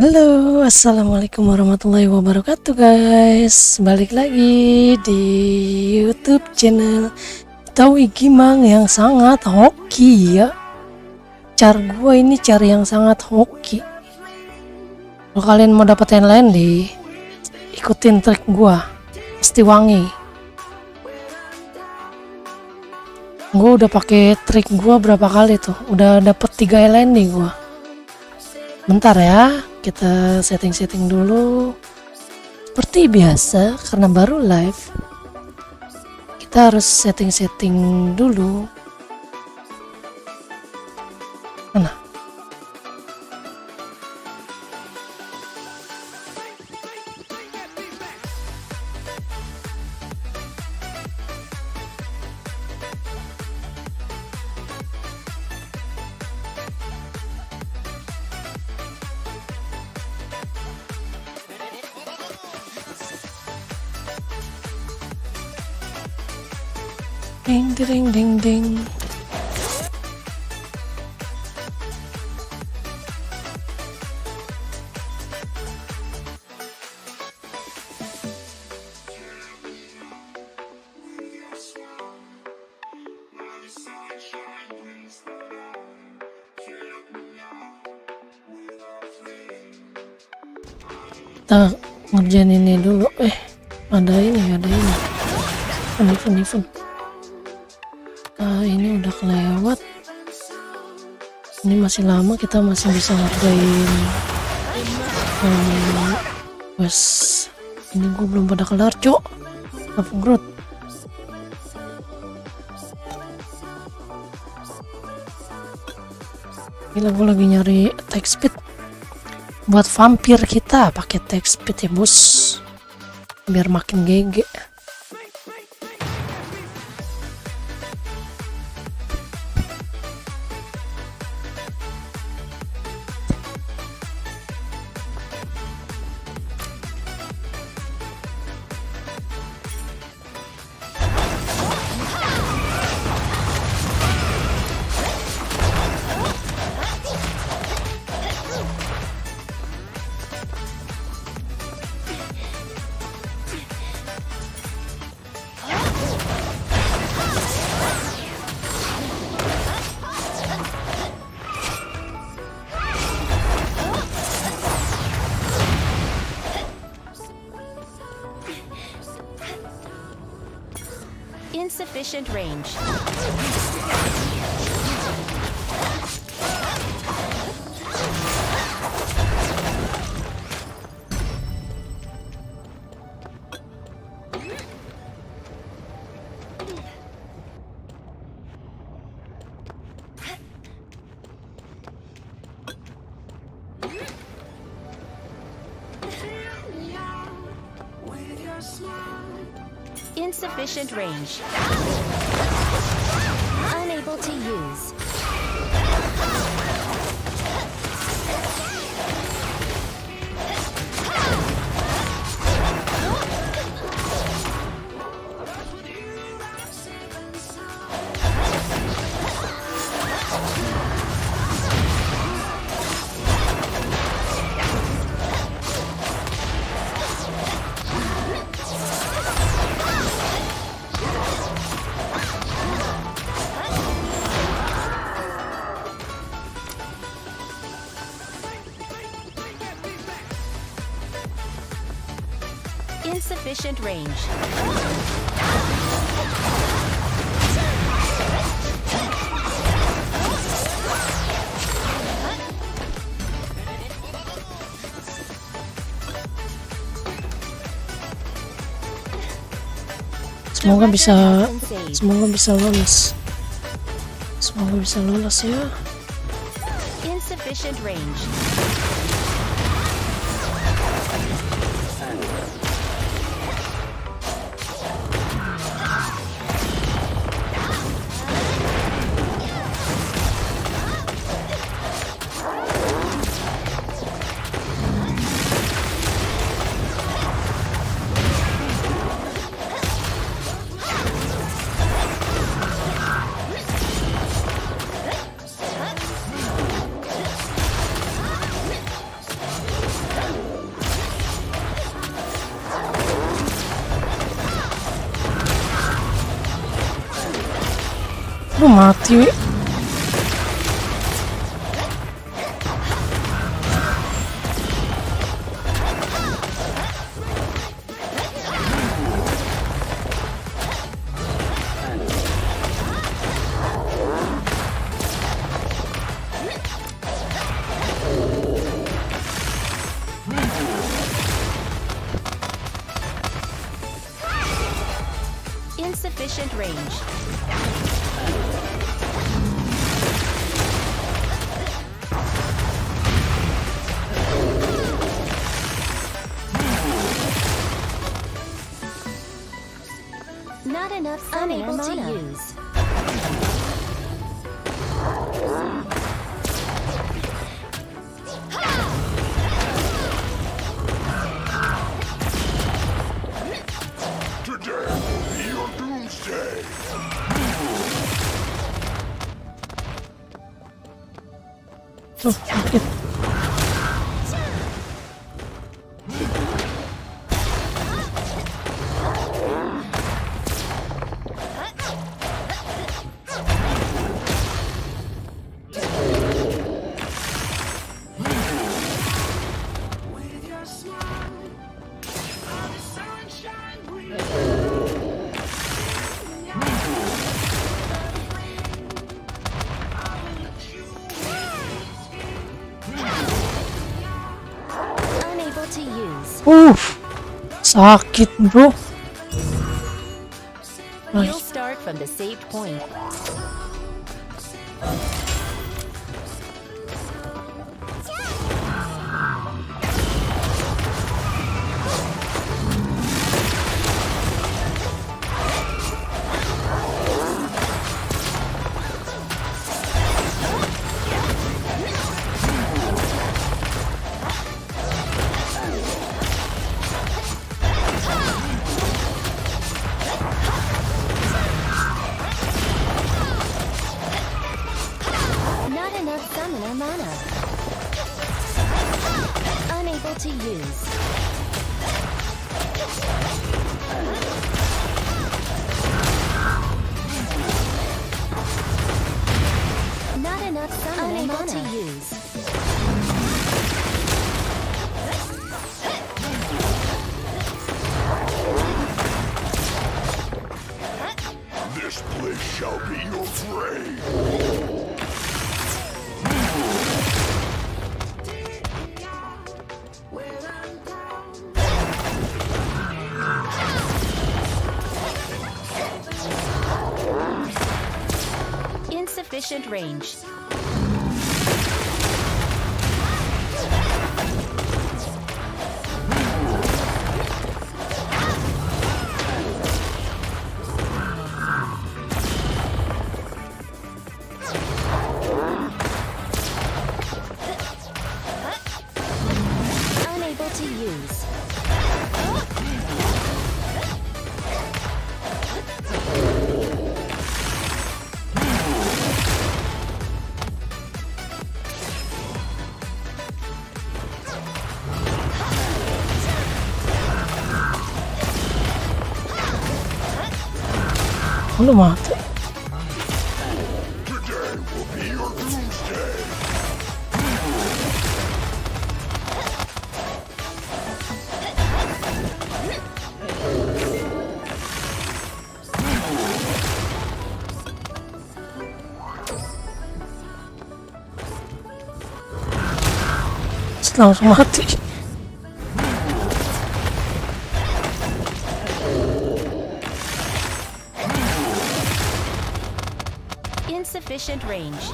Halo, assalamualaikum warahmatullahi wabarakatuh guys. Balik lagi di YouTube channel Tawi Gimang yang sangat hoki ya. Gua ini yang sangat hoki. Kalau kalian mau dapetin Landy, ikutin trik gua, pasti wangi. Gua udah pakai trik gua berapa kali tuh, udah dapet 3 Landy gua. Bentar ya, kita setting dulu. Seperti biasa, karena baru live, kita harus setting dulu. Mana? Ding ding ding ding. Kita ngerjain ini dulu. Ada ini. Event. Ini udah kelewat. Ini masih lama, kita masih bisa ngerjain quest. Ini gue belum pada kelar, cok. Upgrade. Gila, gue lagi nyari attack speed buat vampir kita, pakai attack speed ya bos, biar makin GG. Insufficient range. Insufficient range. Unable to use. Insufficient range. Semoga bisa lolos ya. Insufficient range. Aduh, mati. Insufficient range. Not enough unable to use. Today will be your doomsday. Tuh, sakit. Unable to use. Sakit bro. You'll start from the saved point. Not enough summoner mana. Unable to use. Not enough summoner mana. To use. This place shall be your grave. Insufficient range. Unable to use. Lu mati. Today will be your doomsday. Langsung mati. Insufficient range.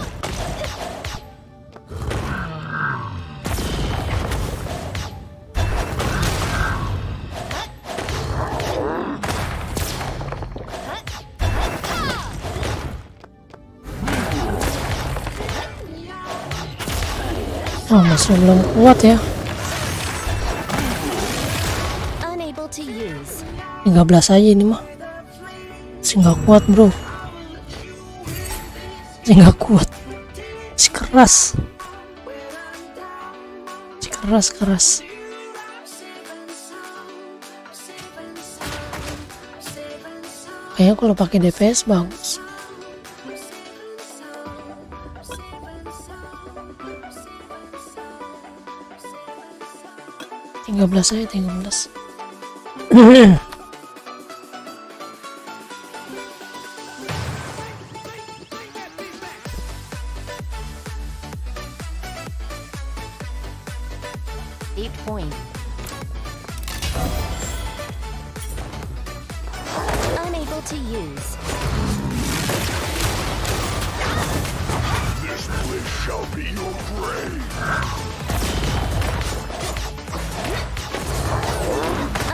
Oh, masih belum kuat ya. Unable to use. 13 aja ini mah. Masih nggak kuat bro. Masih nggak kuat. Masih keras. Masih keras. Kayaknya kalau pakai DPS bagus. 13 aja, 13. Point. Unable to use. This place shall be your grave.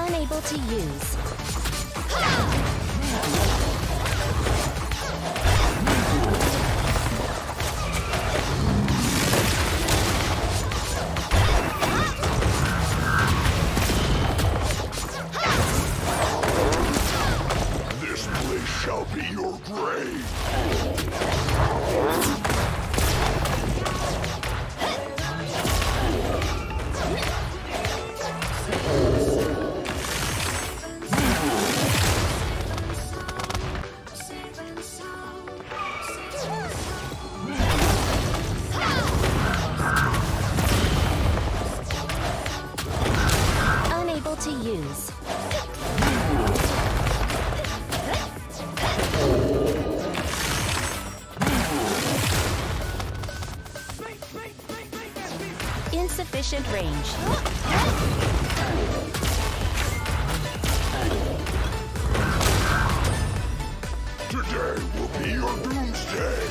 Unable to use. This place shall be your grave. Unable to use. Insufficient range. Today will be your doomsday.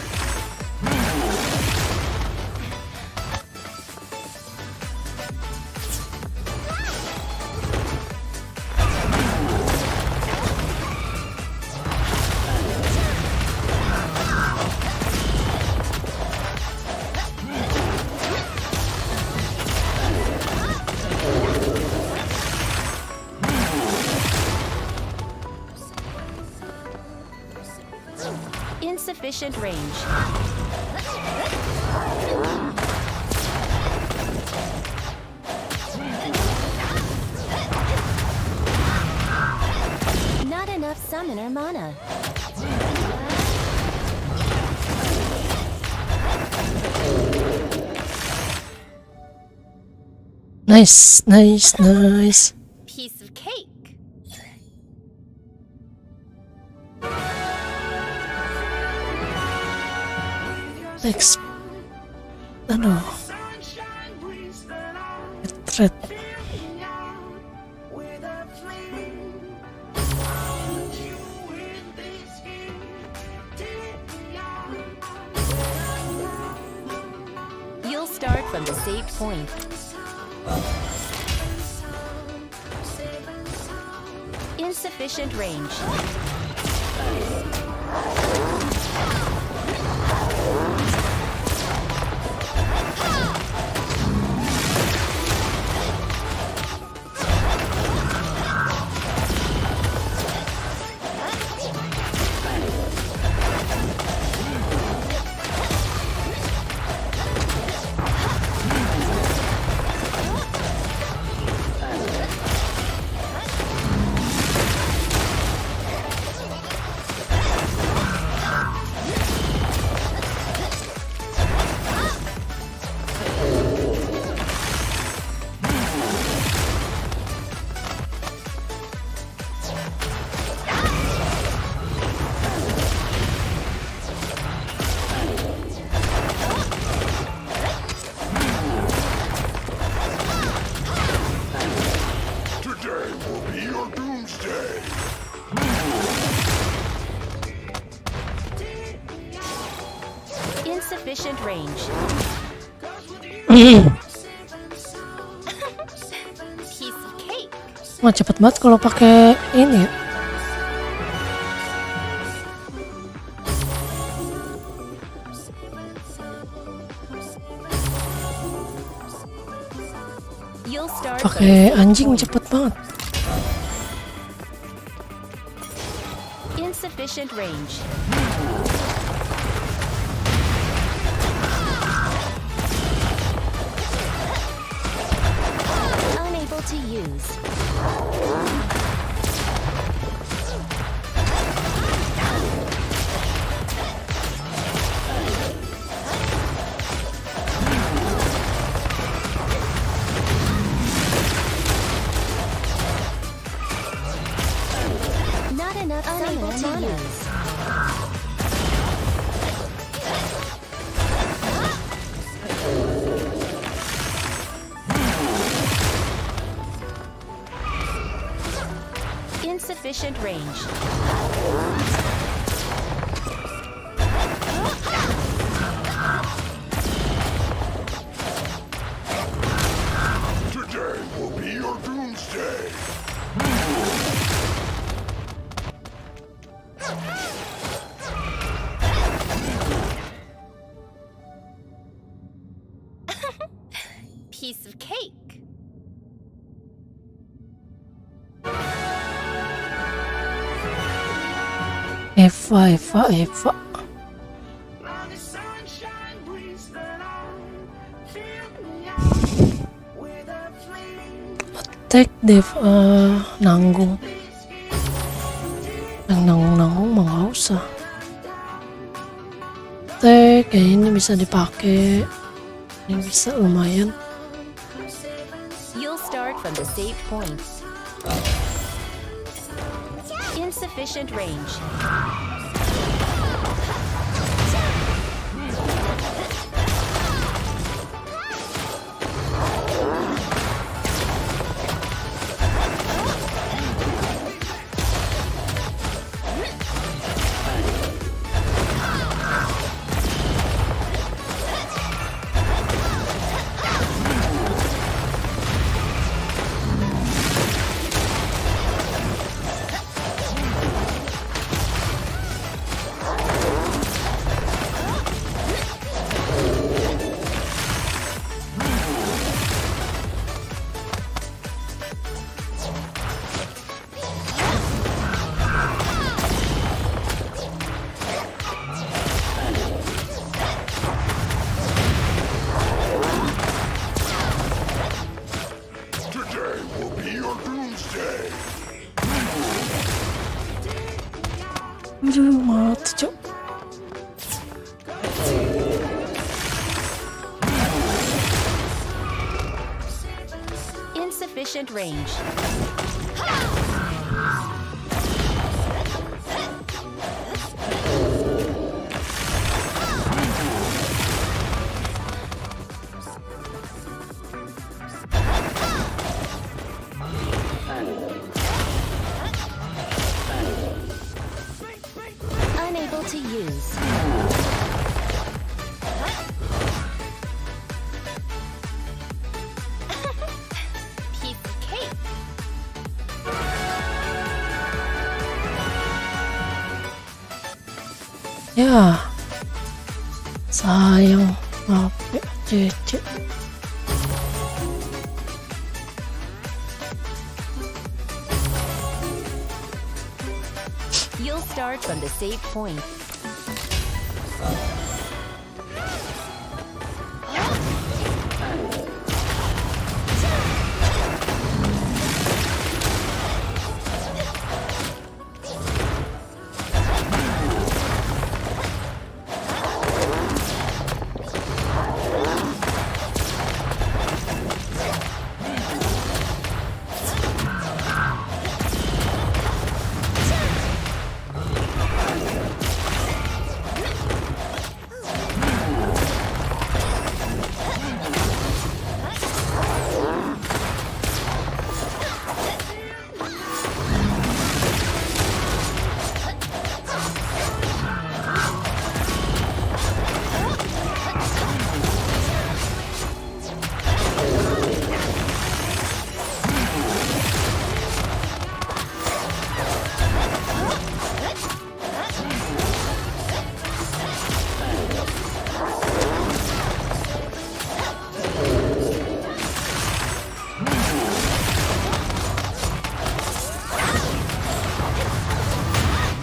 Insufficient range. Not enough summoner mana. Nice, nice, nice. Piece of cake. Next. Aduh. Thread. You'll start from the saved point. Insufficient range. Today will be your doomsday. Insufficient range. Piece of cake. Wah, cepet banget kalau pakai ini ya. You'll start from Pakai the anjing point. cepet banget. Insufficient range. Unable to use. Insufficient range. Today will be your doomsday. Piece of cake. Eva. Attack Dev nanggung. Yang nanggung mah nggak usah. Attack kayak ini bisa dipakai. Ini bisa lumayan. You'll start from the save point. Insufficient range. Today will be your doomsday. Aduh, mati cok. Insufficient range. Unable to use. Piece of cake. Ya, sayang, maaf ya, Cece. You'll start from the save point.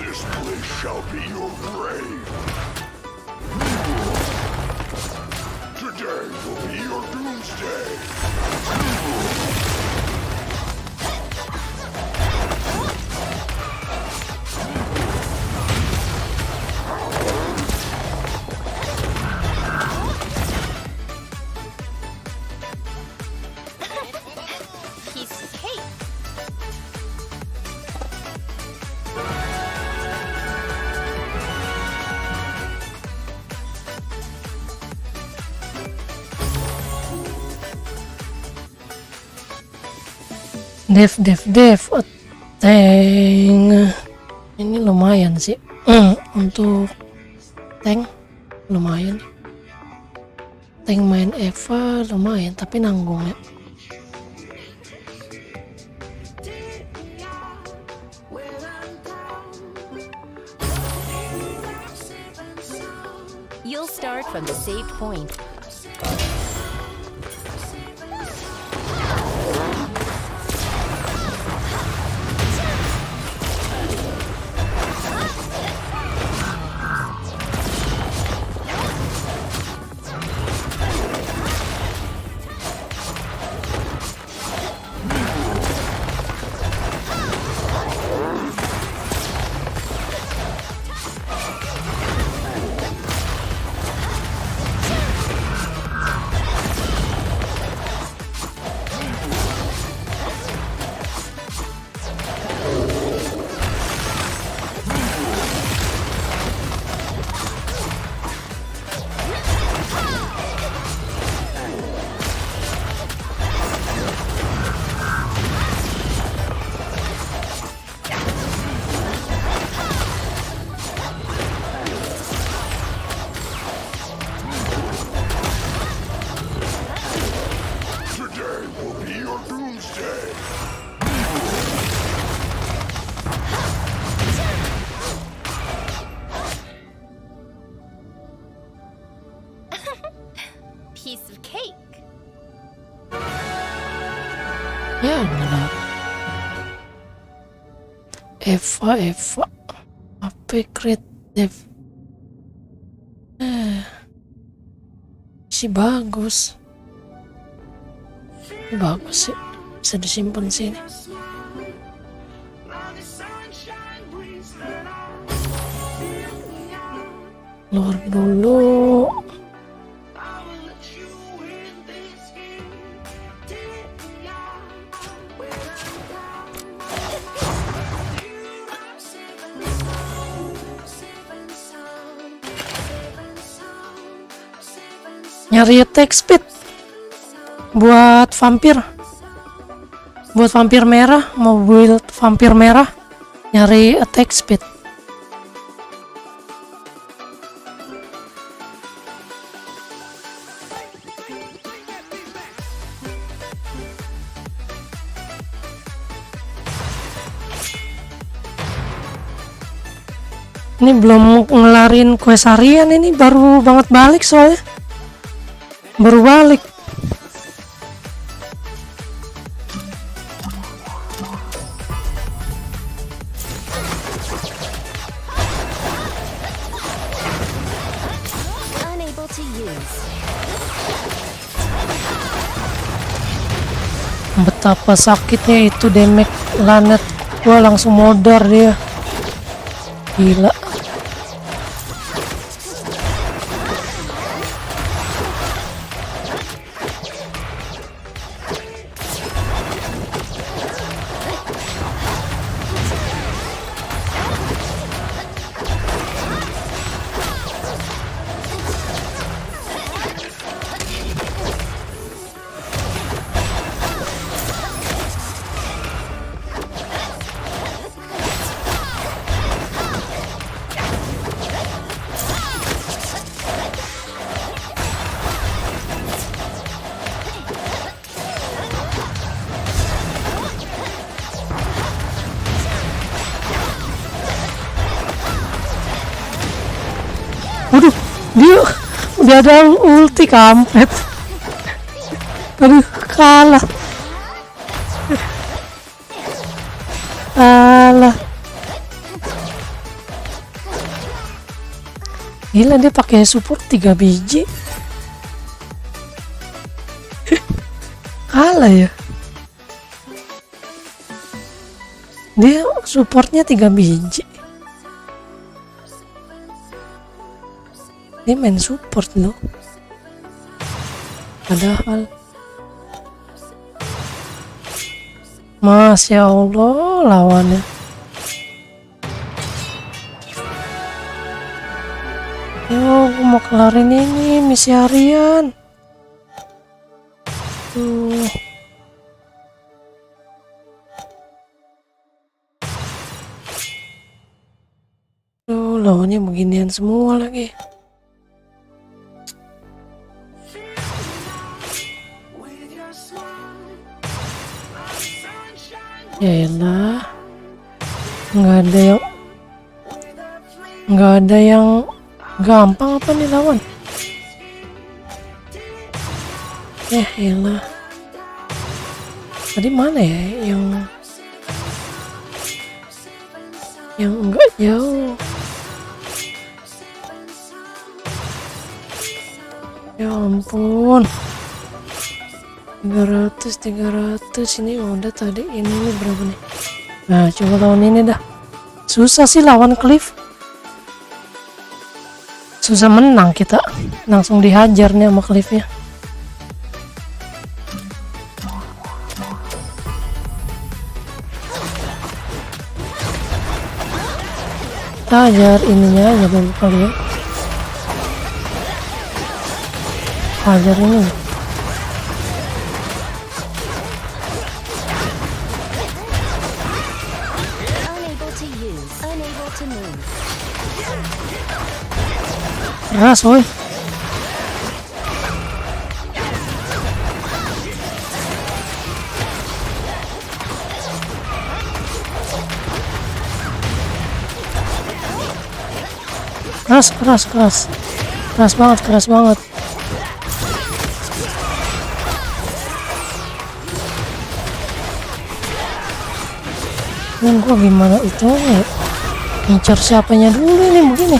This place shall be your grave. Today will be your doomsday. Piece of cake. Dev. tank. Ini lumayan sih. Untuk tank lumayan. Tank main Eva lumayan, tapi nanggung ya. You'll start from the saved point. Today will be your doomsday. Piece of cake. Ya benar. Eva AP Create Dev. Si bagus. Bagus sih, bisa disimpan sini. Keluar dulu. Nyari attack speed buat vampir merah, mau build vampir merah, nyari attack speed. Ini belum ngelarin quest harian, ini baru banget balik soalnya. Baru balik. Unable to use. Betapa sakitnya itu damage lanet, gua langsung modar dia. Gila. Waduh, dia udah ada ulti kampret. Aduh, kalah. Kalah. Gila, dia pakai support 3 biji. Kalah ya. Dia supportnya 3 biji. Dia main support loh. Padahal Masya Allah lawannya. Yo, aku mau kelarin ini misi harian. lawannya beginian semua lagi. Yaelah, nggak ada yang gampang apa nih lawan. Yaelah, tadi mana ya yang enggak jauh. Ya ampun, 300 ini udah tadi. Ini nih berapa nih? Nah, coba lawan ini dah. Susah sih lawan Cliff, susah menang kita, langsung dihajar nih sama Cliffnya. Kita hajar ininya aja dulu kali ya, hajar ini. Unable to move. Keras woi. Keras banget. Dan gua gimana itu ya? Ngincar siapanya dulu ini begini.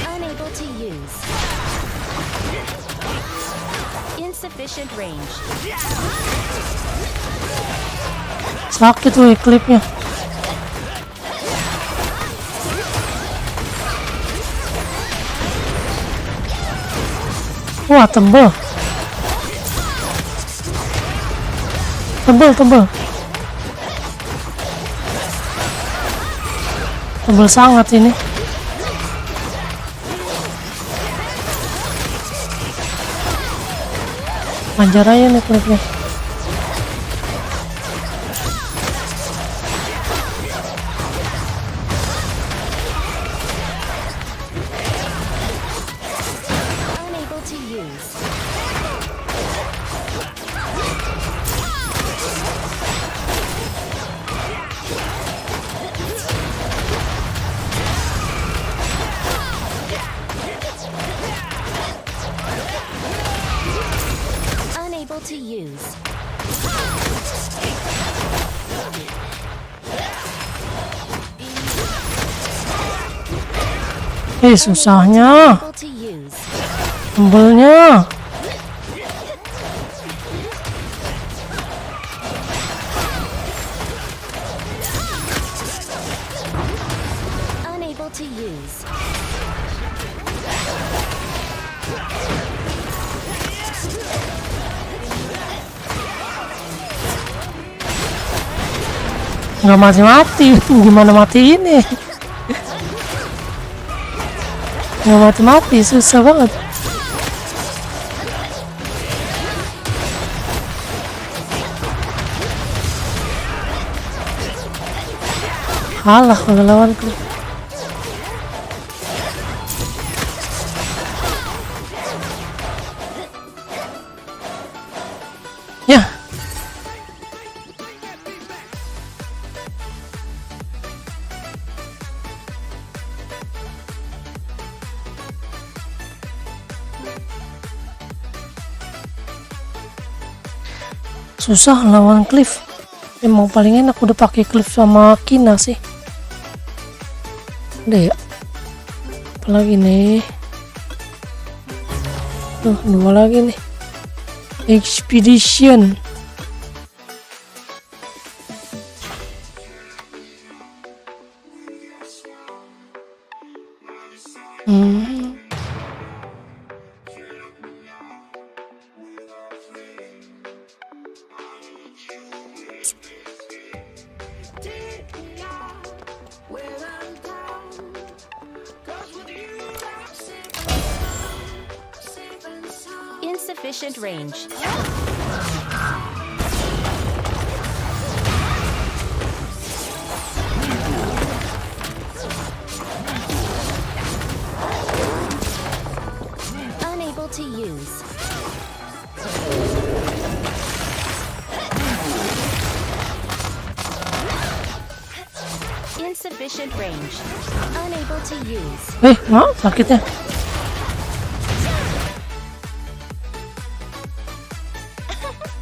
Unable to use. Insufficient range. Sakit woi klipnya. Wah, tebel sangat ini. Manjar aja nih klipnya. Unable to use. Unable to use. Susahnya, Unable to use. tembelnya. Unable to use. Nggak mati-mati, gimana mati ini? Nggak mati-mati, susah banget. Kalah kalau lawanku. Ya. Susah lawan Cliff. Emang paling enak udah pakai Cliff sama Kina sih. Udah ya. Apalagi nih. Tuh, 2 lagi nih. Expedition. Insufficient range. to use. Insufficient range. Unable to use. Sakitnya.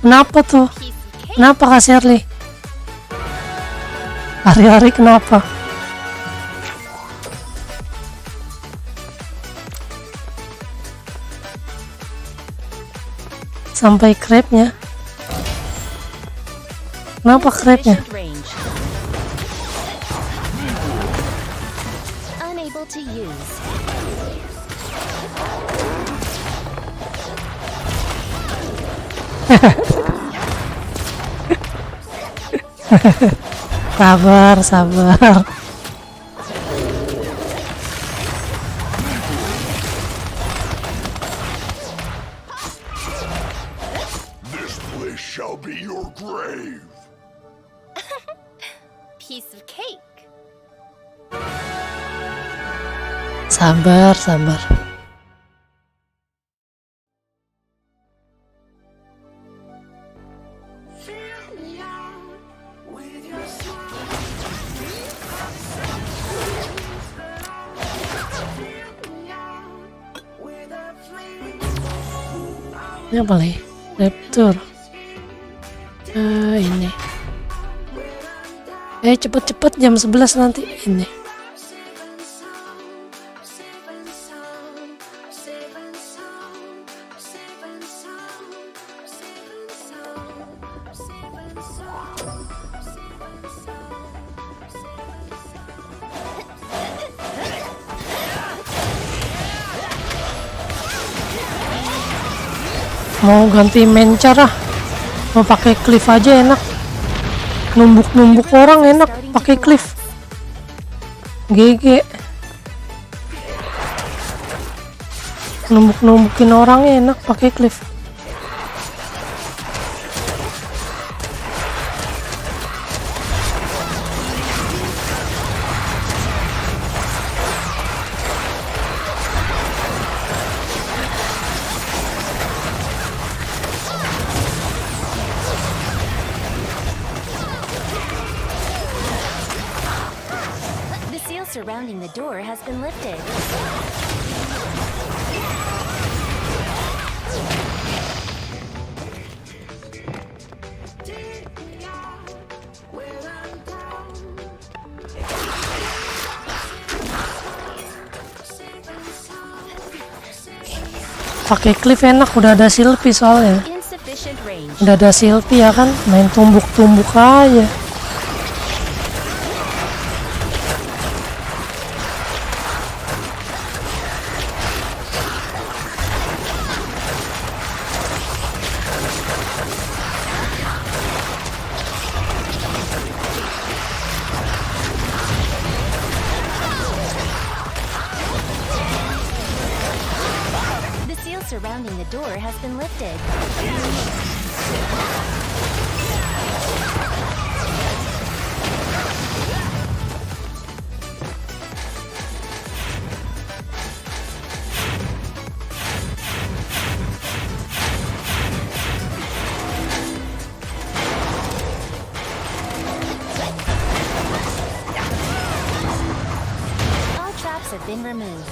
Kenapa tuh? Piece of cake. Kenapa Kak Shirley? Hari-hari kenapa? Sampai crabnya. Kenapa crabnya? Insufficient range. Unable to use. Sabar, sabar. This place shall be your grave. Piece of cake. Sabar, sabar. Ini apa lagi? Raptor. Ini. Cepet-cepet jam 11 nanti ini. Mau ganti main cara, mau pakai cliff aja enak. Numbuk orang enak pakai cliff. GG. Numbukin orang enak pakai cliff. The seal surrounding the door has been lifted. Pakai cliff enak, udah ada Sylpie soalnya. Insufficient range. Udah ada Sylpie ya kan, main tumbuk aja. The seal surrounding the door has been lifted. All traps have been removed.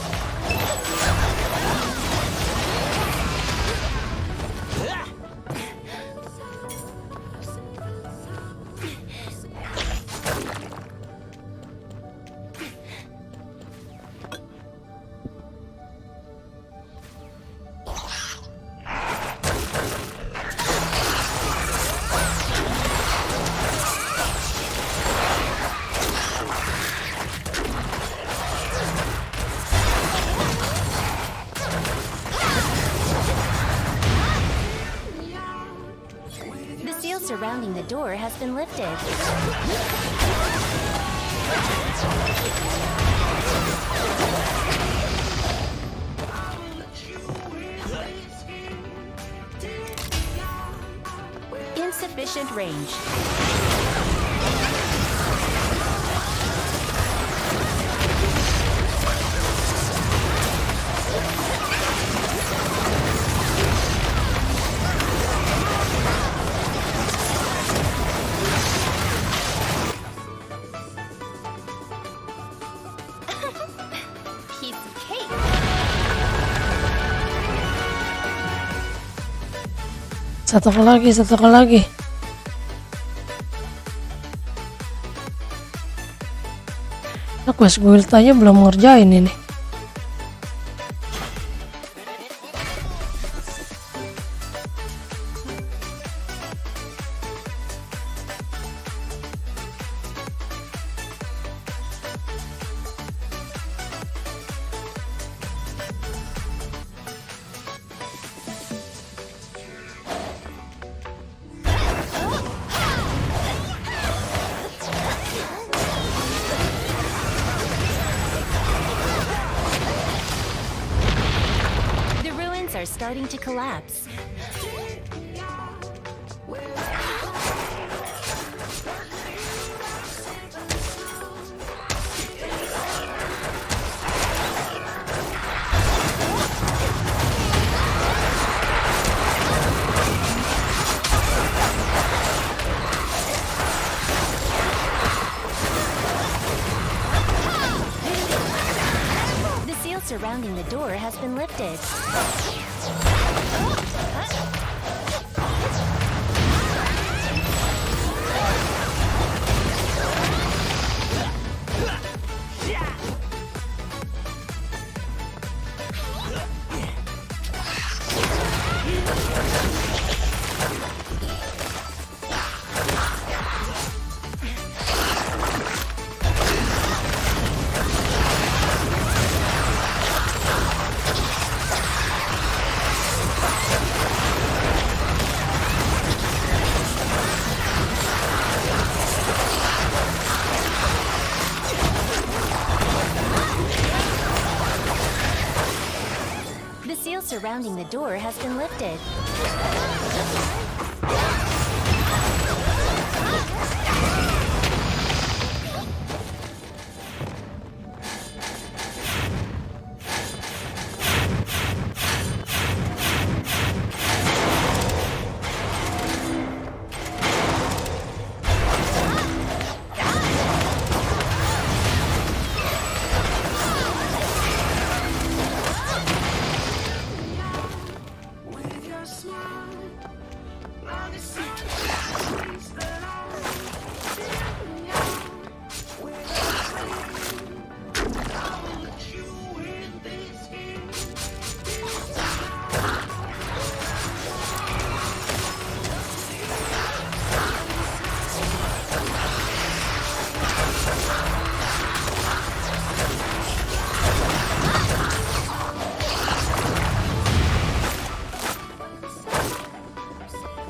The seal surrounding the door has been lifted. Insufficient range. Satu lagi, satu lagi. Nah, quest guild aja belum ngerjain ini. The ruins are starting to collapse. The seal surrounding the door has been lifted. The seal surrounding the door has been lifted.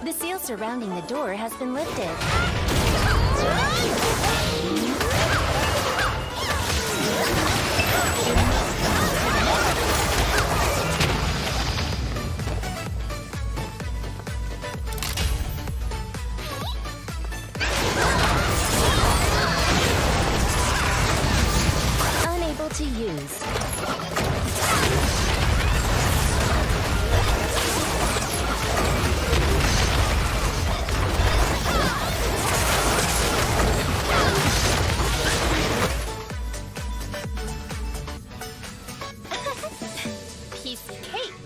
The seal surrounding the door has been lifted. Unable to use. Piece of cake.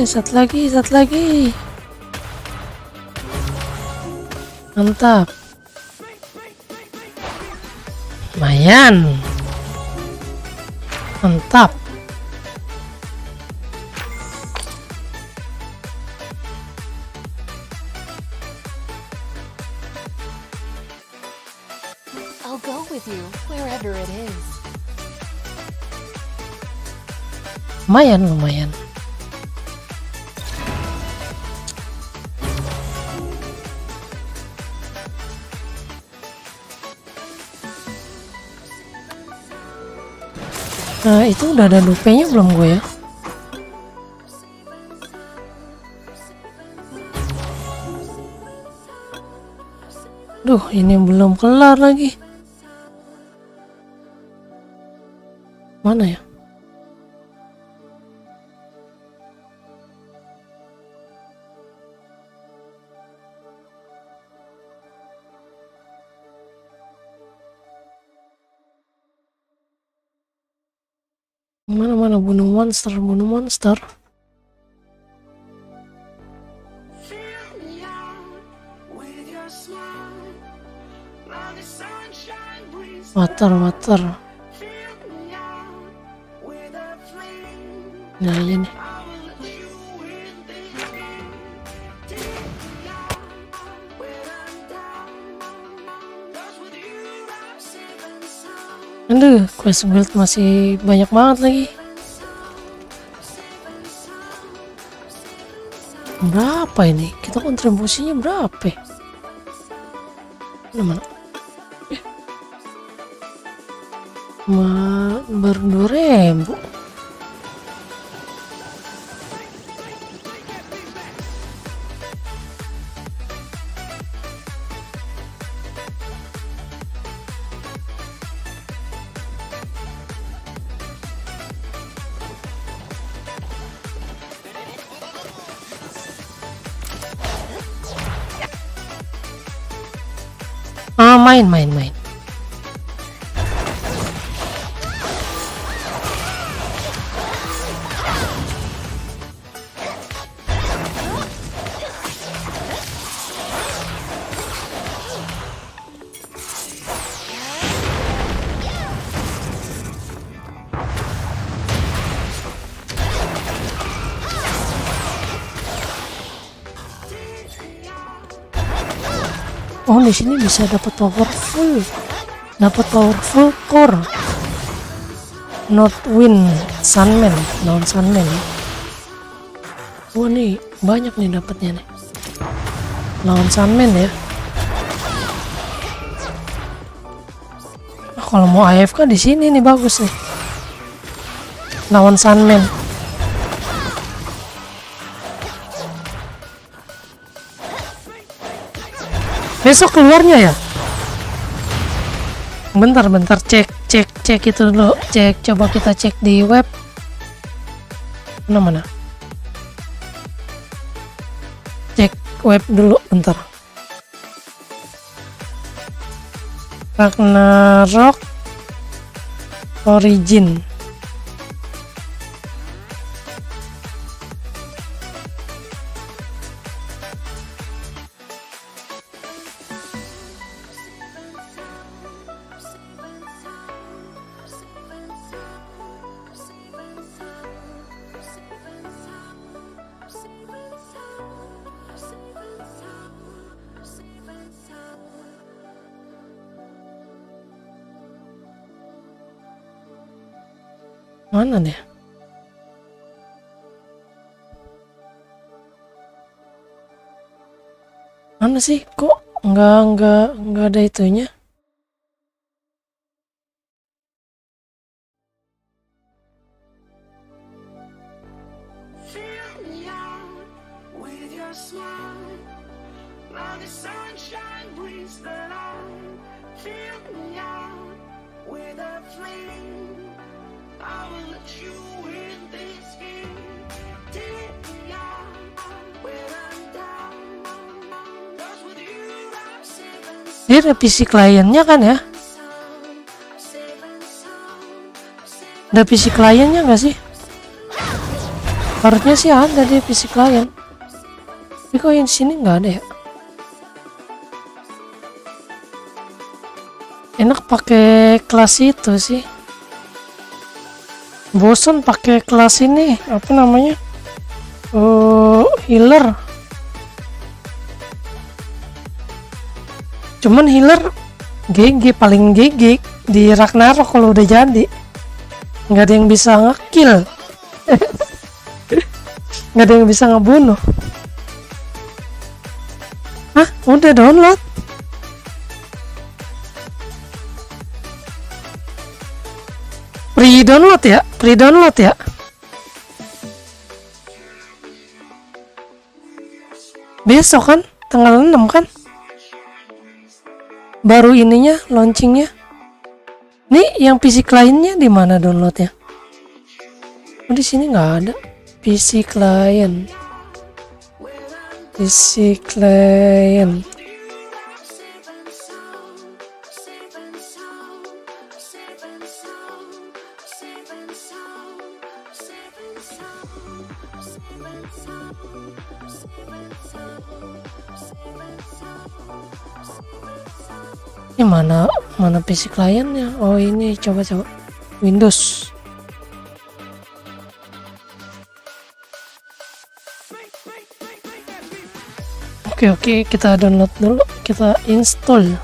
Satu lagi, satu lagi. Mantap. Lumayan. Mantap. I'll go with you wherever it is. Lumayan, lumayan. Nah itu udah ada dupenya belum gue ya? Duh, ini belum kelar lagi. Mana ya? Mana bunuh monster. Water. Nah ini. Aduh, quest build masih banyak banget lagi. Berapa ini? Kita kontribusinya berapa? Mana? Baru 2.000. Main. Oh, di sini bisa dapat powerful core. Northwind Sunman, lawan Sunman. Wah nih banyak nih dapatnya nih. Lawan Sunman ya. Kalau mau AFK di sini nih bagus nih. Lawan Sunman. Besok keluarnya ya? Bentar cek itu dulu. Coba kita cek di web. Mana? Cek web dulu bentar. Ragnarok Origin. Mana deh? Mana sih? Kok nggak ada itunya? Dia ada PC kliennya kan ya? Ada PC kliennya nggak sih? Harusnya sih ada di PC klien. Tapi kok yang sini nggak ada ya? Enak pakai kelas itu sih. Bosan pakai kelas ini, apa namanya? Healer. Cuman healer GG, paling GG di Ragnarok kalau udah jadi. Nggak ada yang bisa ngekill. Nggak ada yang bisa ngebunuh. Hah? Udah download? Free Pre-download ya, pre-download ya. Besok kan, tanggal 6 kan? Baru ininya, launchingnya. Nih, yang PC client-nya di mana downloadnya? Oh, di sini nggak ada. PC client. PC client. Ini mana PC clientnya? Oh ini, coba Windows. Oke, kita download dulu, kita install.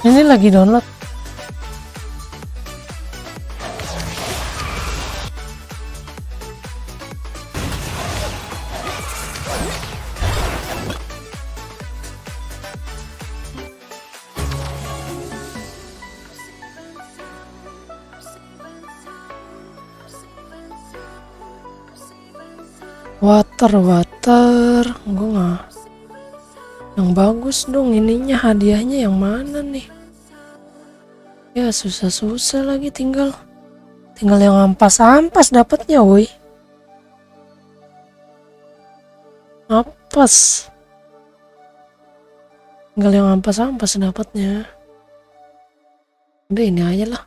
Ini lagi download. Water, gue nggak. Yang bagus dong ininya, hadiahnya yang mana nih? Ya susah lagi, tinggal yang ampas dapatnya, woi. Ampas. Tinggal yang ampas dapatnya. Udah ini aja lah.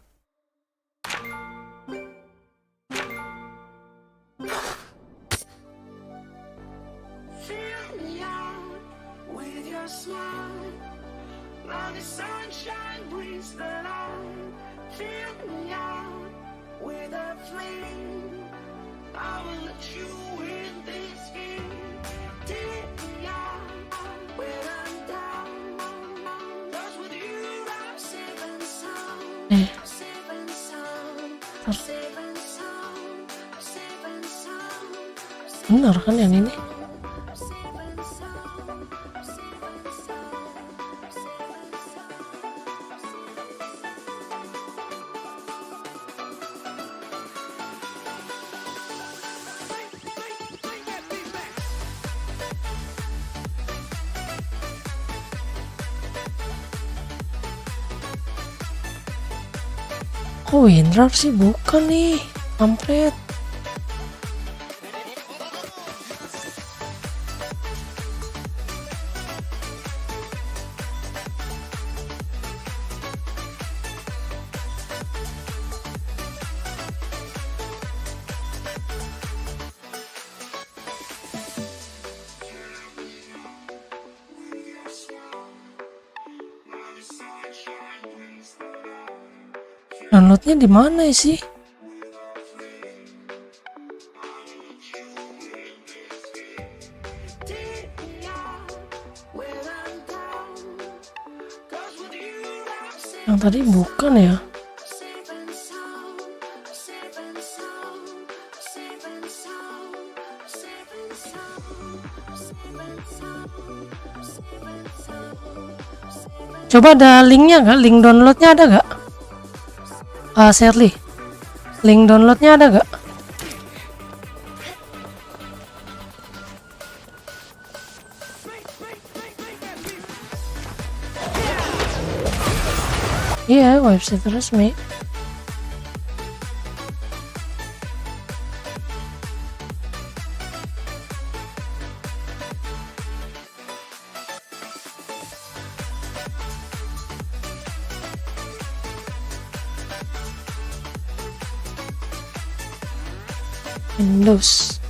Benar kan yang ini? Oh, WinRAR sih bukan nih, kampret. Downloadnya di mana sih? Yang tadi bukan ya? Coba ada linknya nggak? Link downloadnya ada nggak? Shirley, link downloadnya ada gak? Iya, website resmi. Windows.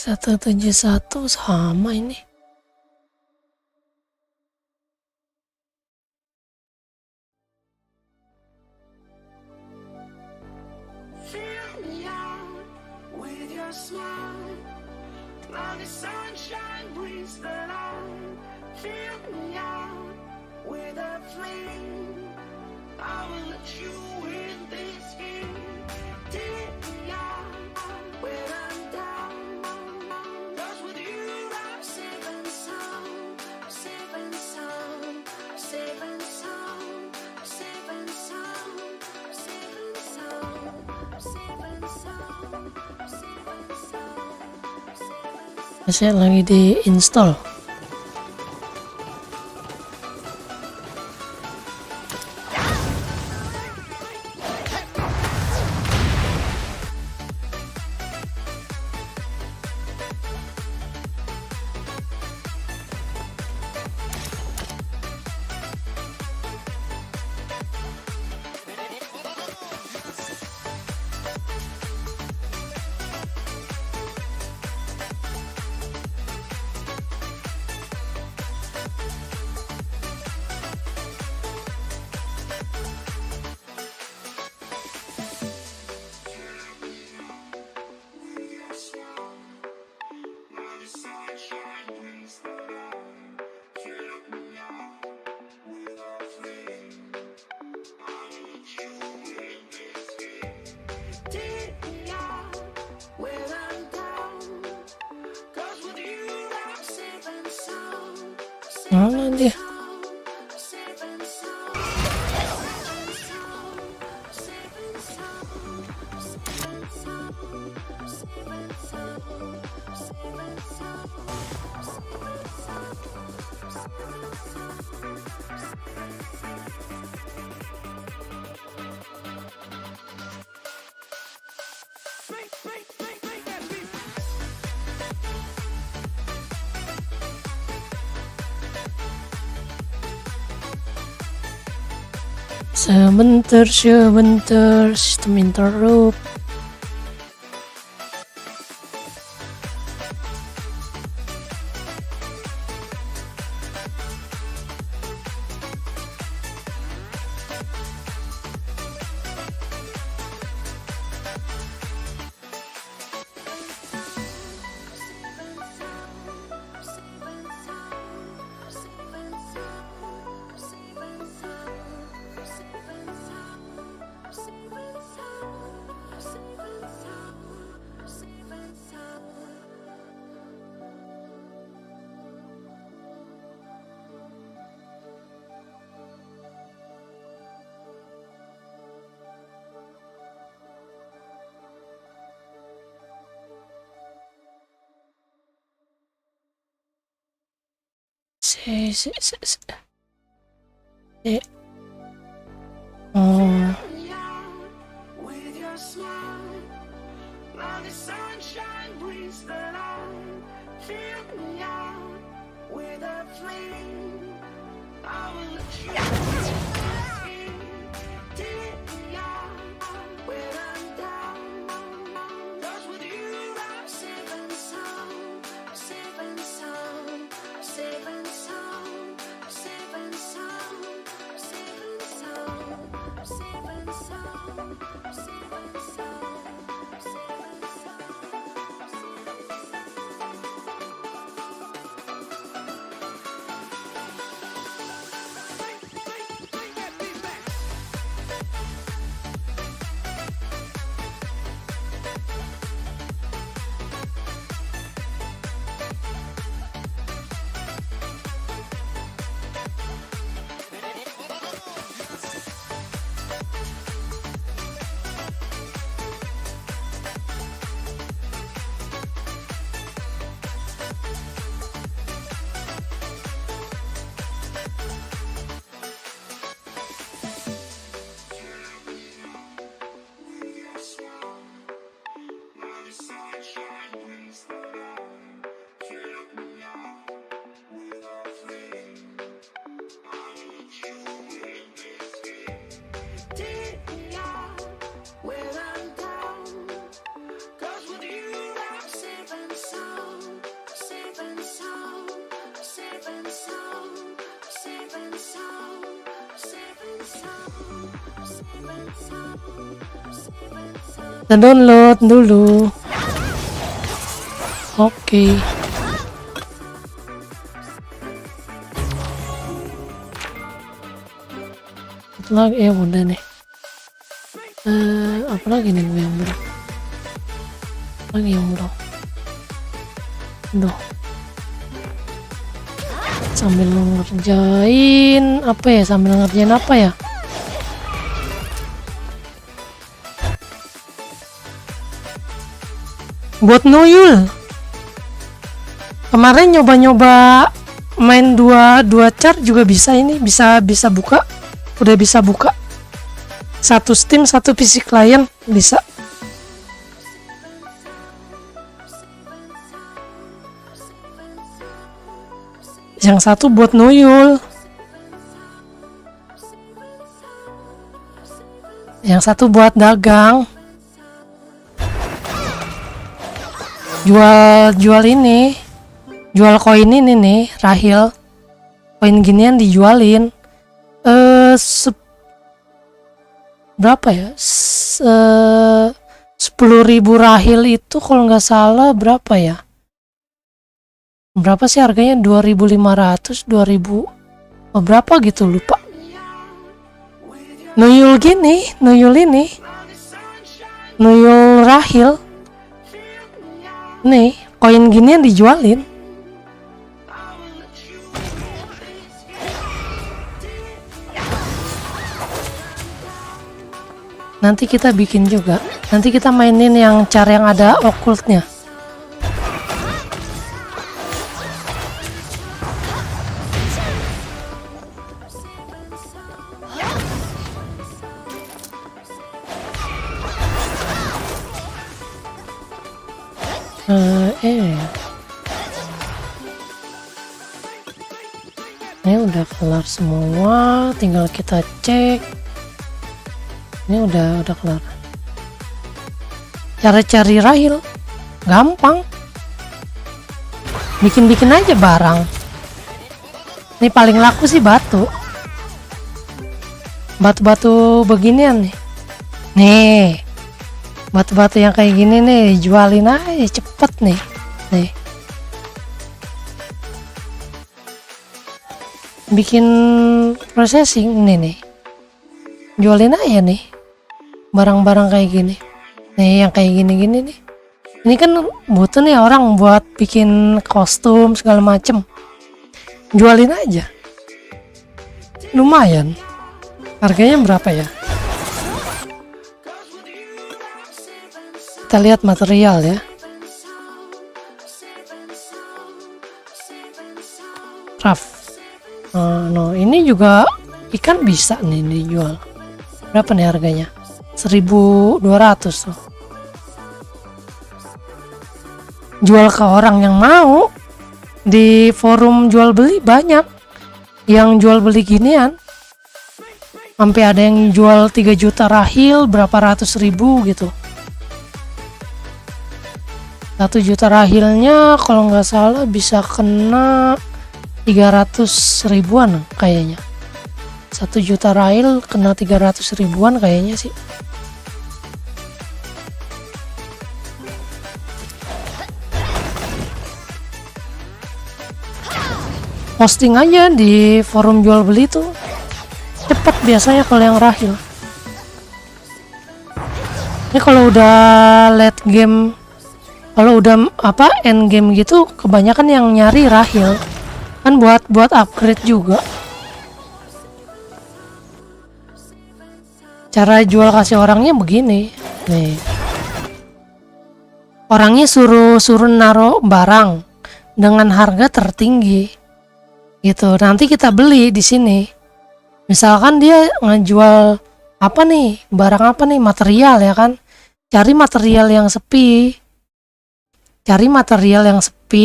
171 sama ini. Fill me out with your smile. Like the sunshine brings the light. Fill me out with a flame. I will let you in this game. Take me out when I'm down. 'Cause with you I'm safe and sound. Safe and sound. Safe and sound. Safe and sound. Safe and sound. Safe and sound. Safe and sound. Saya lagi di install. Take me out when I'm down. 'Cause with you I'm safe and sound. Safe Mana and dia? sound. Safe and sound. Safe and sound. Safe and sound. Safe and sound. Safe and sound. Safe and sound. Make that beat. Sebentar, sistem interrupt. Oh, With your smile, like the sunshine brings the light. Fill me out with a flame. I will let you in. Take me out when I'm down. 'Cause with you I'm safe and sound. Safe and sound. Safe and sound. Safe and sound. Kita download dulu. Oke. Apa lagi ya, udah nih. Apa lagi nih yang belum? Lagi yang belum. Duh. Sambil ngerjain apa ya? Sambil ngerjain apa ya? Buat Noyul. Kemarin nyoba-nyoba main dua char juga bisa ini, bisa buka. Udah bisa buka. Satu Steam, satu PC client bisa. Yang satu buat Noyul. Yang satu buat dagang. Jual ini. Jual koin ini nih, Rahil. Koin ginian dijualin. Berapa ya? 10.000 Rahil itu kalau nggak salah berapa ya? Berapa sih harganya? 2.500, 2.000 berapa gitu, lupa. Noyul gini, Noyul ini, Noyul Rahil nih, koin gini yang dijualin. Nanti kita bikin juga, nanti kita mainin yang cara yang ada occultnya. Ini udah kelar semua, tinggal kita cek. Ini udah kelar. Cara cari Rahil gampang, bikin aja barang. Ini paling laku sih batu beginian nih, batu yang kayak gini nih, jualin aja cepet nih. Bikin processing nih, jualin aja nih barang-barang kayak gini nih, yang kayak gini nih. Ini kan butuh nih orang buat bikin kostum segala macem, jualin aja, lumayan. Harganya berapa ya? Kita lihat material ya. Craft. No, ini juga ikan bisa nih dijual. Berapa nih harganya? 1.200 tuh. Jual ke orang yang mau. Di forum jual beli banyak yang jual beli ginian. Sampai ada yang jual 3 juta Rahil, berapa ratus ribu gitu. 1 juta Rahilnya kalau nggak salah bisa kena 300 ribuan kayaknya. 1 juta Rahil kena 300 ribuan kayaknya sih. Posting aja di forum jual beli tuh cepet biasanya kalau yang Rahil. Ini kalau udah late game, kalau udah end game gitu, kebanyakan yang nyari Rahil kan buat upgrade juga. Cara jual kasih orangnya begini nih, orangnya suruh naruh barang dengan harga tertinggi gitu, nanti kita beli di sini. Misalkan dia ngejual apa nih, barang apa nih, material ya kan, cari material yang sepi,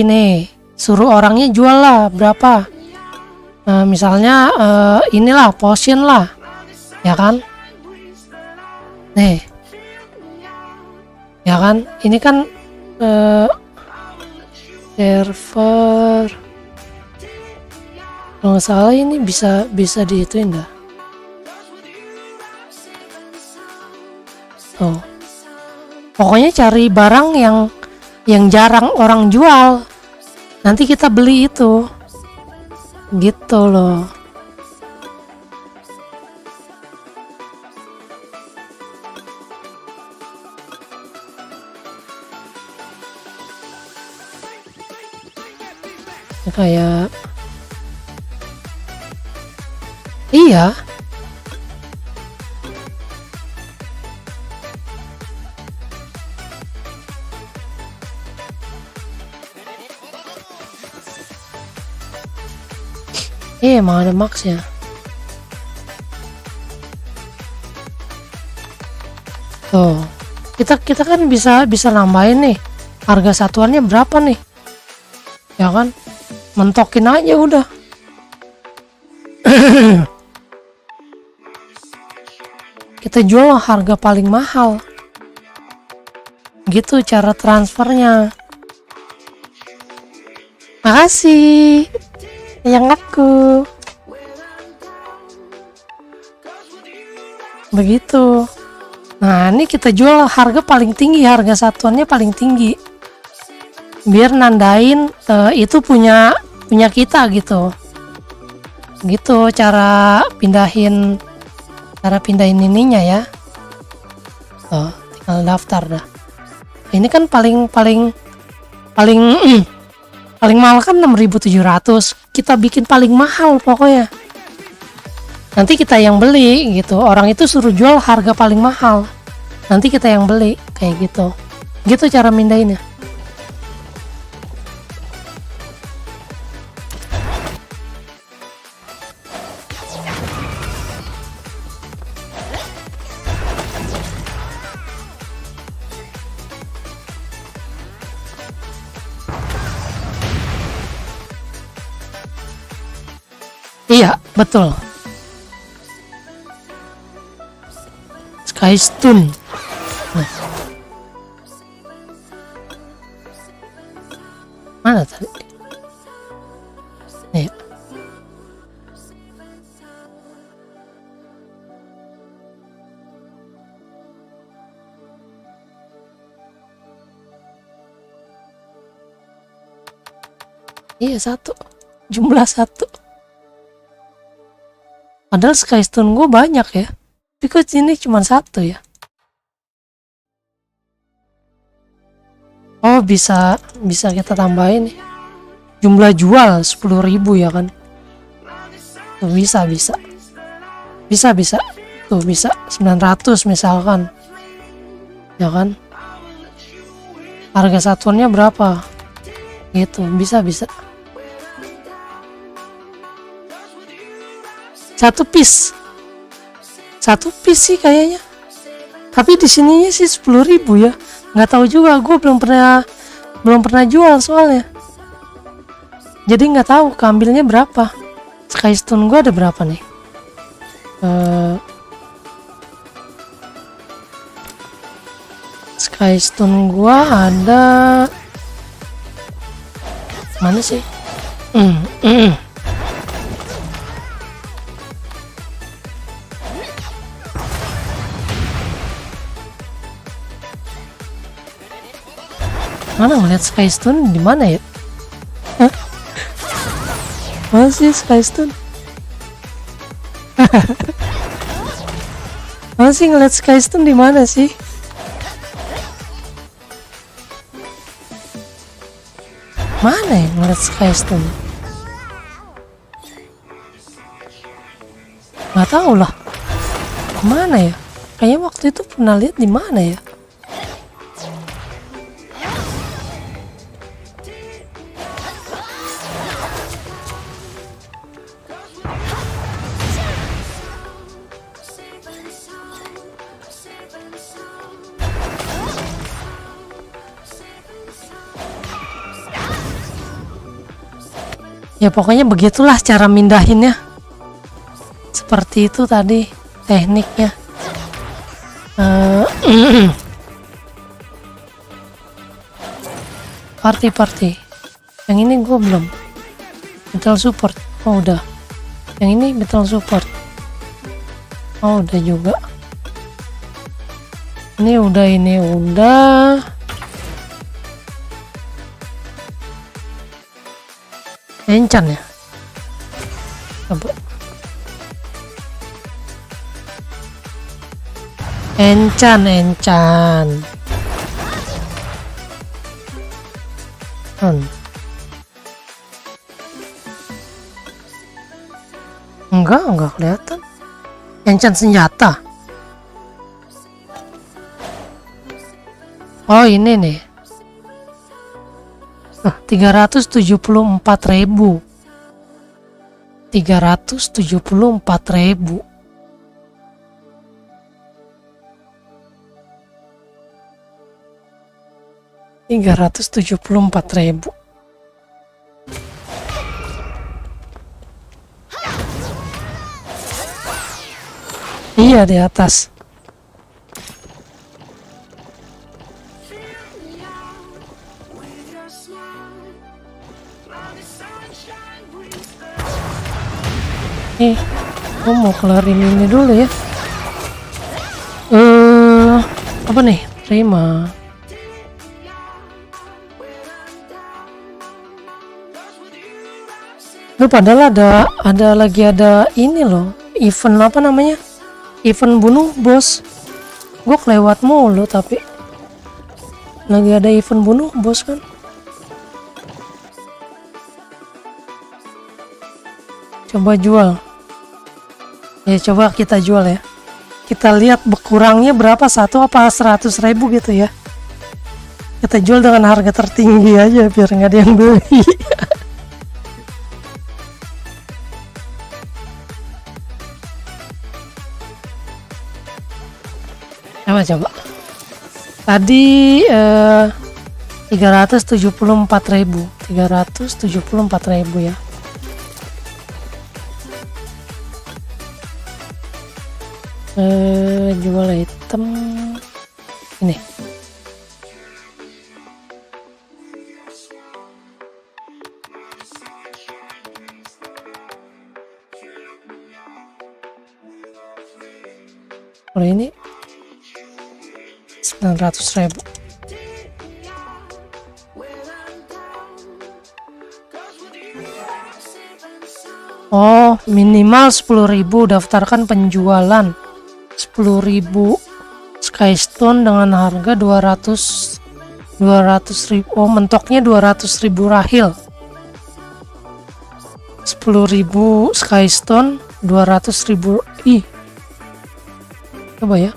nih, suruh orangnya jual lah berapa. Nah, misalnya inilah potion lah ya kan, nih ya kan, ini kan server kalau nggak salah ini bisa diituin dah. Tuh. Pokoknya cari barang yang jarang orang jual. Nanti kita beli itu. Gitu loh. Kayak iya. Iya, emang ada max ya. Tuh. Kita kan bisa nambahin nih. Harga satuannya berapa nih? Ya kan? Mentokin aja udah. Kita jual harga paling mahal. Gitu cara transfernya. Makasih yang aku. Begitu. Nah, ini kita jual harga paling tinggi, harga satuannya paling tinggi. Biar nandain itu punya kita gitu. Gitu cara pindahin ininya ya. Oh, tinggal daftar dah. Ini kan paling mahal kan 6.700. Kita bikin paling mahal pokoknya. Nanti kita yang beli gitu. Orang itu suruh jual harga paling mahal. Nanti kita yang beli kayak gitu. Gitu cara mindahinnya. Iya, betul. Skystone. Nah. Mana tadi? Nih. Iya, 1. Jumlah 1. Padahal Skystone gue banyak ya. Tapi kok ini cuma 1 ya. Oh, bisa kita tambahin nih. Jumlah jual 10.000 ya kan. Tuh, bisa. Tuh bisa 900 misalkan. Ya kan. Harga satuannya berapa? Gitu, bisa. Satu piece sih kayaknya. Tapi di sininya sih 10.000 ya. Nggak tahu juga, gue belum pernah jual soalnya. Jadi nggak tahu keambilnya berapa. Skystone gue ada berapa nih? Skystone gue ada mana sih? Mana ngeliat Skystone di mana ya? Hah? Mana sih Skystone? Mana sih ngeliat Skystone di mana sih? Mana ya ngeliat Skystone? Gak tau lah. Mana ya? Kayaknya waktu itu pernah lihat di mana ya? Ya pokoknya begitulah cara mindahinnya. Seperti itu tadi tekniknya. Party. Yang ini gue belum. Metal support. Oh udah. Yang ini metal support. Oh udah juga. Ini udah. Encan ya. Coba. Encan. Enggak kelihatan. Encan senjata. Oh ini nih. 374.000. 374.000. Iya di atas. with your smile. Like the sunshine brings the Gue mau kelarin ini dulu ya. Apa nih? Terima. Lu padahal ada ini loh. Event apa namanya? Event bunuh bos. Gue kelewat mulu tapi lagi ada event bunuh bos kan. Coba jual. Ya coba kita jual ya. Kita lihat berkurangnya berapa, 1 apa 100.000 gitu ya. Kita jual dengan harga tertinggi aja biar nggak ada yang beli. Coba. Tadi 374.000 ya. Jual item ini. Kalau ini 900.000. Oh, minimal 10.000 daftarkan penjualan. 10.000 Skystone dengan harga 200.000. Oh, mentoknya 200.000 rahil. 10.000 Skystone 200.000. Coba ya.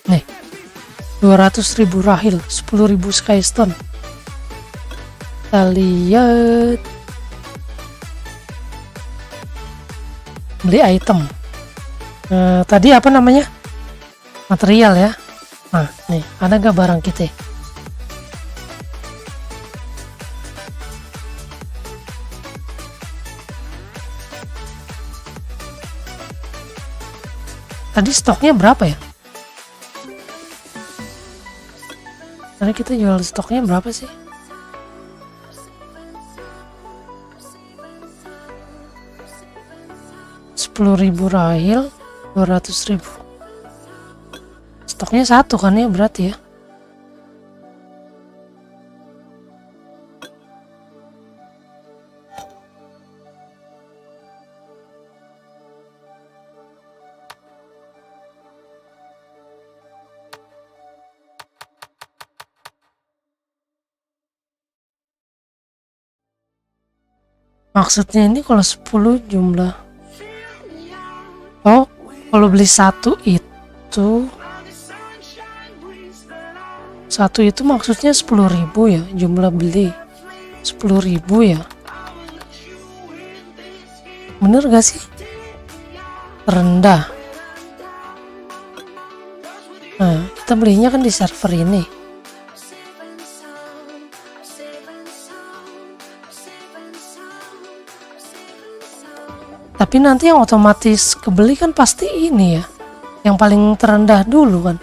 Nih, 200.000 rahil, 10.000 Skystone. Kita lihat. Beli item. Tadi apa namanya? Material ya. Nah, nih, ada gak barang kita? Tadi stoknya berapa ya? Tadi kita jual stoknya berapa sih? 10.000 rahil, 200.000. Stoknya 1 kan ya berarti ya. Maksudnya ini kalau 10 jumlah. Oh, kalau beli satu itu maksudnya 10.000 ya, jumlah beli 10.000 ya. Bener gak sih? Rendah. Nah, kita belinya kan di server ini. Tapi nanti yang otomatis kebeli kan pasti ini ya, yang paling terendah dulu kan.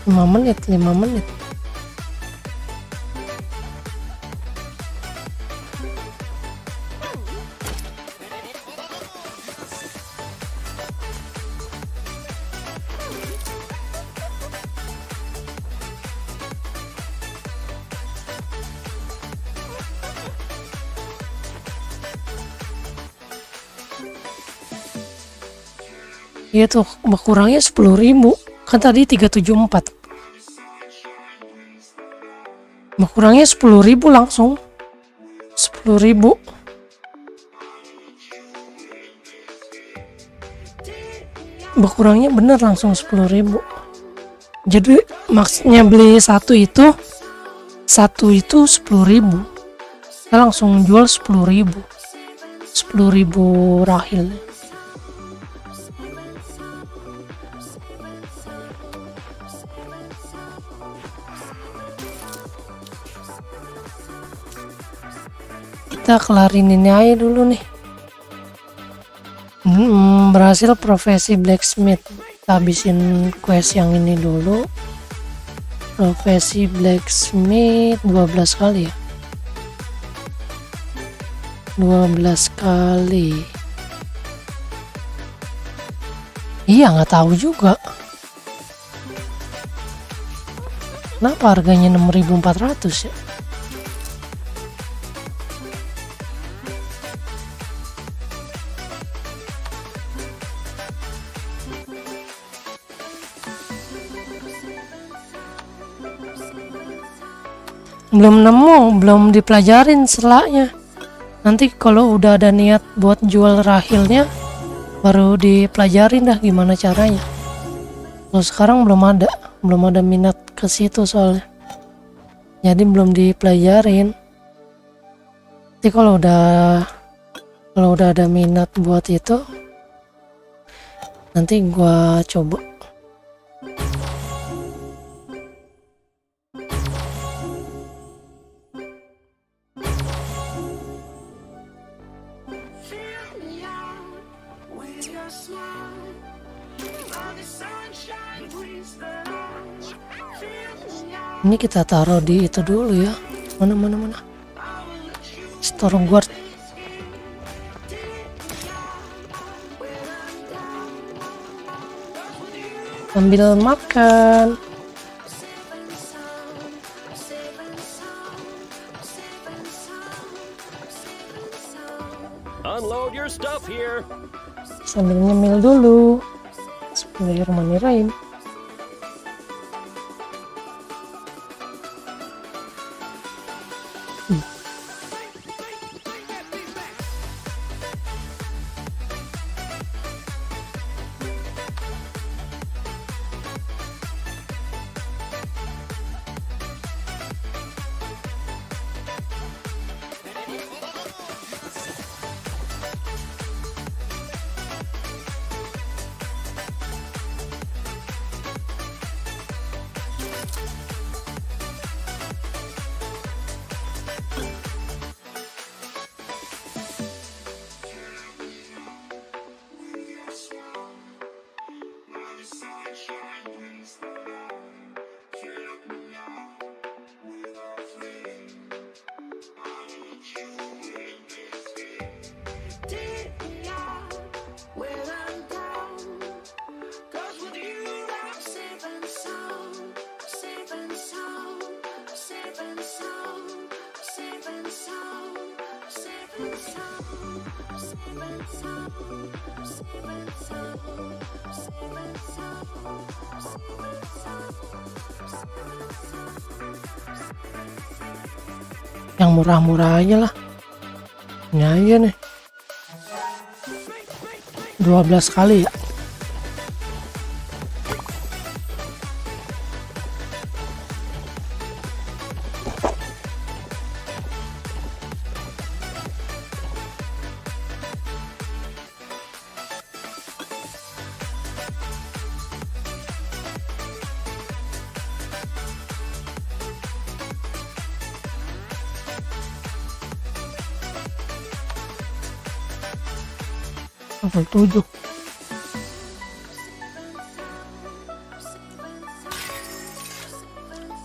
5 menit 5 menit. Iya tuh berkurangnya 10.000 kan tadi 374, berkurangnya 10.000 langsung 10.000. Berkurangnya bener langsung 10.000. Jadi maksudnya beli satu itu 10.000, kita langsung jual 10.000 rahil. Kita kelarin ini aja dulu nih. Berhasil profesi blacksmith. Kita habisin quest yang ini dulu. Profesi blacksmith 12 kali ya. 12 kali. Iya nggak tahu juga. Kenapa harganya 6.400 ya? Belum nemu, belum dipelajarin selaknya. Nanti kalau udah ada niat buat jual rahilnya baru dipelajarin dah gimana caranya. Kalau sekarang belum ada minat ke situ soalnya. Jadi belum dipelajarin. Nanti kalau udah ada minat buat itu nanti gua coba. Ini kita taruh di itu dulu ya. Mana. Store guard. Ambil makan. Unload your stuff here. Sambil nyemil dulu. Bismillahirrahmanirrahim. Yang murah-murah aja lah. Ini aja nih 12 kali ya. Level 7.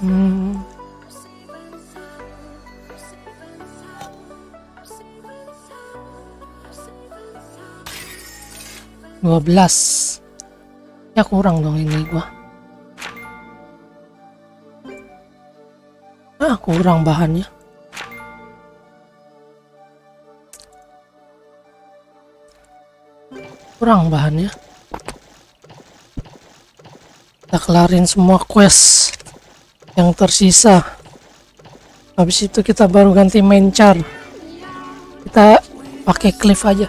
Hmm. 12. Ya kurang dong ini gua. Kurang bahannya. Kurang bahannya. Kita kelarin semua quest yang tersisa. Habis itu kita baru ganti main char. Kita pakai cliff aja.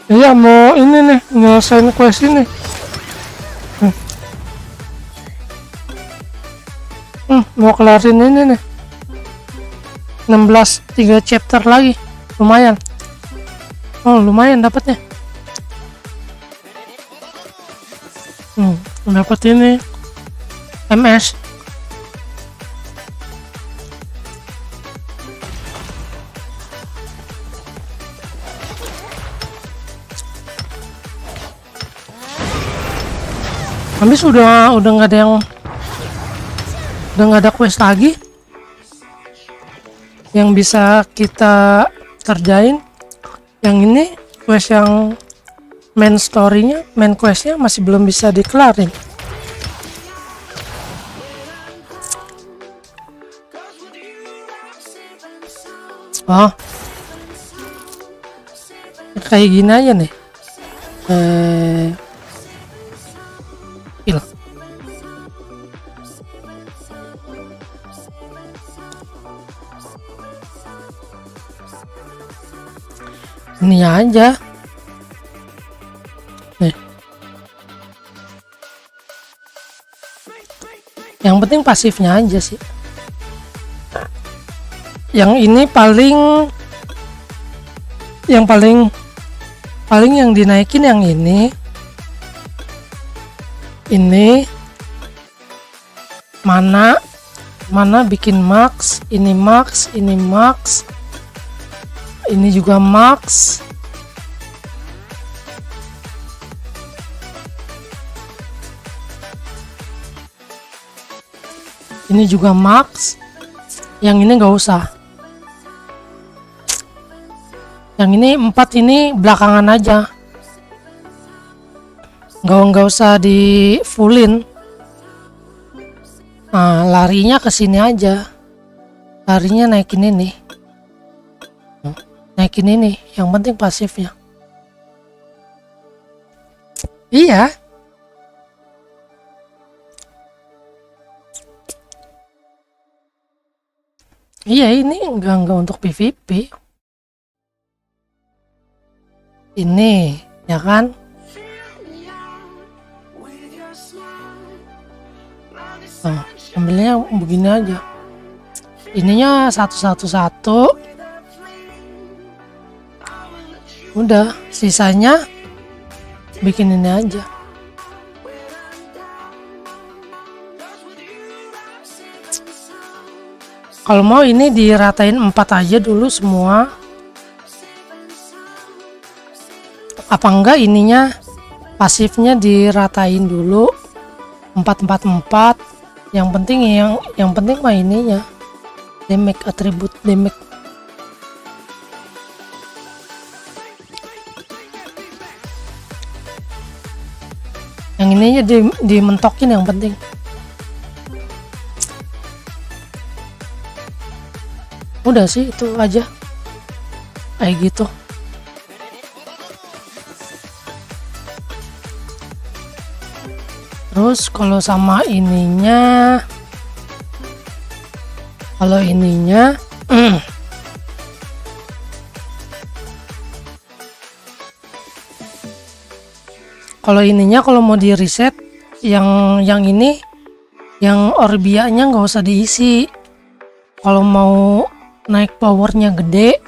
Iya, mau ini nih, nyelesain quest ini. Mau kelarin ini nih. 16 3 chapter lagi. Lumayan. Oh, lumayan dapatnya. Dapat ini MS. Habis udah nggak ada yang, udah nggak ada quest lagi yang bisa kita kerjain. Yang ini quest yang main story-nya, main quest-nya masih belum bisa dikelarin. Oh, kayak gini aja nih. Kill. Ini aja. Nih. Yang penting pasifnya aja sih. Yang ini yang paling yang dinaikin yang ini mana bikin max, ini juga max. Ini juga max. Yang ini nggak usah. Yang ini 4 ini belakangan aja. Nggak usah di fullin. Nah, larinya ke sini aja. Larinya naikin ini. Naikin ini, yang penting pasifnya. Iya. Iya, ini enggak untuk PVP. Ini, ya kan? Oh, ambilnya begini aja. Ininya satu. Udah, sisanya bikin ini aja. Kalau mau ini diratain 4 aja dulu semua. Apa enggak ininya pasifnya diratain dulu 4. Yang penting mah ininya damage, atribut damage. Yang ininya dimentokin yang penting. Udah sih itu aja. Kayak gitu. Terus kalau sama ininya, kalau ininya kalau mau di reset yang ini, yang orbianya nggak usah diisi. Kalau mau naik powernya gede,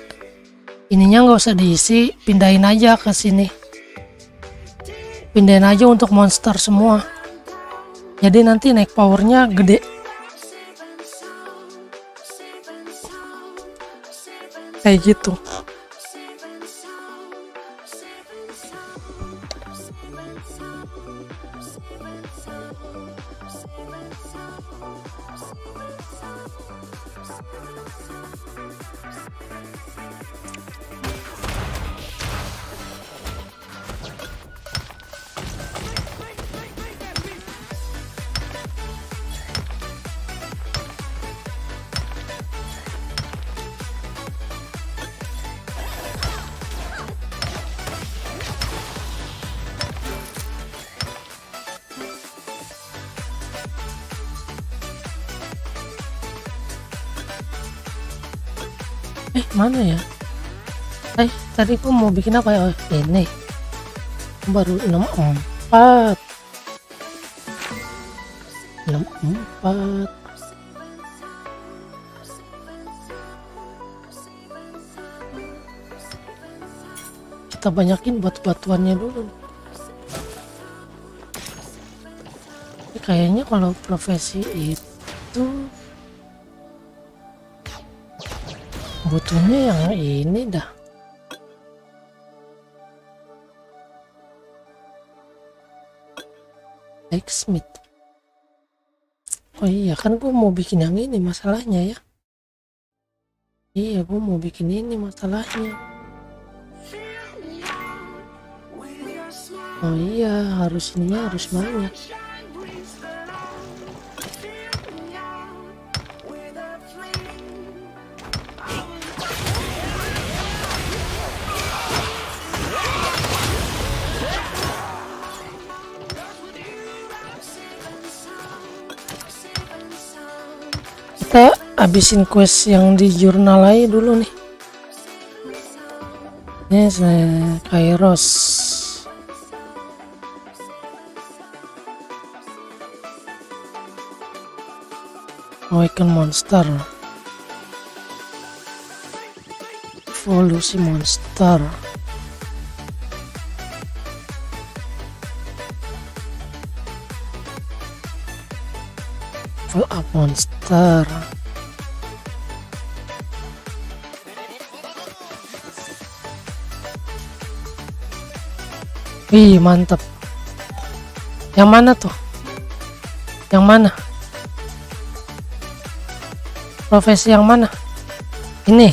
ininya nggak usah diisi, pindahin aja ke sini. Pindahin aja untuk monster semua. Jadi nanti naik powernya gede. Kayak gitu. Mana ya? Tadi gua mau bikin apa ya? Oh, ini baru 64. Kita banyakin batuannya dulu. Ini kayaknya kalau profesi itu butuhnya yang ini dah. Blacksmith. Oh iya, kan gue mau bikin yang ini masalahnya ya. Iya, gue mau bikin ini masalahnya. Oh iya, harus ininya harus banyak. Kita habisin quest yang di jurnal aja dulu nih. Ini Kairos. Awaken monster. Evolusi monster. Level up monster. Wih, mantap. Yang mana tuh? Yang mana? Profesi yang mana? Ini.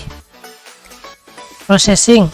Processing.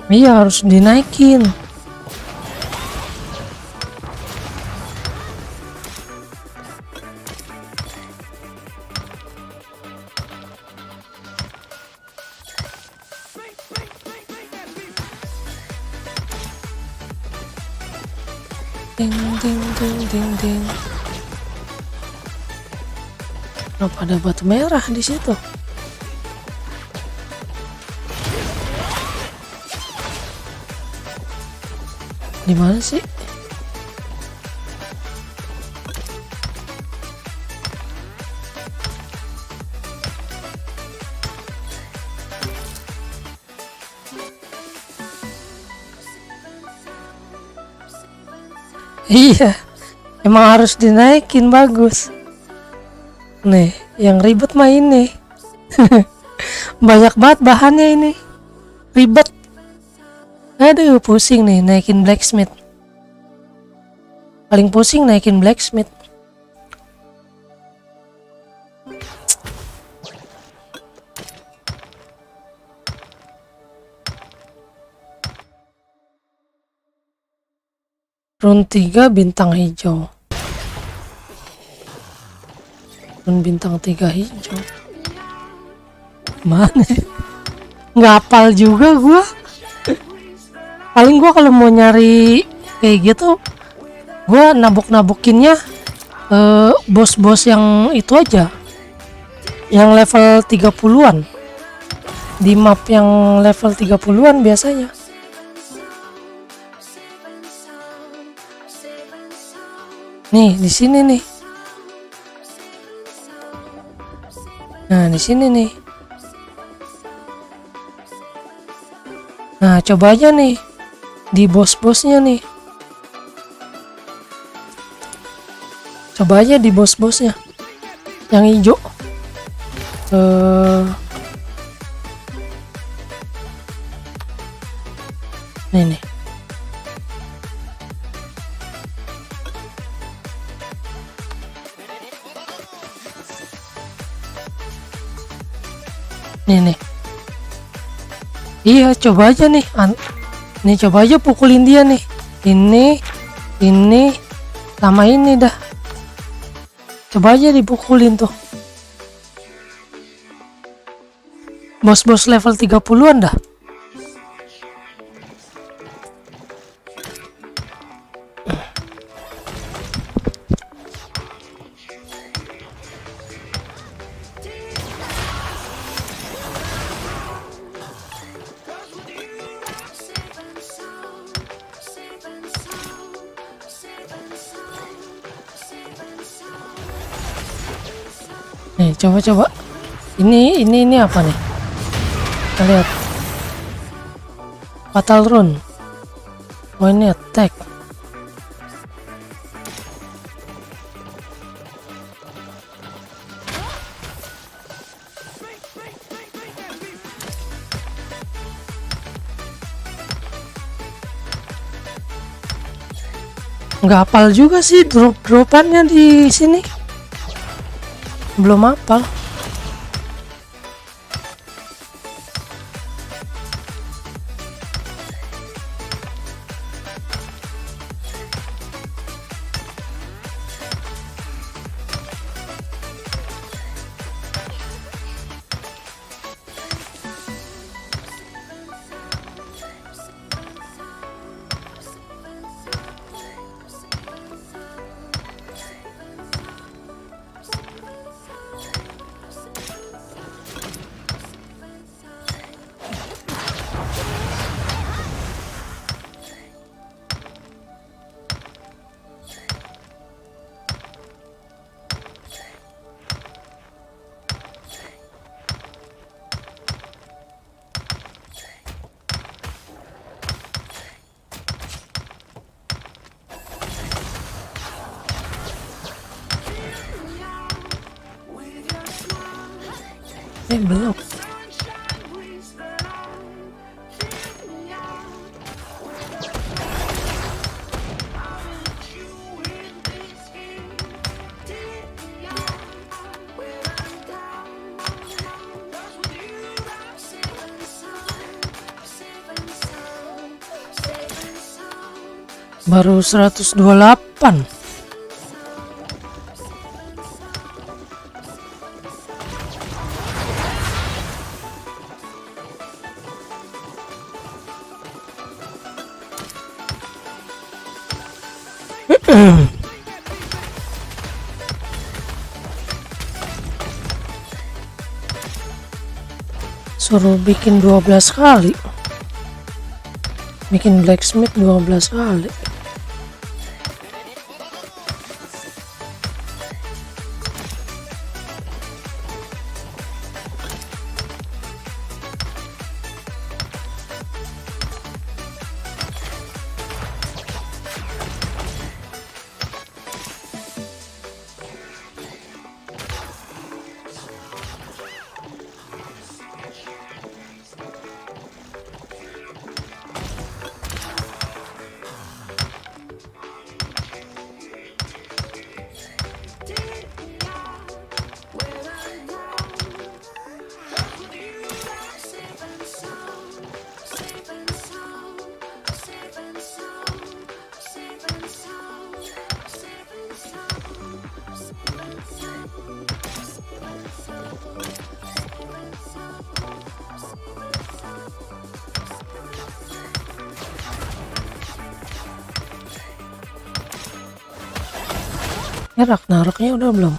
Iya, harus dinaikin. Ding ding ding ding ding. Kenapa ada batu merah di situ? Di mana sih? Iya, emang harus dinaikin, bagus. Nih, yang ribet mah ini. Banyak banget bahannya ini. Ribet. Aduh, pusing nih naikin blacksmith. Paling pusing naikin blacksmith. Rune 3 bintang hijau. Rune bintang 3 hijau. Mana? Nggak hafal juga gua. Paling gua kalau mau nyari kayak gitu, gua nabuk-nabukinnya bos-bos yang itu aja, yang level 30-an. Di map yang level 30-an biasanya. Nih, di sini nih. Nah, di sini nih. Nah, coba aja nih di bos-bosnya nih. Coba aja di bos-bosnya yang hijau. Nih nih. Nih. Iya, coba aja nih. Nih, coba aja pukulin dia nih. Ini sama ini dah. Coba aja dipukulin tuh. Bos-bos level 30-an dah. Coba. Ini apa nih? Kita lihat. Fatal Rune. Oh, ini attack. Nggak hafal juga sih dropannya di sini. Belum hafal. Belum. Baru 128. Suruh bikin 12 kali. Bikin blacksmith 12 kali. Ya, Ragnaroknya udah belum?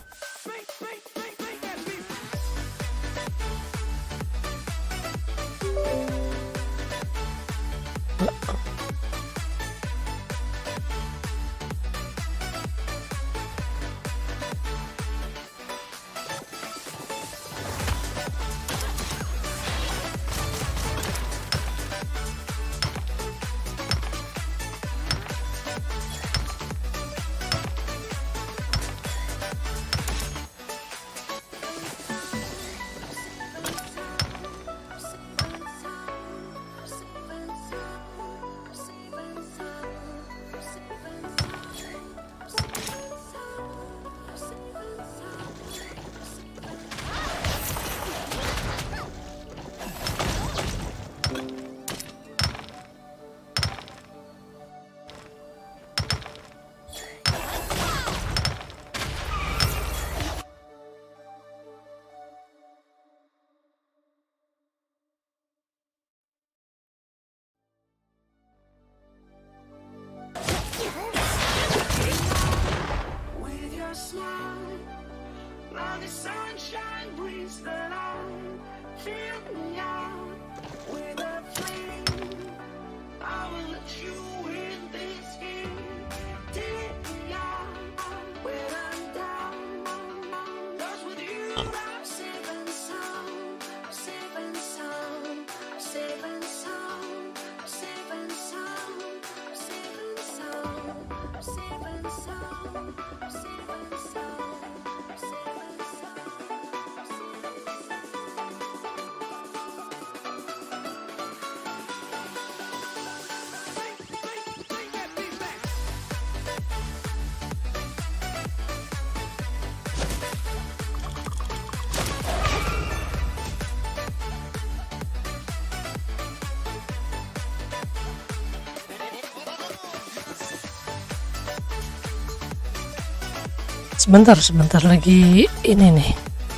Sebentar lagi ini nih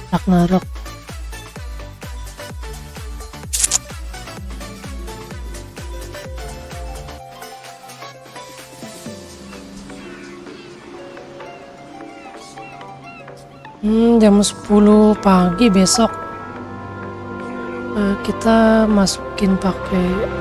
Ragnarok. Jam 10 pagi besok. Kita masukin pakai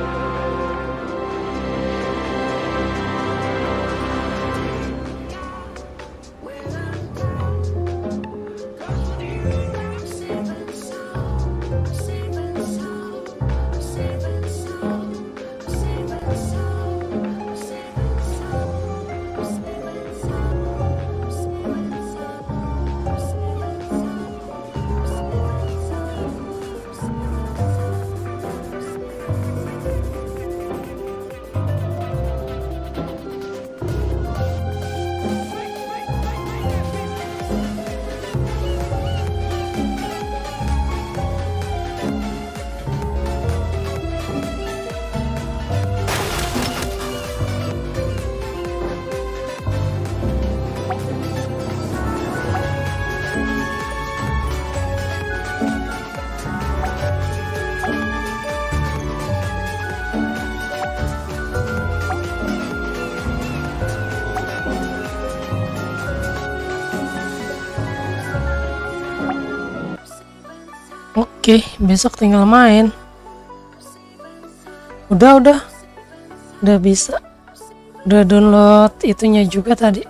Oke, besok tinggal main. Udah bisa. Udah download itunya juga tadi.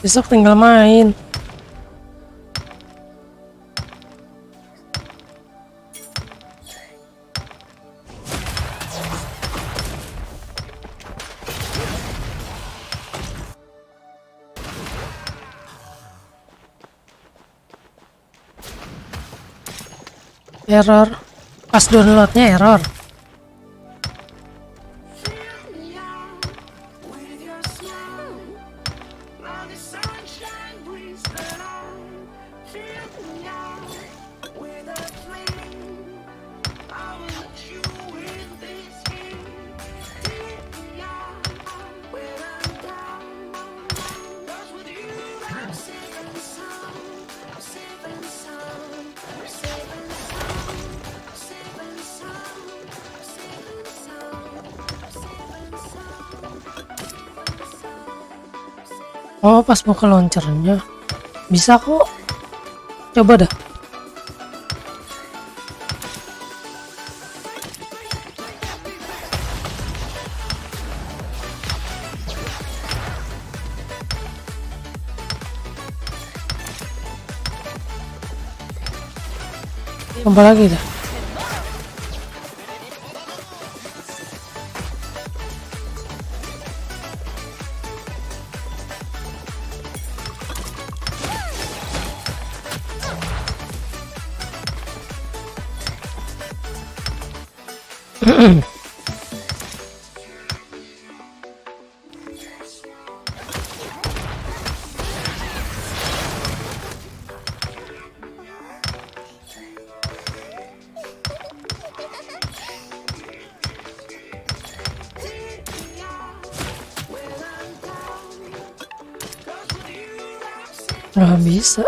Besok tinggal main. Error. Pas downloadnya error. Oh, pas buka launchernya bisa kok. Coba dah. Coba lagi dah. Nggak bisa.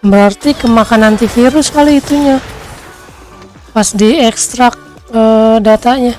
Berarti kemakan antivirus kali itunya. Pas diekstrak datanya.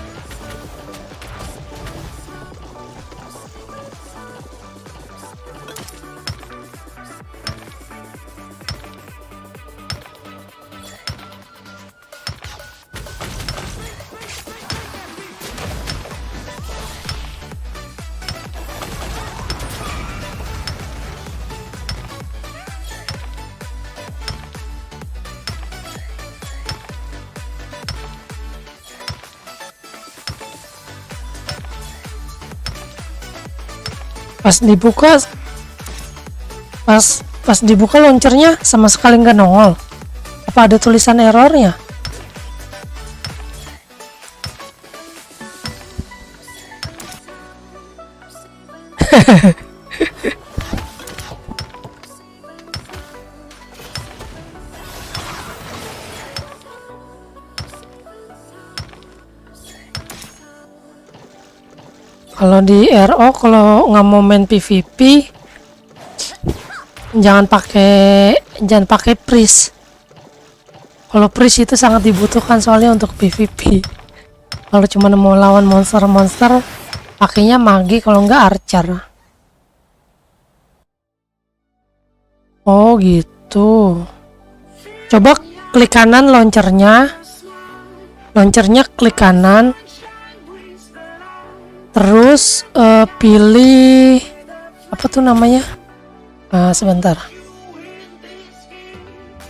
Pas dibuka launchernya sama sekali nggak nongol. Apa ada tulisan errornya? Kalau di RO, kalau nggak mau main PvP, jangan pakai Priest. Kalau Priest itu sangat dibutuhkan soalnya untuk PvP. Kalau cuma mau lawan monster-monster, pakainya Mage, kalau nggak Archer. Oh gitu. Coba klik kanan launchernya. Launchernya klik kanan. Terus pilih apa tuh namanya? Sebentar.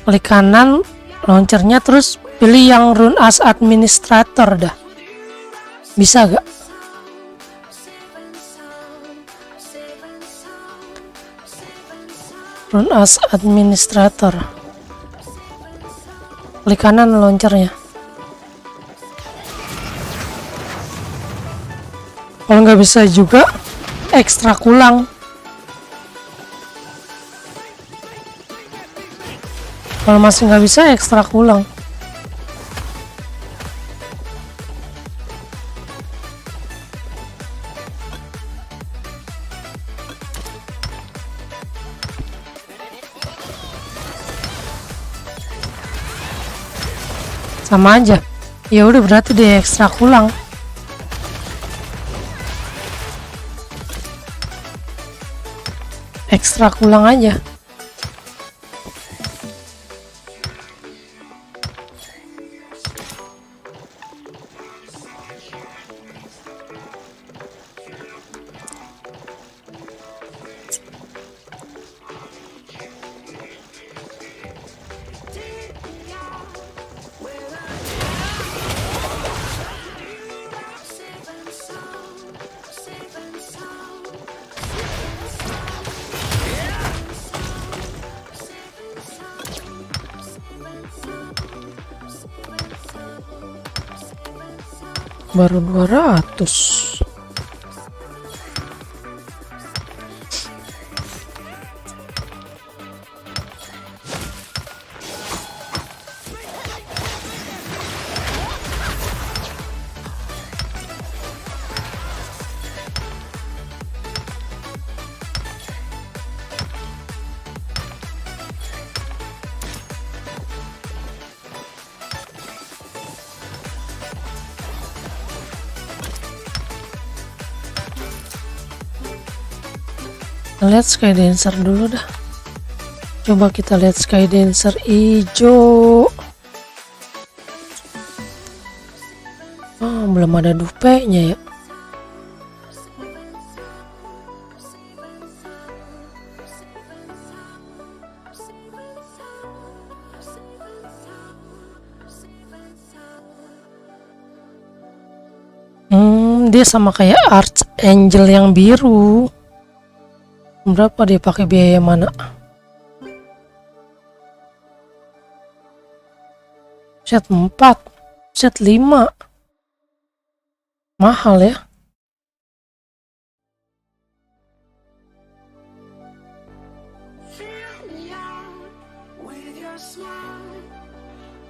Klik kanan launchernya, terus pilih yang Run as Administrator dah. Bisa gak? Run as Administrator. Klik kanan launchernya. Kalau nggak bisa juga, ekstrak ulang. Kalau masih nggak bisa, ekstrak ulang. Sama aja. Ya udah, berarti dia ekstrak ulang. Ekstrak ulang aja. Baru 200. Lihat Sky Dancer dulu dah. Coba kita lihat Sky Dancer hijau. Oh, belum ada dupenya ya. Dia sama kayak Archangel yang biru. Berapa dia pakai biaya mana? Set 4, set 5. Mahal ya. Fill me out with your smile.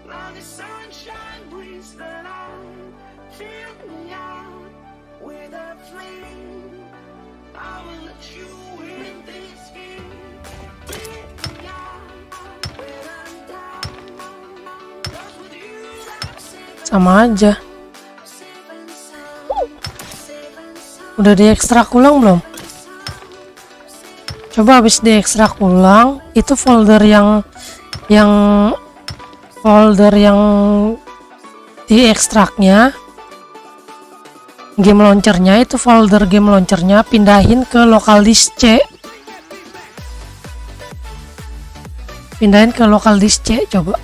Now the sunshine brings the light. Fill me out with a flame. I will let you in this game. Fill me out when I'm down. 'Cause with you I'm safe Sama aja. and sound. Safe and sound. Udah diekstrak ulang belum? Coba habis diekstrak ulang, itu folder yang folder yang diekstraknya, game launchernya, itu folder game launchernya pindahin ke local disk C. Pindahin ke local disk C coba.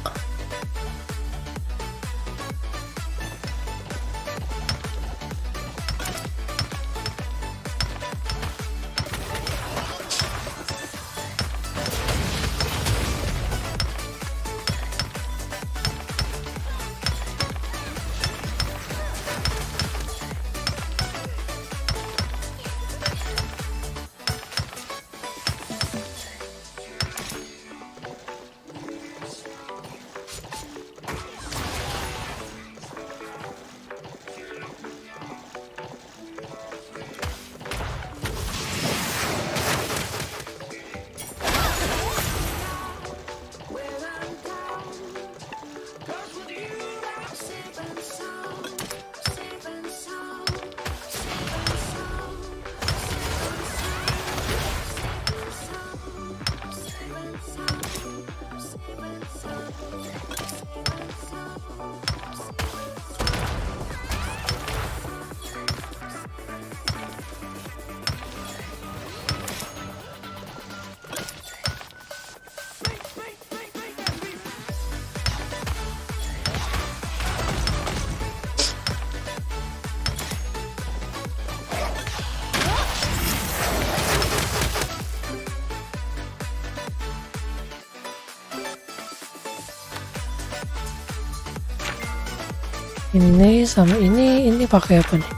Ini sama ini pakai apa nih?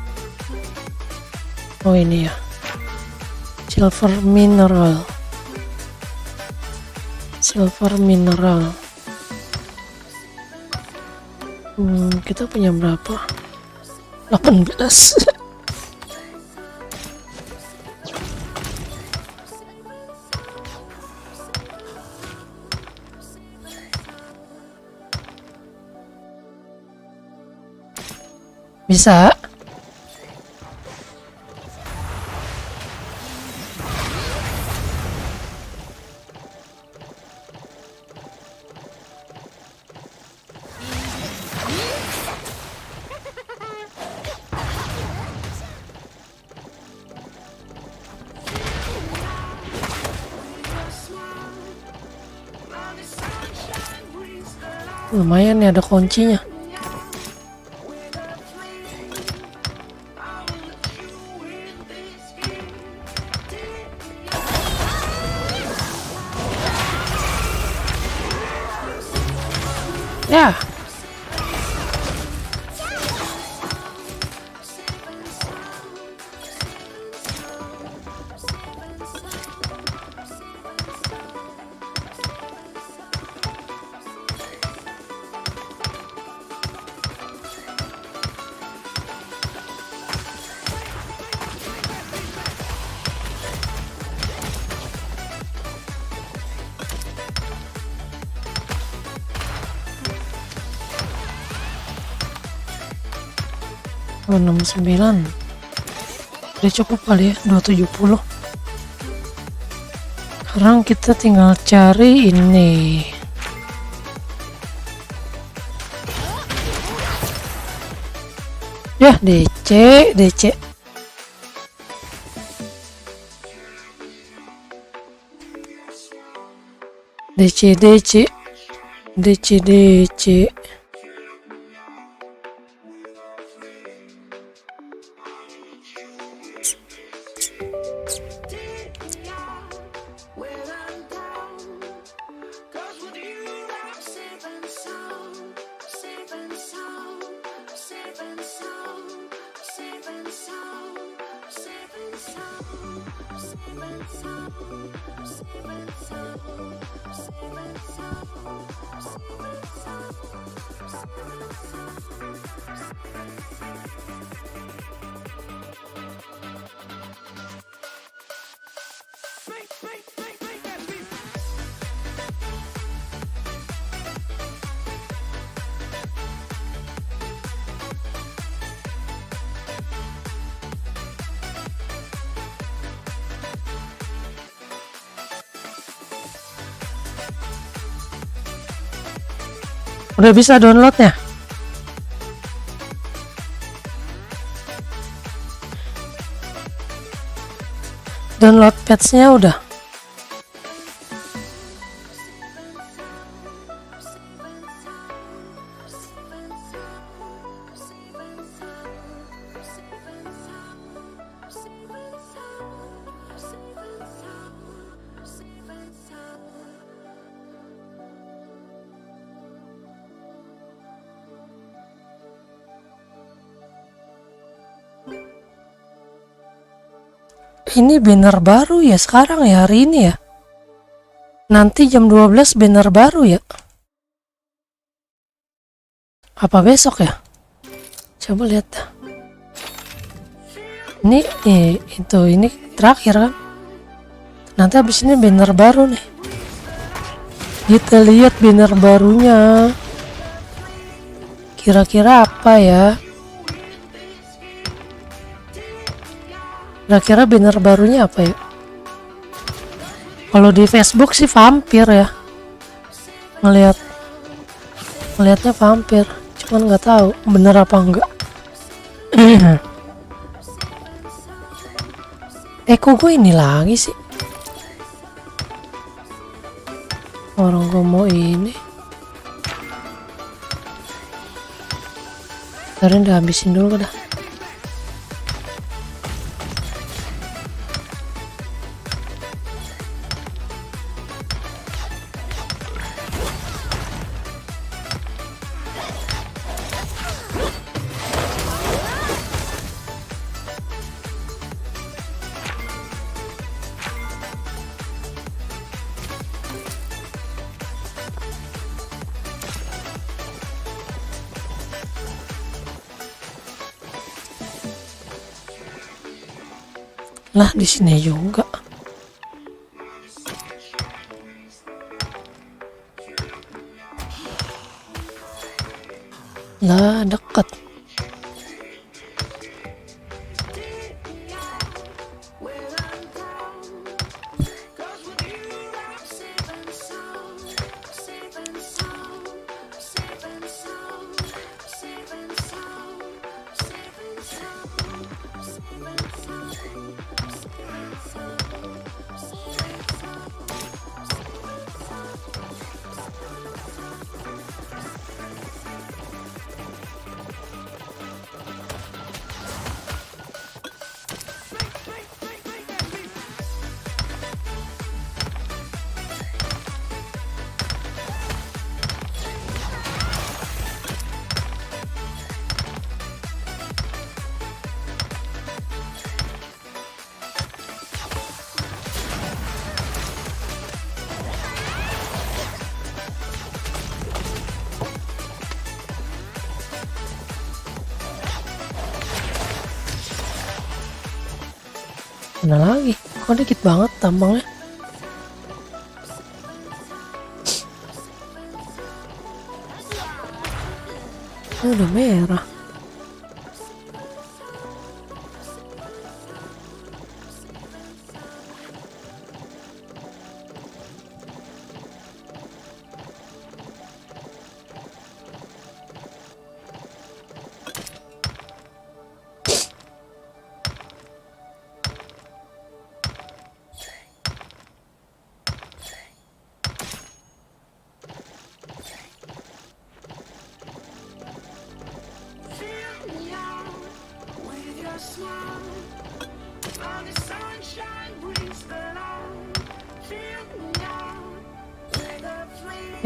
Oh ini ya, silver mineral. Kita punya berapa? 18. Bisa. Lumayan nih, ada kuncinya. Ya. Oh, 69 udah cukup kali ya, 270. Sekarang kita tinggal cari ini. Ya, DC DC When I'm down, 'cause with you I'm safe and sound, safe and sound, safe and sound, safe and sound, safe and sound, safe and sound, safe and sound, safe and sound, safe and udah bisa downloadnya. Download patch-nya udah. Ini banner baru ya sekarang ya, hari ini ya. Nanti jam 12 banner baru ya. Apa besok ya? Coba lihat dah. Ini terakhir kan. Nanti habis ini banner baru nih. Kita lihat banner barunya. Kira-kira apa ya? Kira-kira banner barunya apa ya? Kalau di Facebook sih vampir ya. Ngelihatnya vampir, cuman nggak tahu bener apa enggak. Kok gue ini lagi sih? Orang gue mau ini. Ntarin udah habisin dulu dah. Lah di sini juga. Lah dekat. Mana lagi? Kok dikit banget tambangnya? Udah merah.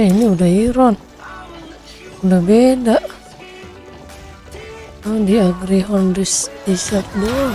Ini udah Iron, udah beda. Oh, di agree on this shop doang.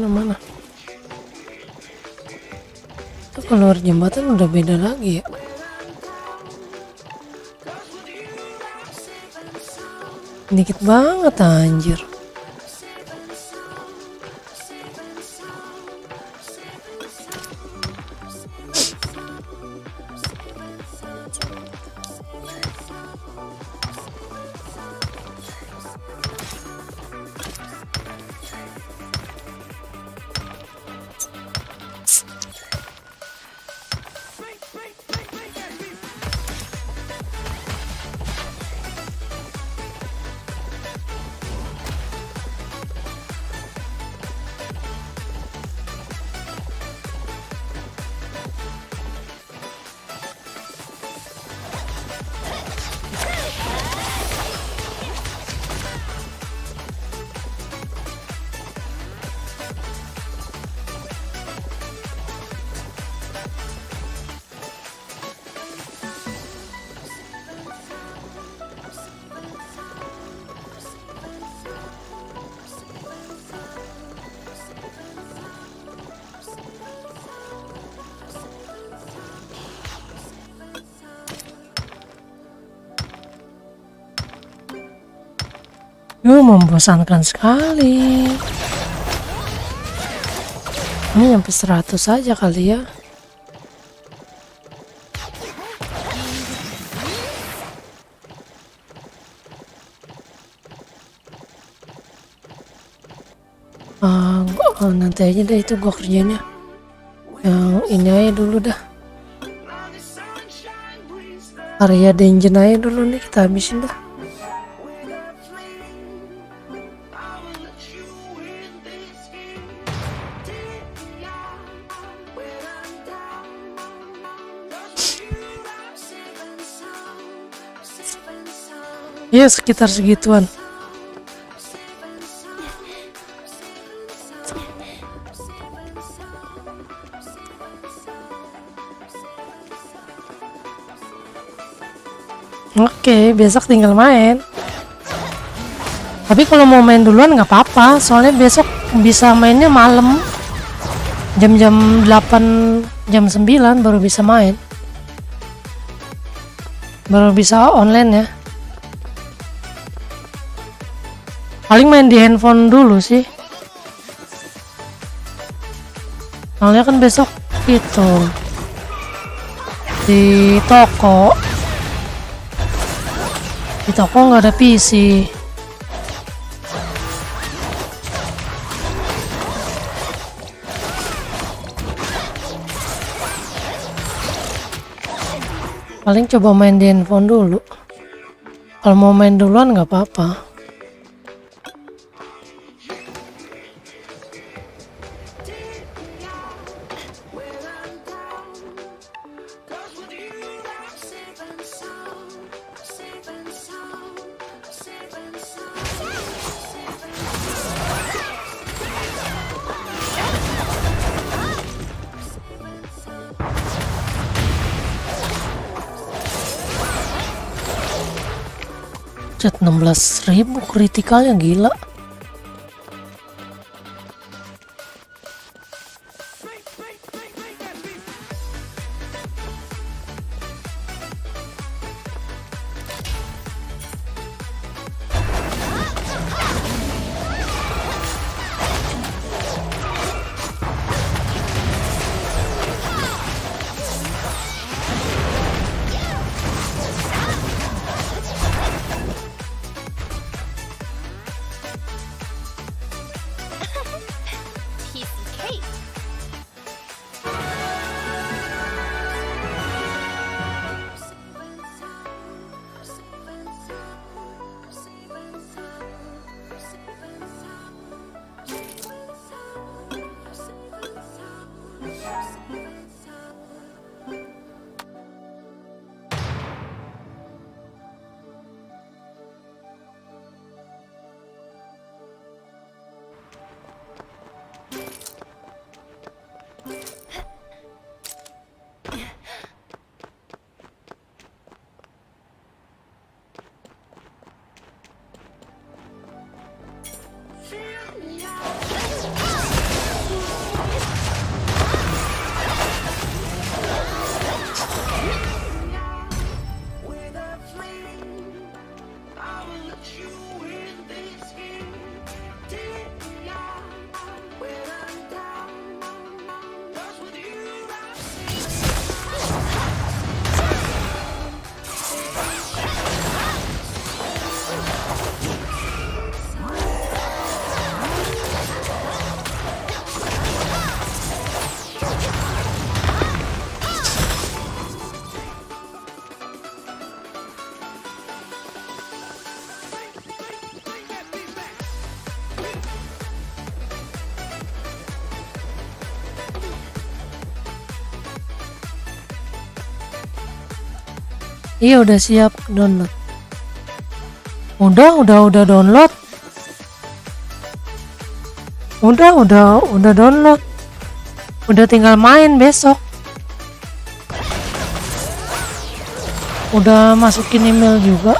Mana? Tuh keluar jembatan udah beda lagi ya. Dikit banget anjir. Membosankan sekali. Ini sampai 100 saja kali ya. Nanti aja deh itu gua kerjanya. Yang ini aja dulu dah. Area dungeon aja dulu nih kita habisin dah. Ya sekitar segituan. Oke, besok tinggal main. Tapi kalau mau main duluan nggak apa-apa, soalnya besok bisa mainnya malam. Jam-jam 8, jam 9 baru bisa main. Baru bisa online ya. Paling main di handphone dulu sih. Soalnya kan besok itu di toko. Di toko nggak ada PC. Paling coba main di handphone dulu. Kalau mau main duluan nggak apa-apa. Cat 16.000 kritikalnya gila. Piece of cake. Iya udah siap download. Udah download. Udah download. Udah tinggal main besok. Udah masukin email juga.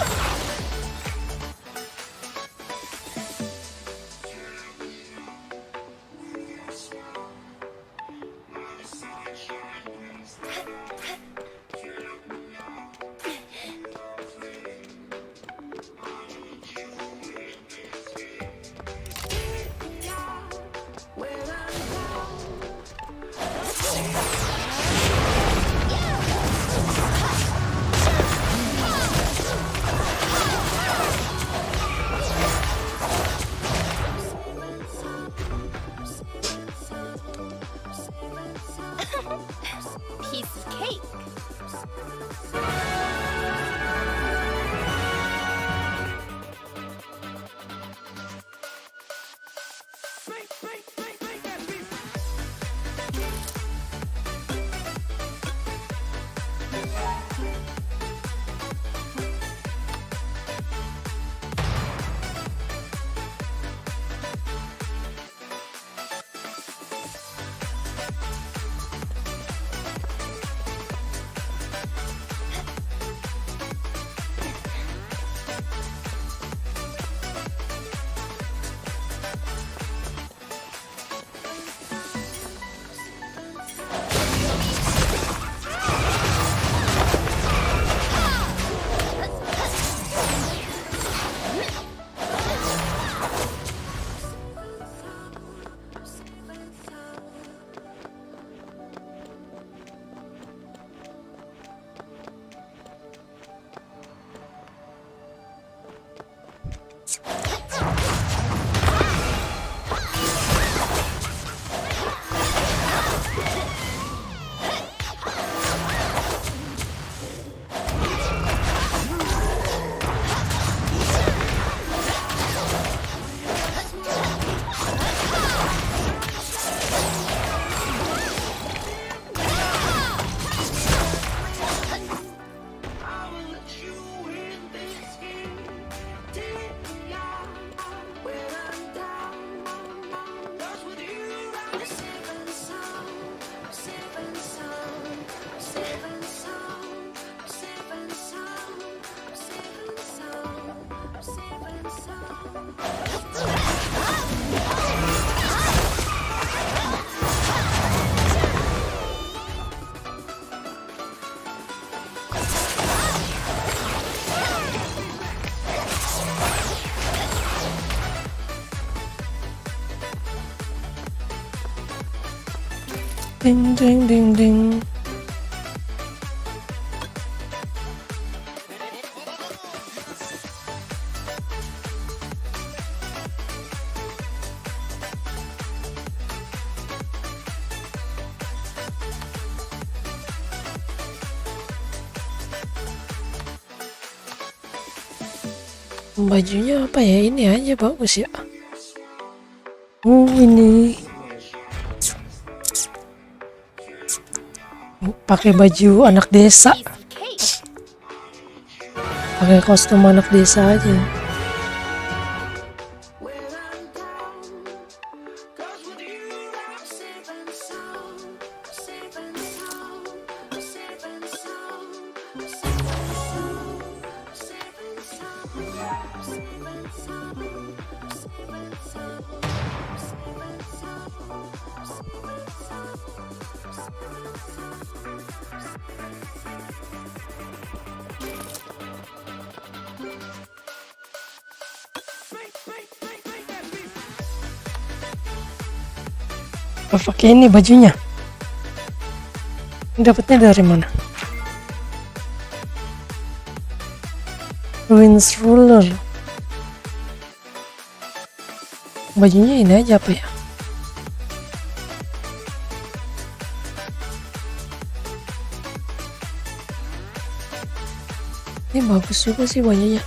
Ding ding ding ding. Bajunya apa ya, ini aja bagus ya. Ini pakai baju anak desa, Easy cake. pakai kostum anak desa aja. Pakai ini bajunya. Dapatnya dari mana? Ruins Ruler. Bajunya ini aja apa ya? Ini bagus juga sih bajunya.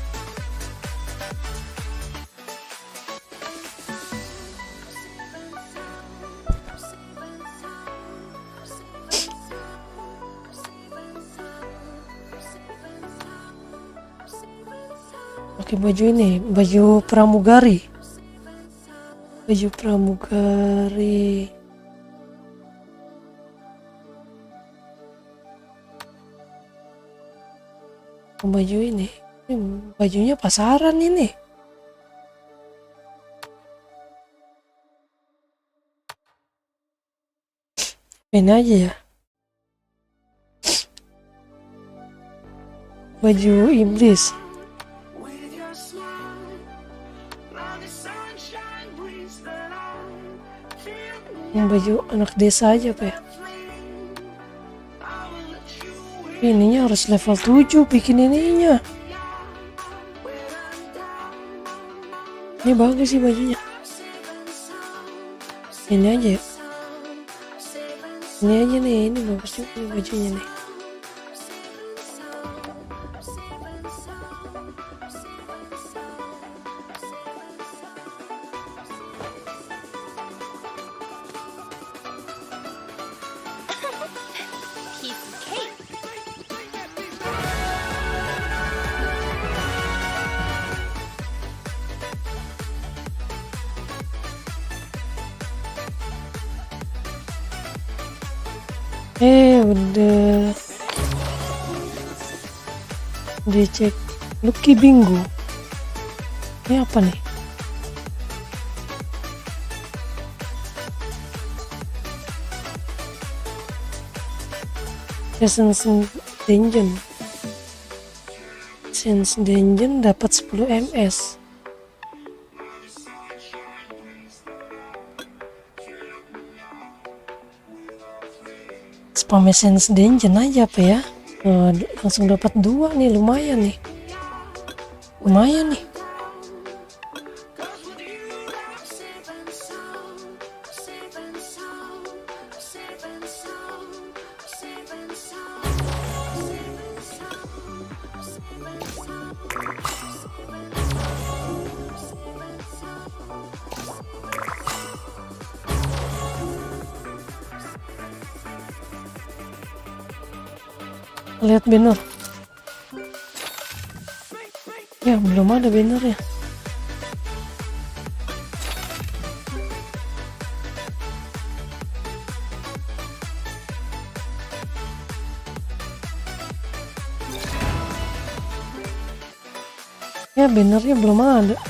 Pakai baju ini, baju pramugari. Baju pramugari. Baju ini bajunya pasaran ini. Ini aja ya. Baju iblis. Baju anak desa aja apa ya? Ininya harus level 7 bikin ininya. Ini bagus sih bajunya. Ini aja ya. Ini aja nih, ini bagus juga nih bajunya nih. Udah dicek. Lucky Bingo. Ini apa nih? Essence Dungeon. Essence Dungeon dapat 10 MS. Spam Essence Dungeon aja apa ya? Langsung dapat 2 nih, lumayan nih. Lumayan nih. Lihat banner. Ya, belum ada bannernya. Ya, bannernya belum ada.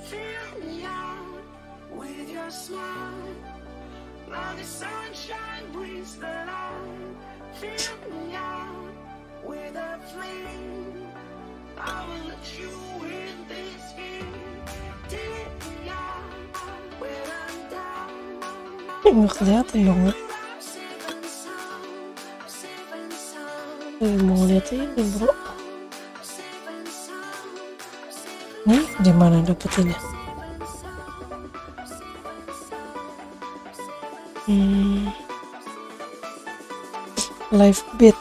Fill me out with your smile. Now the sunshine brings the light. Fill me out with a flame. I will let you in this game. Take me out when I'm down. Nggak kelihatan dong. Seven sound. Mau lihat ini bro. Seven sound. Nih, di mana dapetinnya? Live beat.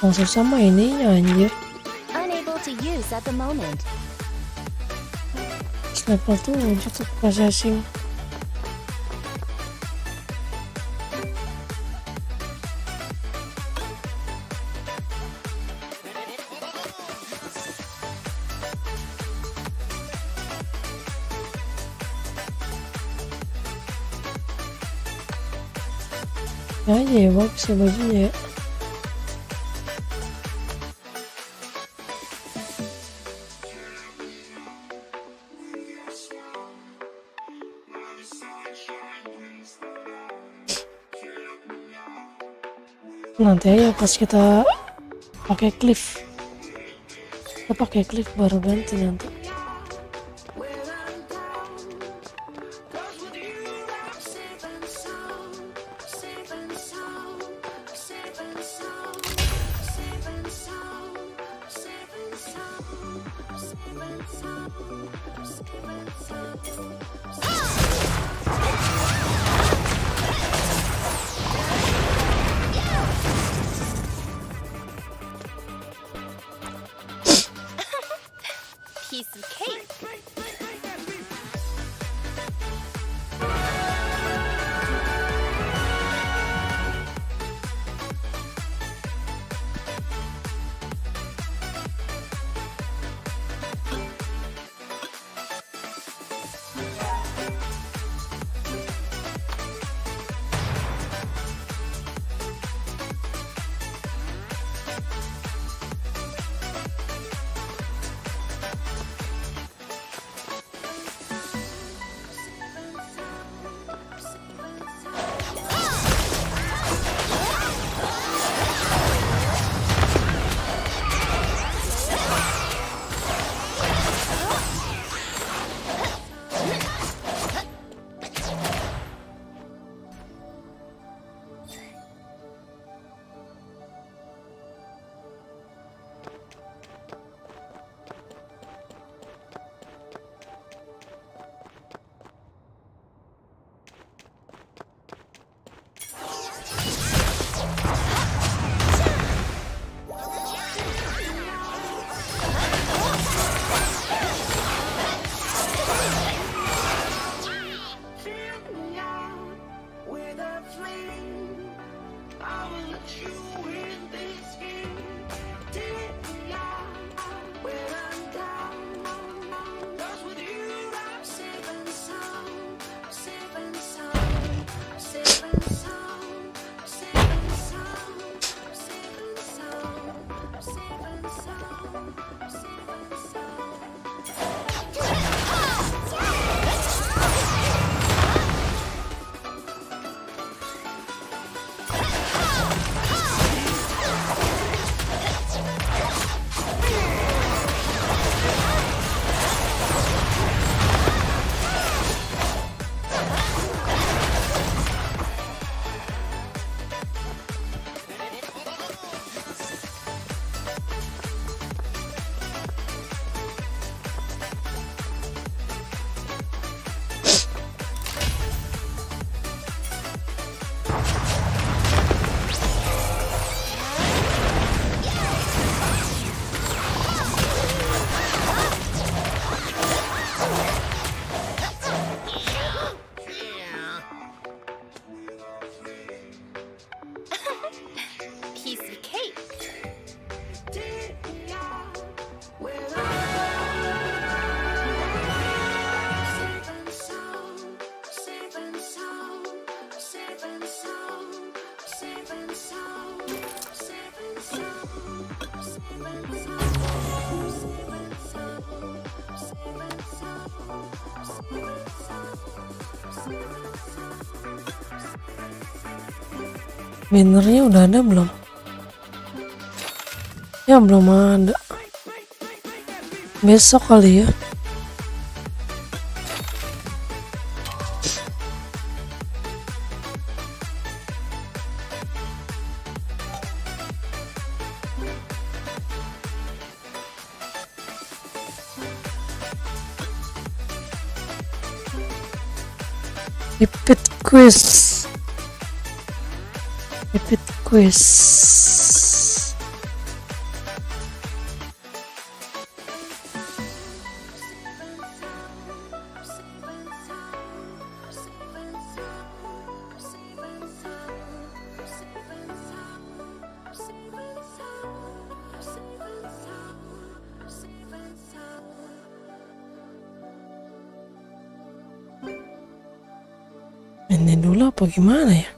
Langsung sama ininya anjir. Unable to use at the moment. Level 7 tuh processing. Ya aja ya, bagus ya bajunya ya. Nanti aja pas kita pakai cliff, baru ganti nanti. Piece let you in this game. Take me out when I'm down. 'Cause with you I'm safe and sound. Safe and sound. Safe and sound. Safe and sound. Safe and sound. Safe and sound. Safe and sound. Piece of cake. Take me out when I'm safe and sound. Safe and sound. Safe and sound. Safe and sound. Safe and sound. Safe and sound. Safe and sound. Safe and sound. Safe and sound. Safe and sound. Winnernya udah ada belum? Ya belum ada. Besok kali ya. Repeat quiz. Repeat quiz. Ini dulu apa gimana ya?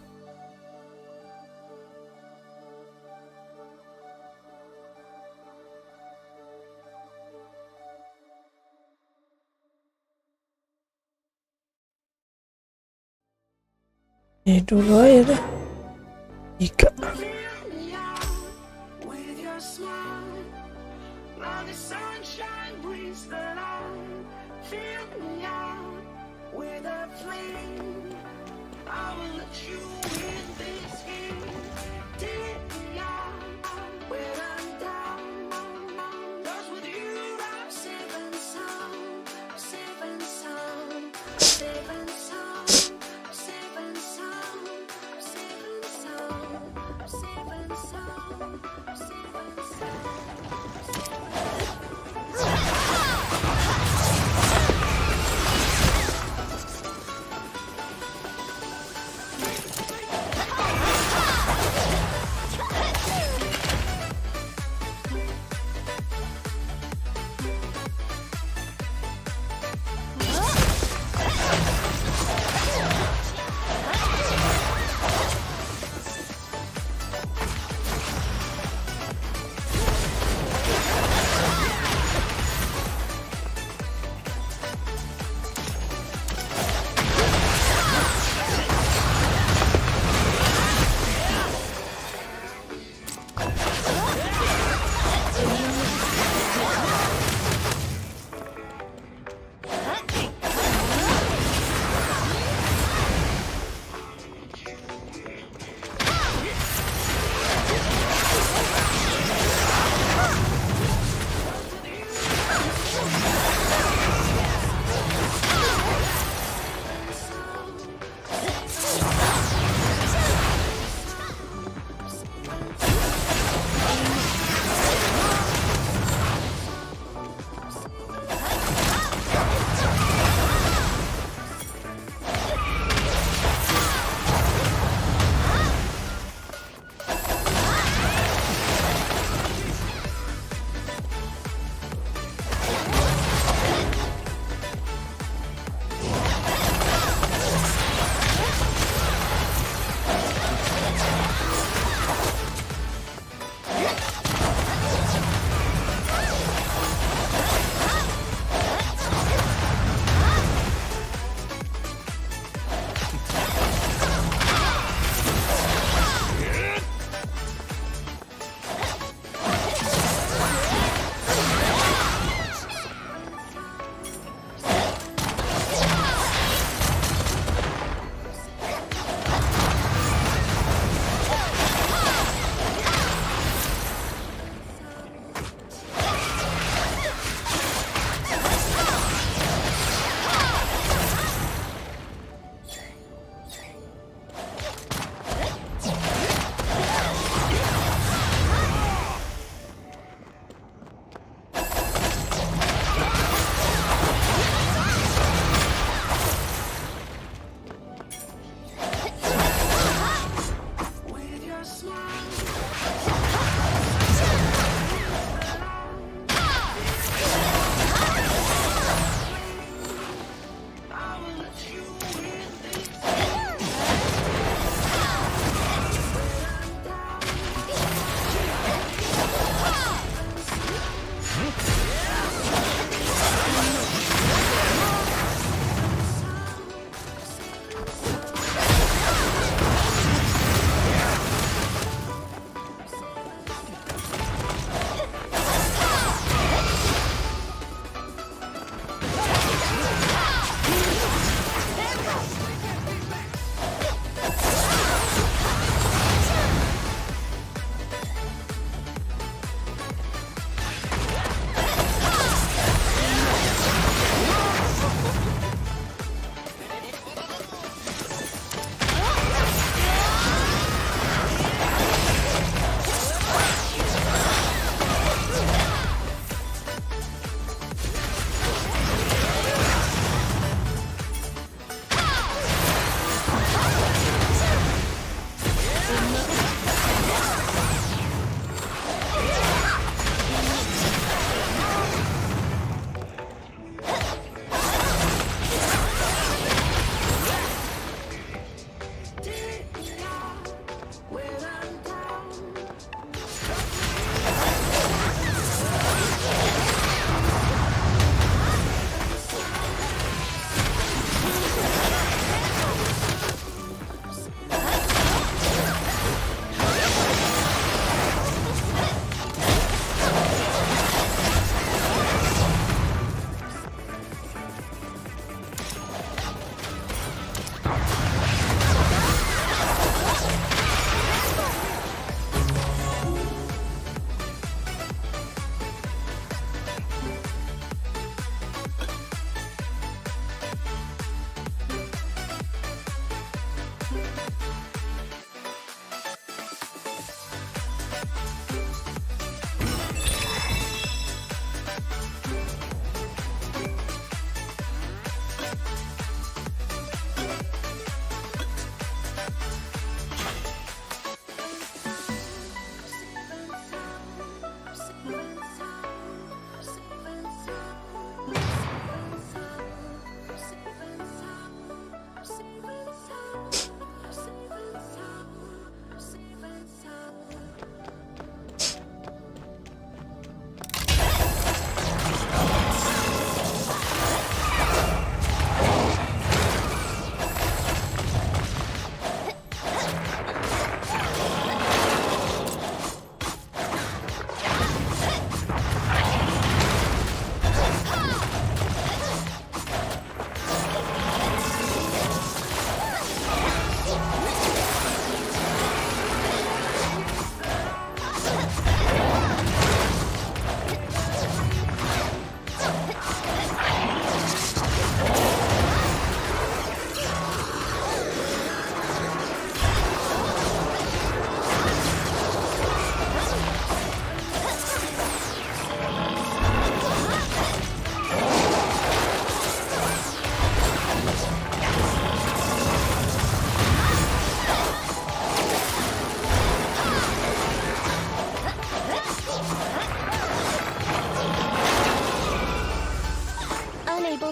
Ini dulu aja deh. Ika. With your smile, like the sunshine brings the light. Fill me out with a flame. I will let you in this game. Take me out when I'm down. 'Cause with you I'm safe and sound. Safe and sound. Safe and sound. Safe and sound. Safe and sound. Safe and sound. Safe and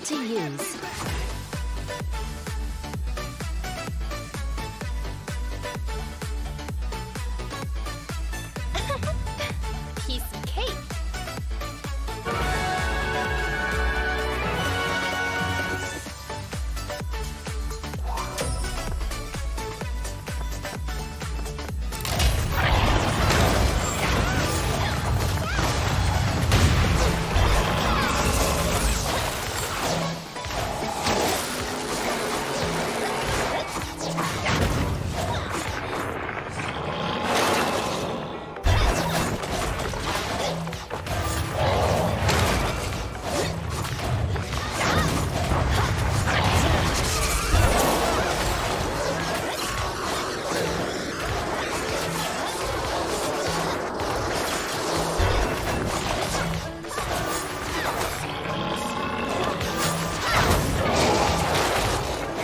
to use. Piece of cake.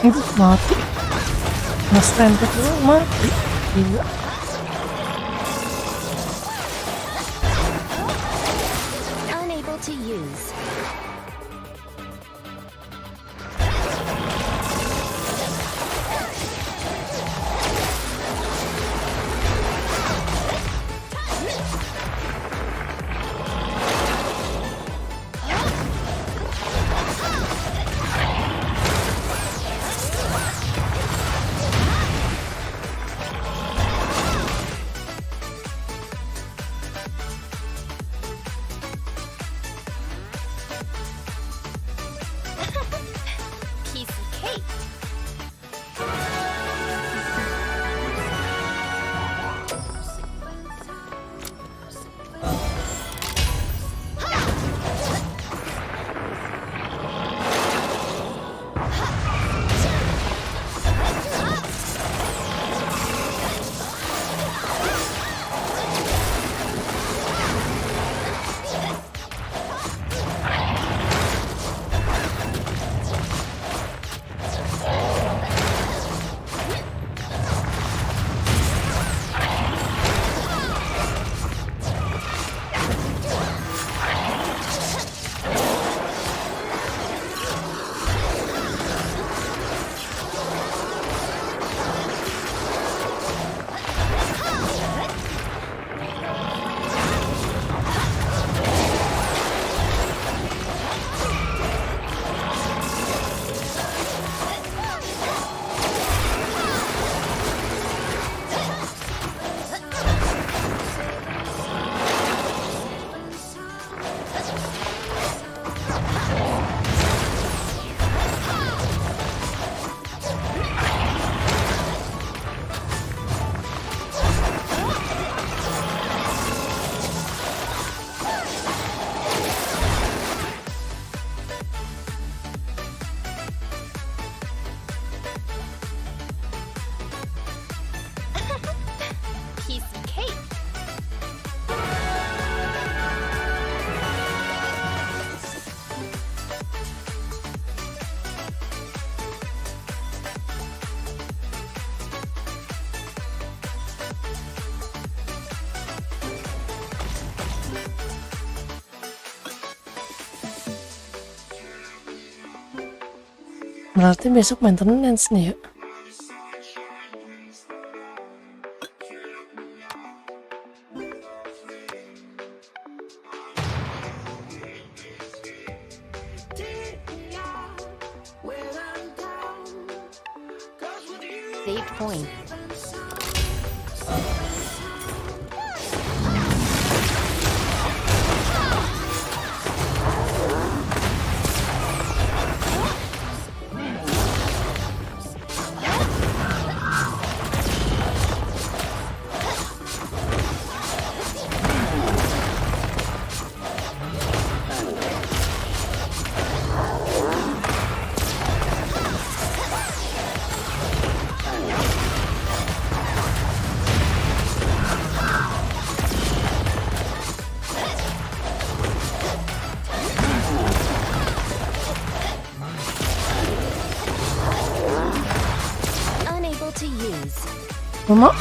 Itu mati. Mas rempet doang mati. Gila. Unable to use. Piece of cake. Piece of cake. Berarti besok maintenance nih ya. Save point. Mama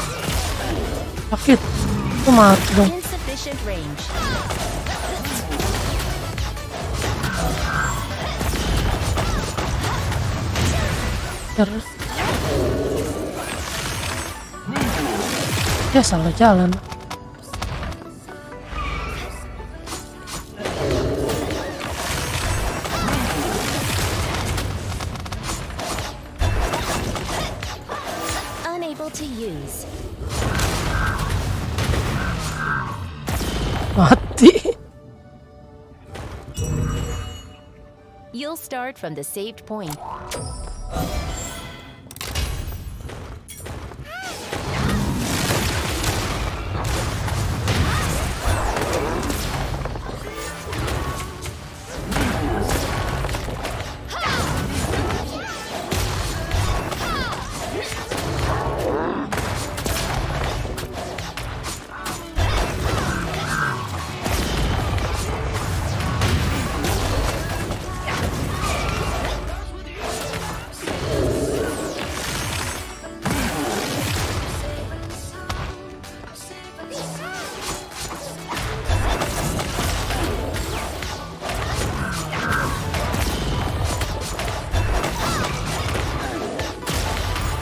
sakit, itu mati dong. Insufficient range. Karena ya salah jalan. Unable to use. Mati. You'll start from the saved point.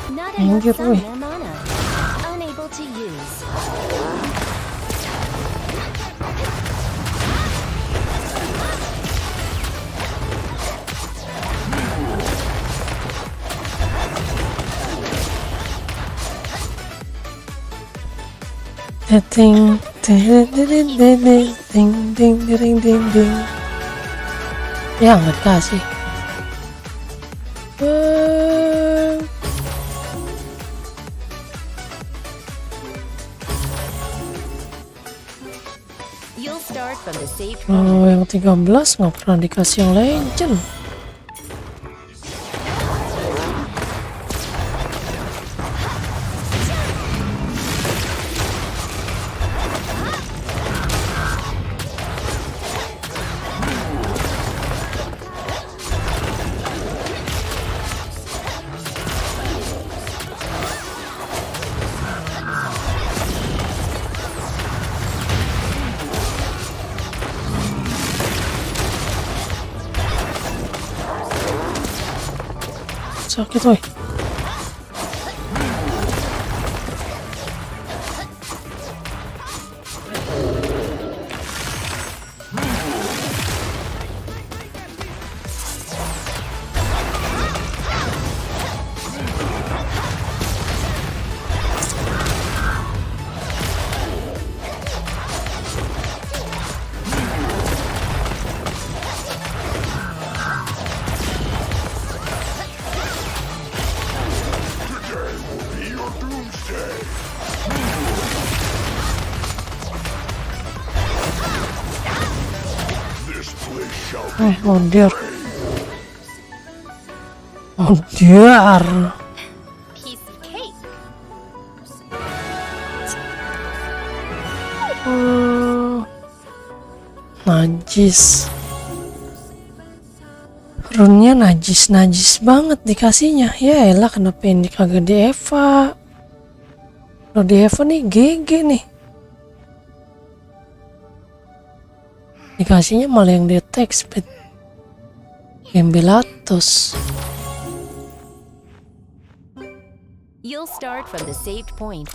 Not enough Anjir, weh. stamina mana. Unable to use. Ting ting ting ting ting ting ting ting ting. Ya nggak dikasih. You'll start from the saved point. Oh, yang 13 nggak pernah dikasih yang legend. Sakit woi. Be your doomsday. This place shall be Mondir. Mondir. Piece of cake. Najis. Runnya najis banget dikasihnya. Ya elah, kenapa ini kagak di Eva? Kalau di Eva nih GG nih. Dikasihnya malah yang di attack speed. Gembelatus. You'll start from the saved point.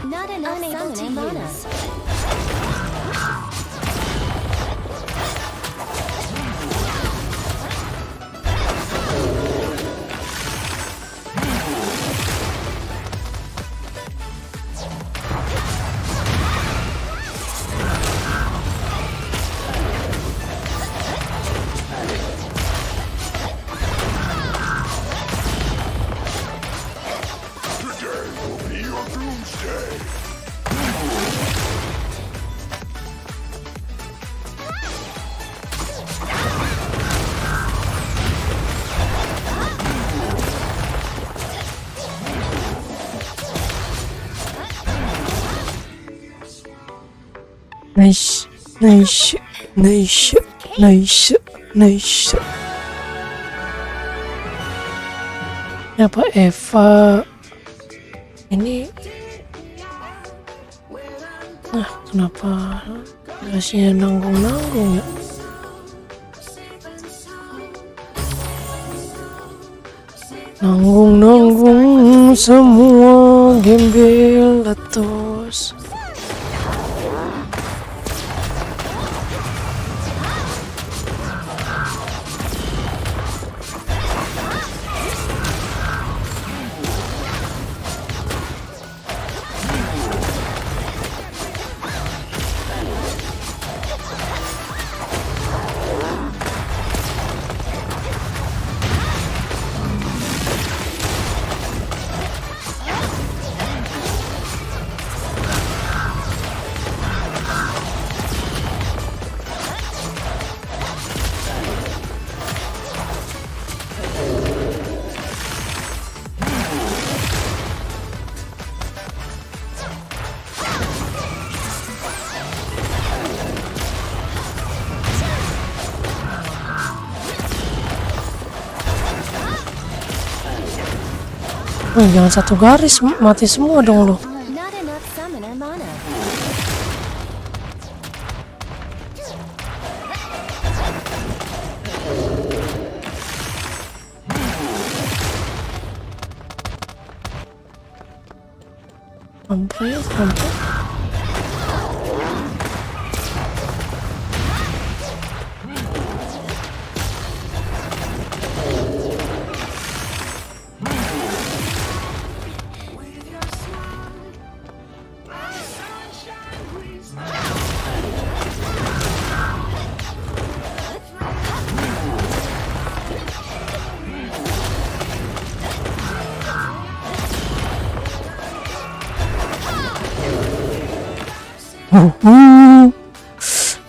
Not enough stamina mana. today will be your doomsday. Nice, nice, nice, nice, nice. Ini apa Eva? Ini kenapa dikasihnya nanggung-nanggung ya? Nanggung-nanggung semua gembel letus. Jangan satu garis, mati semua dong lo. Not enough summoner mana. Sampai, sampai.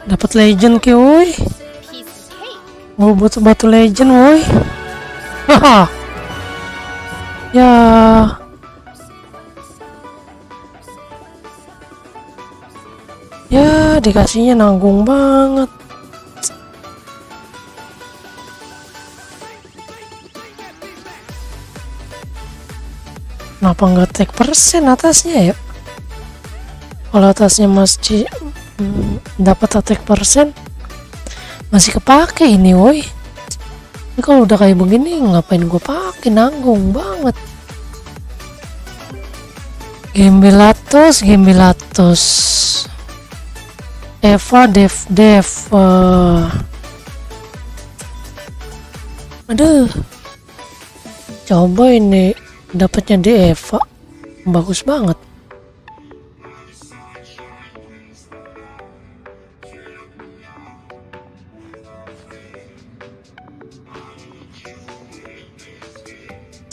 Dapat legend ke woi. Piece of cake. Mau buat batu legend woi. Haha. Ya. Ya, dikasihnya nanggung banget. Kenapa nggak take persen atasnya ya? Kalau atasnya masih dapat attack persen, masih kepake ini woi. Ini kalau udah kayak begini ngapain gue pakai, nanggung banget. Gembelatus, Gembelatus, Eva, Dev. Aduh, coba ini dapatnya di Eva, bagus banget.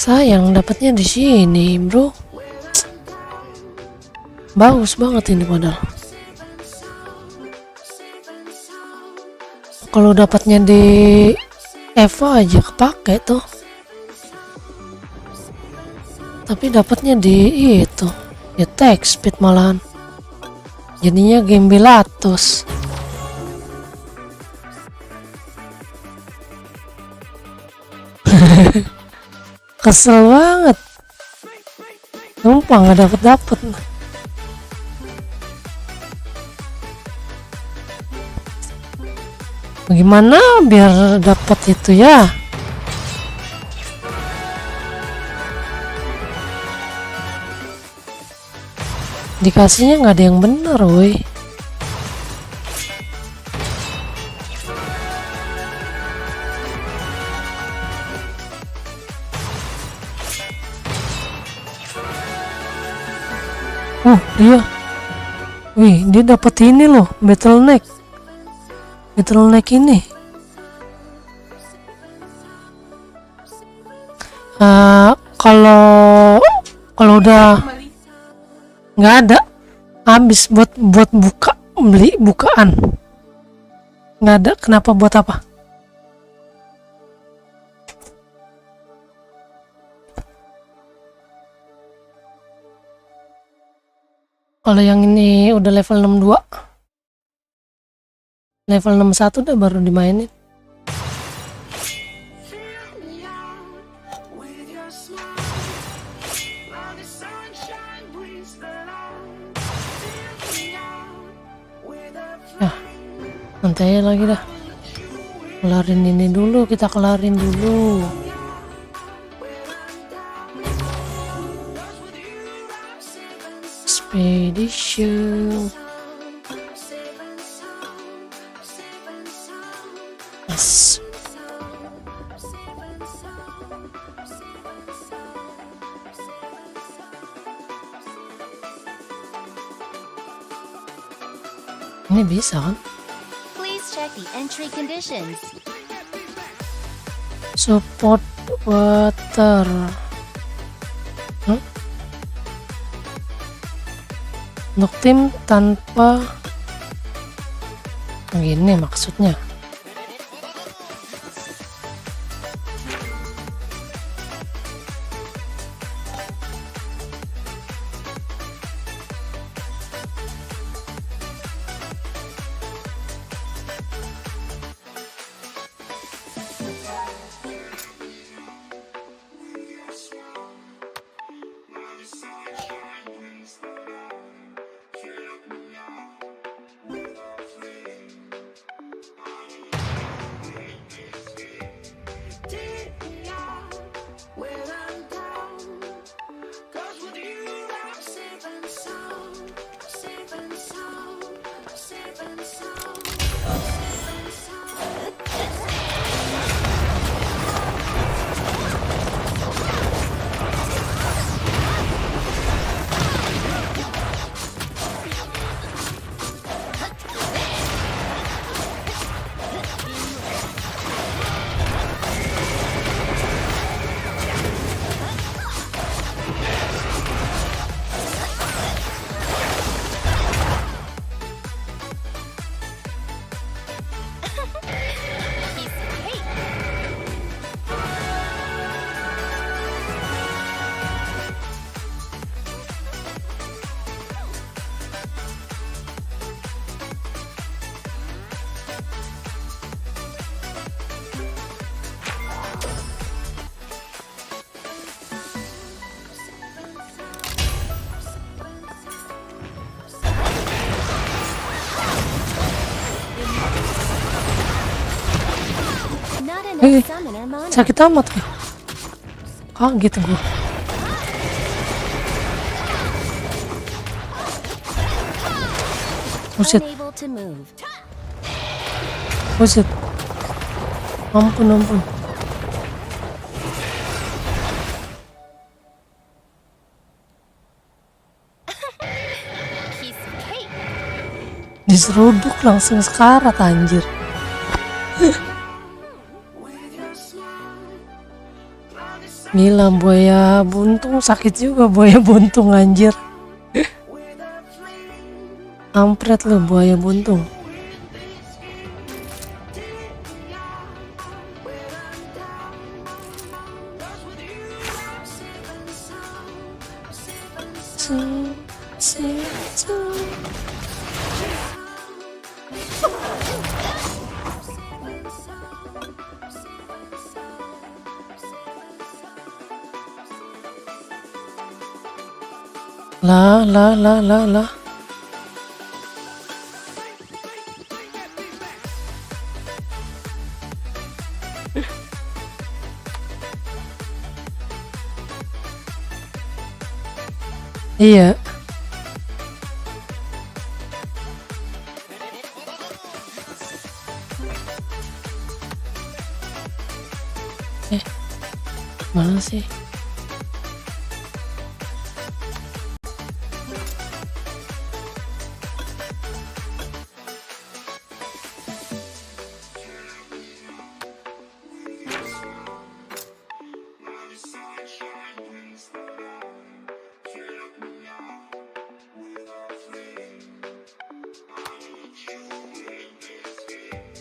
Sayang dapatnya di sini, bro. Bagus banget ini padahal. Kalau dapatnya di Eva aja kepake tuh. Tapi dapatnya di itu, ya tech speed malahan. Jadinya Gembelatus. Kesel banget. Numpang nggak dapet. Bagaimana biar dapat itu ya? Dikasihnya nggak ada yang benar, woi. Dia, wih, dia dapat ini loh, Battle.Net ini. Kalau udah nggak ada, habis buat beli bukaan, nggak ada. Kenapa, buat apa? Kalau yang ini udah level 62. Level 61 udah baru dimainin. Fill me out with your smile. Like the sunshine brings the light. Fill me out with a Ya, santai lagi dah. Kelarin ini dulu, kita kelarin dulu. Expedition. Yes. Ini bisa kan? Please check the entry conditions. Support water. Untuk tim tanpa gini maksudnya. take me out when I'm down. 'Cause with you I'm safe and sound. Safe and sound. Safe and sound. Safe and sound. Piece of cake. Not Eh, enough summoner mana. sakit amat ya. Kaget gue. Buset, Unable to move. buset. Ampun, ampun. Piece of cake. Diseruduk langsung sekarat anjir. Gila, buaya buntung sakit juga, buaya buntung anjir. Ampret lu buaya buntung. Lah. Iya. Mana sih?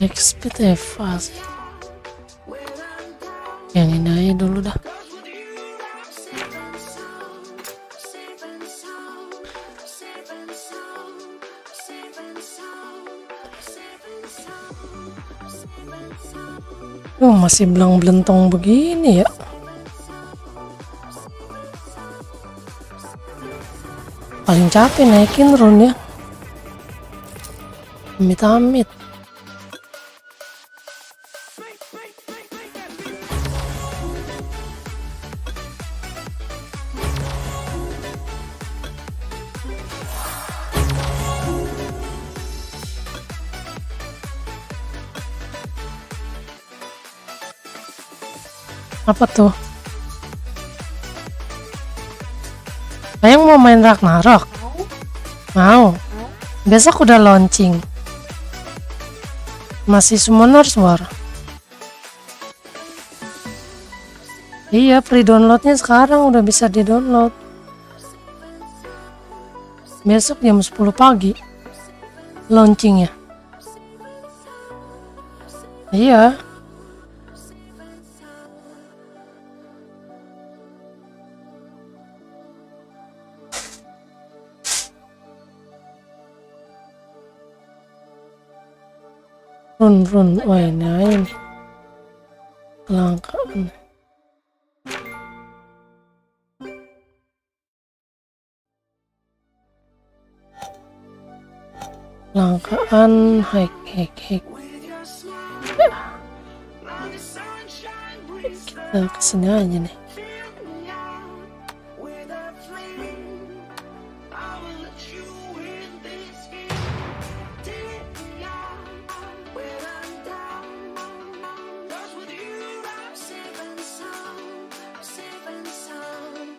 Expert Eva sih. Yang ini aja dulu dah. Masih belang-belentong begini ya. Paling capek naikin rune ya. Amit-amit. Apa tuh? Sayang mau main Ragnarok? Mau. Besok udah launching. Masih Summoners War. Iya, pre-downloadnya sekarang udah bisa di-download. Besok jam 10 pagi launchingnya. Iya. Run, wah ini kelangkaan. Kelangkaan hack. Kita kesini aja nih.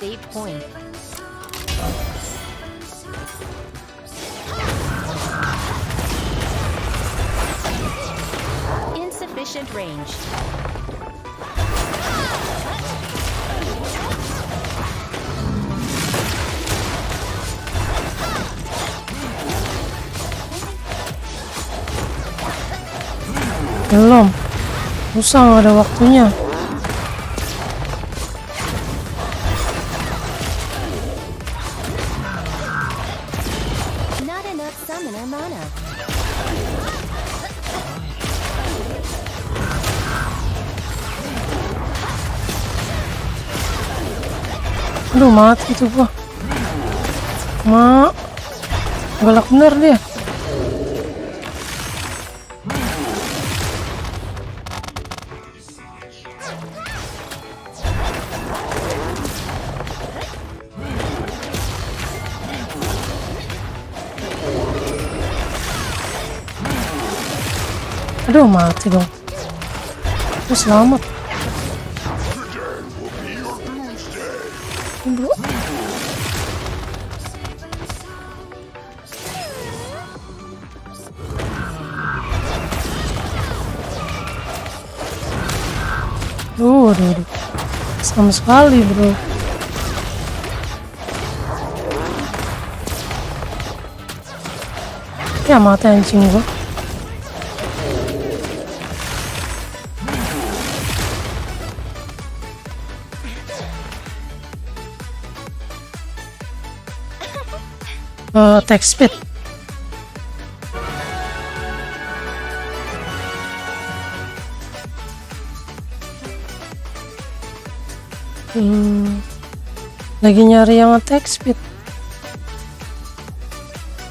Save point. Insufficient range. Belum. Susah, nggak ada waktunya. Not enough summoner mana. Aduh, mati tuh gua. Galak bener dia. Aduh, mati dong. Selamat. Bro. Aduh. Sama sekali, bro. Ya, mati anjing gua. Attack speed. Lagi nyari yang attack speed.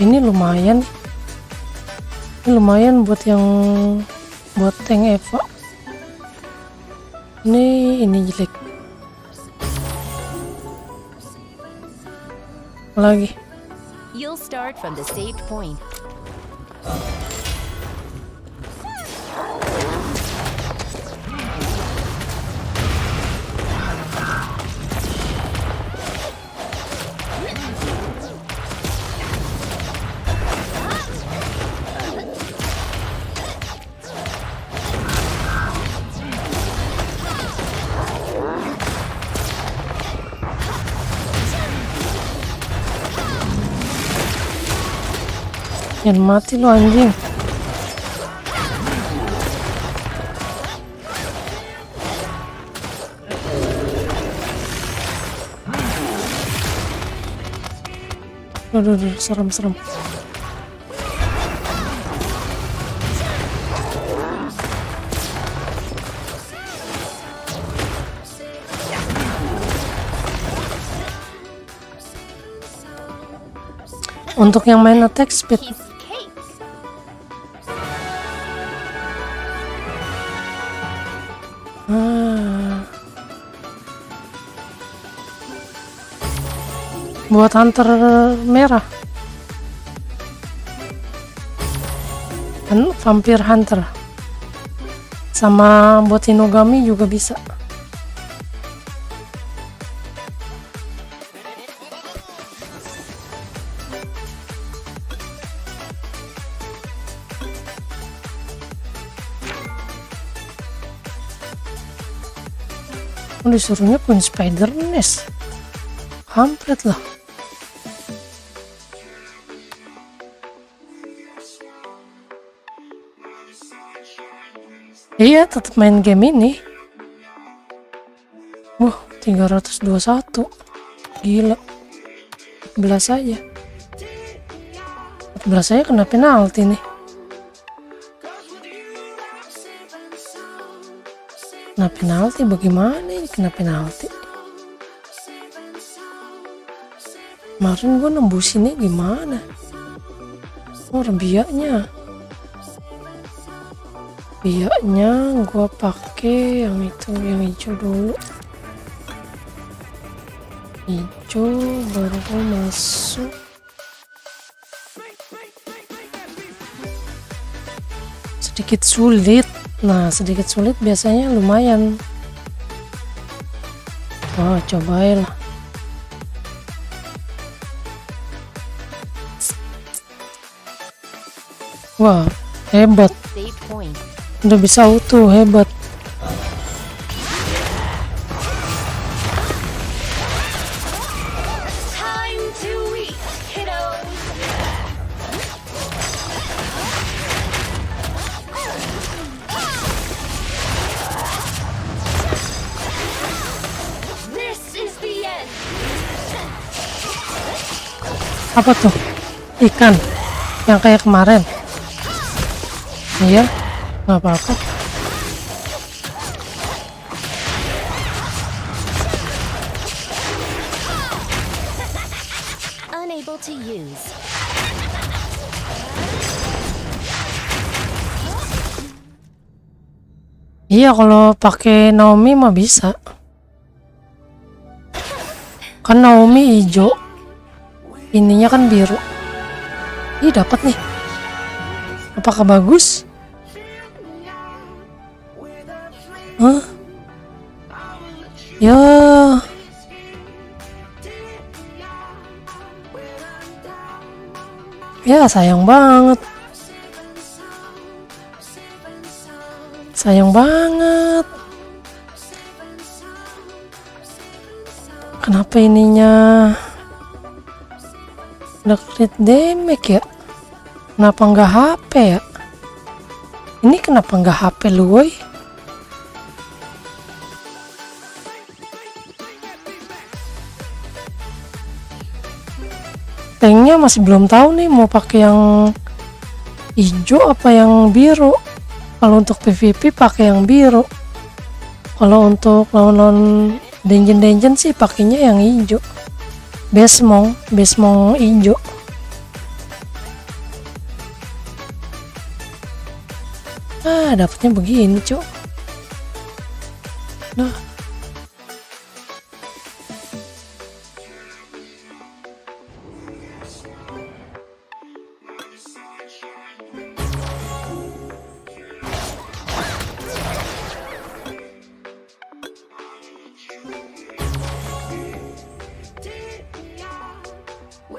Ini lumayan. Ini lumayan buat tank Eva. Ini jelek. Lagi. You'll start from the saved point. Jangan mati lu anjing. Aduh, serem. untuk yang main attack speed. Piece of cake. Buat hunter merah kan, vampir hunter, sama buat Hinogami juga bisa. Disuruhnya Queen Spider Nest, kampret lah. Iya, tetap main game ini. Wah, 321. Gila. 14 aja. 14 aja kena penalti nih. Kena penalti bagaimana ini kena penalti? Kemarin gue nembusinnya gimana? Oh, biaknya gue pakai yang itu, yang hijau dulu. Hijau baru gue masuk. Sedikit sulit. Nah, sedikit sulit biasanya lumayan. Wah, cobain lah. Wah, hebat. Save point. Udah bisa auto, hebat. Time to eat, kiddos. This is the end. Apa tuh? Ikan yang kayak kemarin. Iya, nggak apa-apa. Unable to use. Iya, kalau pakai Naomi mah bisa. Kan Naomi hijau, ininya kan biru. Ih, dapat nih. Apakah bagus? Hah? Ya. Ya, sayang banget. Sayang banget. Kenapa ininya udah crit damage ya? Kenapa nggak HP ya? Ini kenapa nggak HP lu, woy? Tanknya masih belum tahu nih mau pakai yang hijau apa yang biru. Kalau untuk PvP pakai yang biru. Kalau untuk lawan-lawan dungeon sih pakainya yang hijau. Besmong hijau. Ah, dapatnya begini, Cuk. Nah.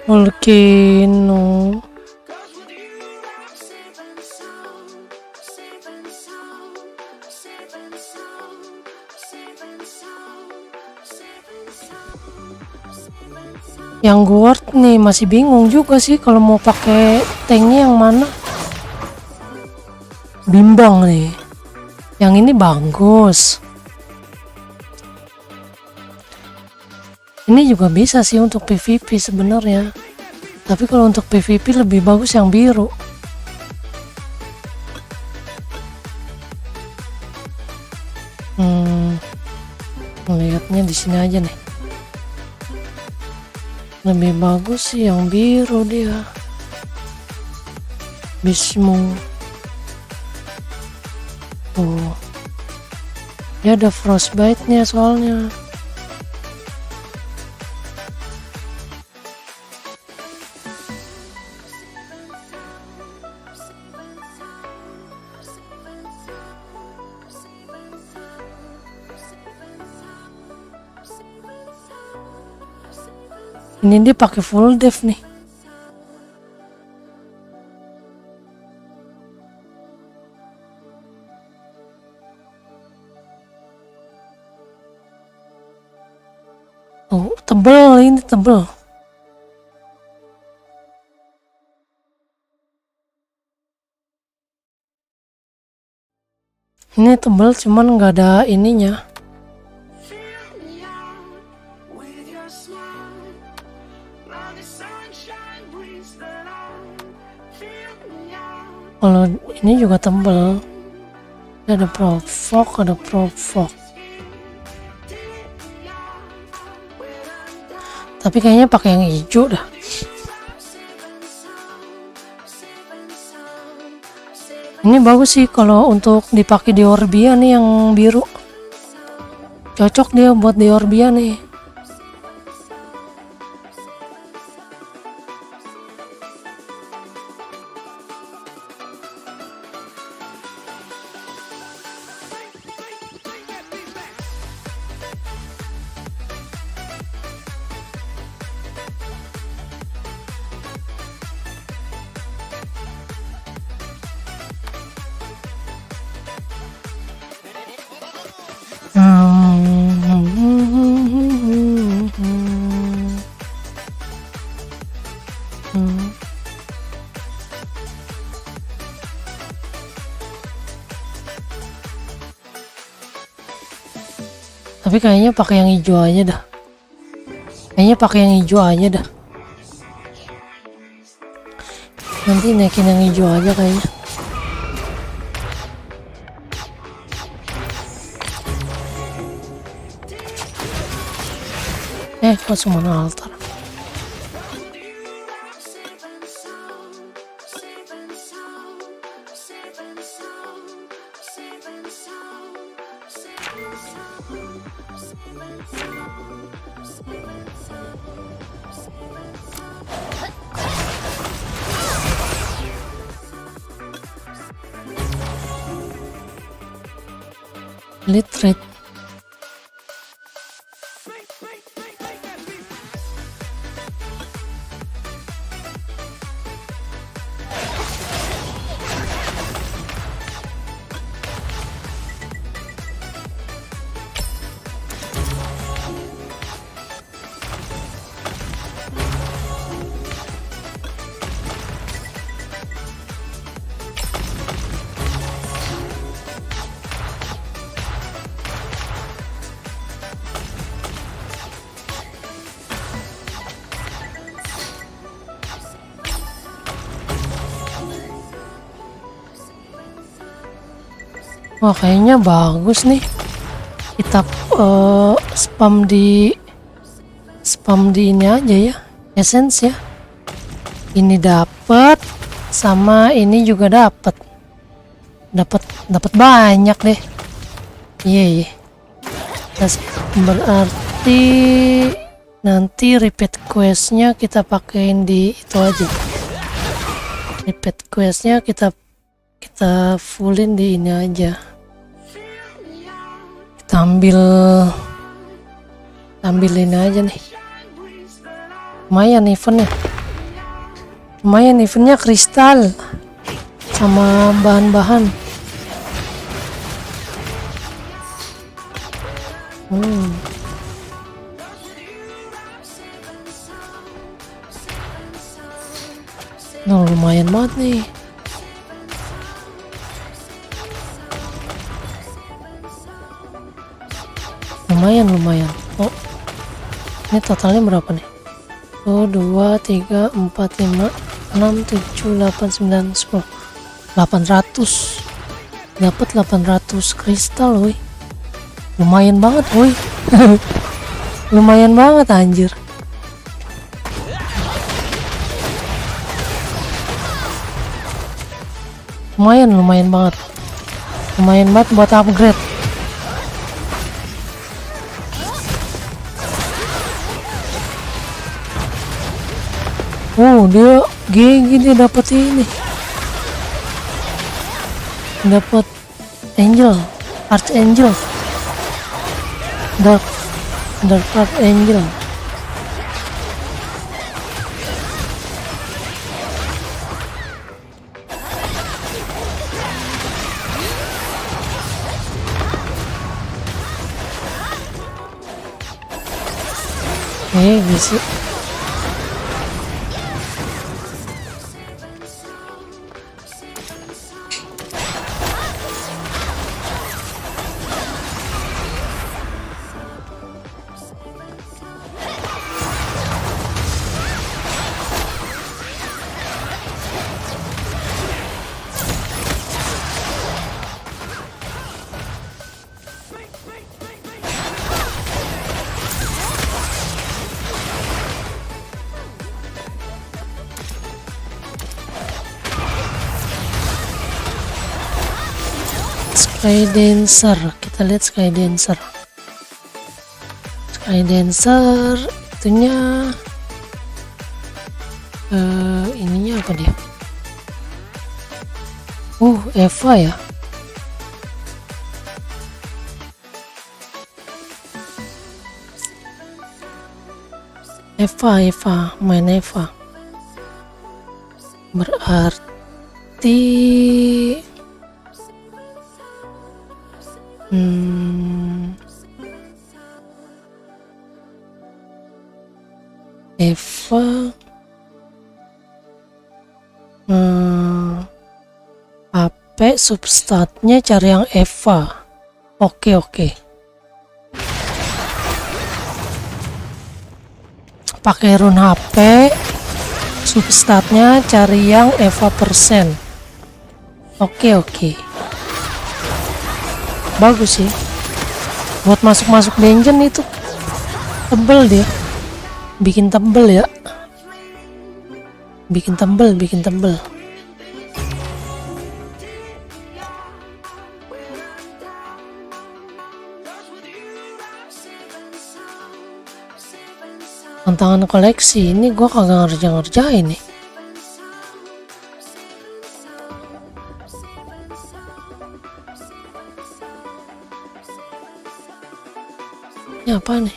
Volcano. Yang guard nih masih bingung juga sih kalau mau pakai tanknya yang mana. Bimbang nih. Yang ini bagus. Ini juga bisa sih untuk PvP sebenarnya. Tapi kalau untuk PvP lebih bagus yang biru. Melihatnya di sini aja nih. Lebih bagus sih yang biru dia. Bismu. Oh. Dia ada frostbite-nya soalnya. Ini dia pakai full dev nih. Oh, tebel ini tebel. Ini tebel cuman nggak ada ininya. Fill me out with your smile. Like the sunshine brings the light. Fill me out. Kalau ini juga tebel. Ada provoke, ada provoke. Tapi kayaknya pakai yang hijau dah. Ini bagus sih kalau untuk dipakai di Orbia nih yang biru. Cocok dia buat di Orbia nih. Tapi kayaknya pakai yang hijau aja dah. Kayaknya pakai yang hijau aja dah. Nanti naikin yang hijau aja kayaknya. Kok semua altar. Literate. Wah, kayaknya bagus nih. Kita spam di ini aja ya, essence ya. Ini dapat, sama ini juga dapat banyak deh. Iya. Berarti nanti repeat questnya kita pakein di itu aja. Repeat questnya kita fullin di ini aja. Kita ambil ini aja nih. Lumayan eventnya kristal sama bahan-bahan. Nah, lumayan banget nih. Lumayan. Oh, ini totalnya berapa nih? 2, 3, 4, 5, 6, 7, 8, 9, 10, 800. Dapat 800 kristal, woi. Lumayan banget, woi. Lumayan banget anjir. lumayan banget buat upgrade. Dia GG, dia dapat ini, dapat Archangel, Dark Archangel. Bisa. Skydancer, kita lihat Skydancer itunya ininya apa dia? Eva ya. Eva main Eva, berarti Eva HP substatnya cari yang Eva. Oke. Pakai rune HP substatnya cari yang Eva persen. Oke. Bagus sih buat masuk dungeon, itu tebel dia, bikin tebel. Tantangan koleksi ini gua kagak ngerjain nih. Ini apa nih?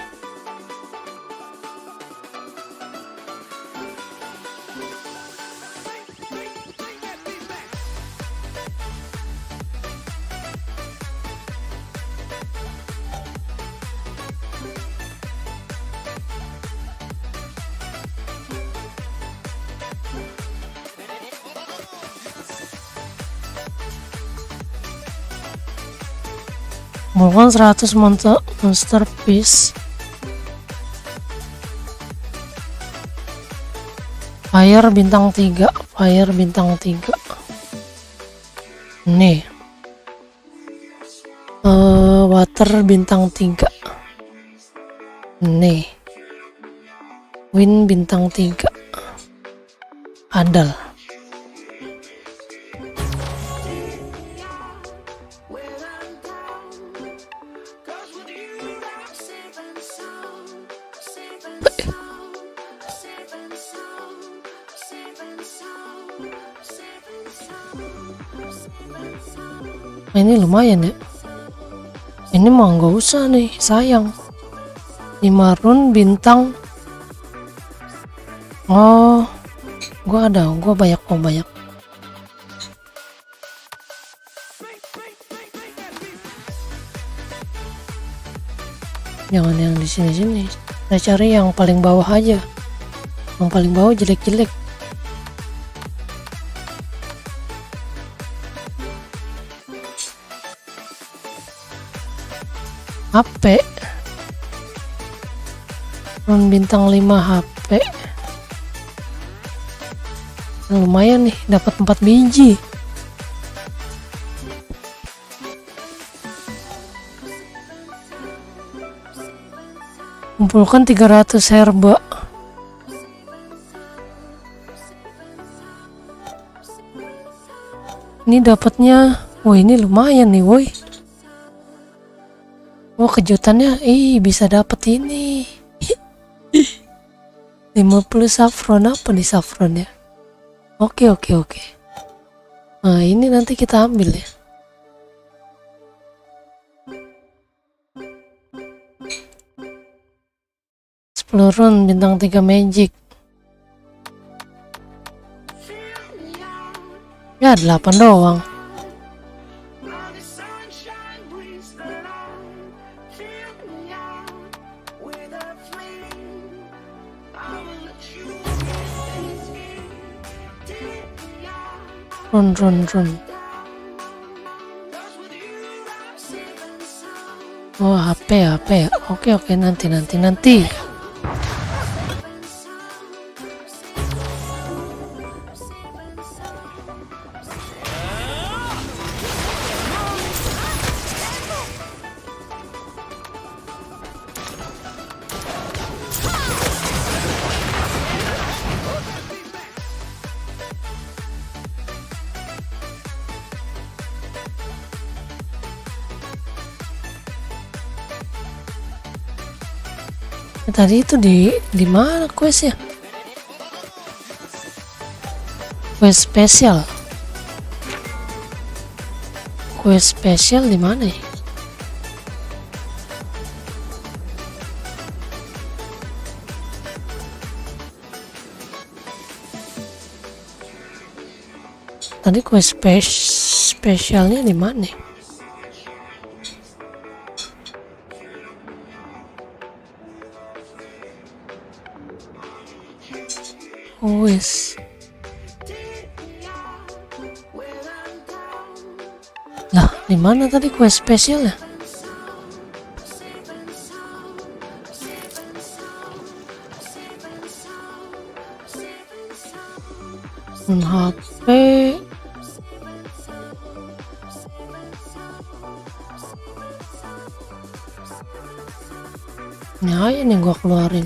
Bukan 100 monster piece. Fire bintang 3. Nih. Water bintang 3. Nih. Wind bintang 3. Andal. Ini lumayan ya. Ini mah nggak usah nih, sayang. 5 rune bintang. Gua banyak. Jangan yang di sini. Saya cari yang paling bawah aja. Yang paling bawah jelek-jelek. HP bintang 5 HP lumayan nih, dapat 4 biji. Kumpulkan 300 herba. Ini dapatnya, wah ini lumayan nih woi. Wah kejutannya, bisa dapet ini. 50 saffron, apa nih saffron ya? Oke. Nah ini nanti kita ambil ya. Run bintang 3 magic. Ya 8 doang. Run. Oh HP ya. Oke nanti. Tadi itu di mana quest ya? Quest spesial. Quest spesial di mana ya? Tadi quest spesialnya di mana? Wes. Lah, di mana tadi quest spesialnya? HP. Ini aja nih gua keluarin.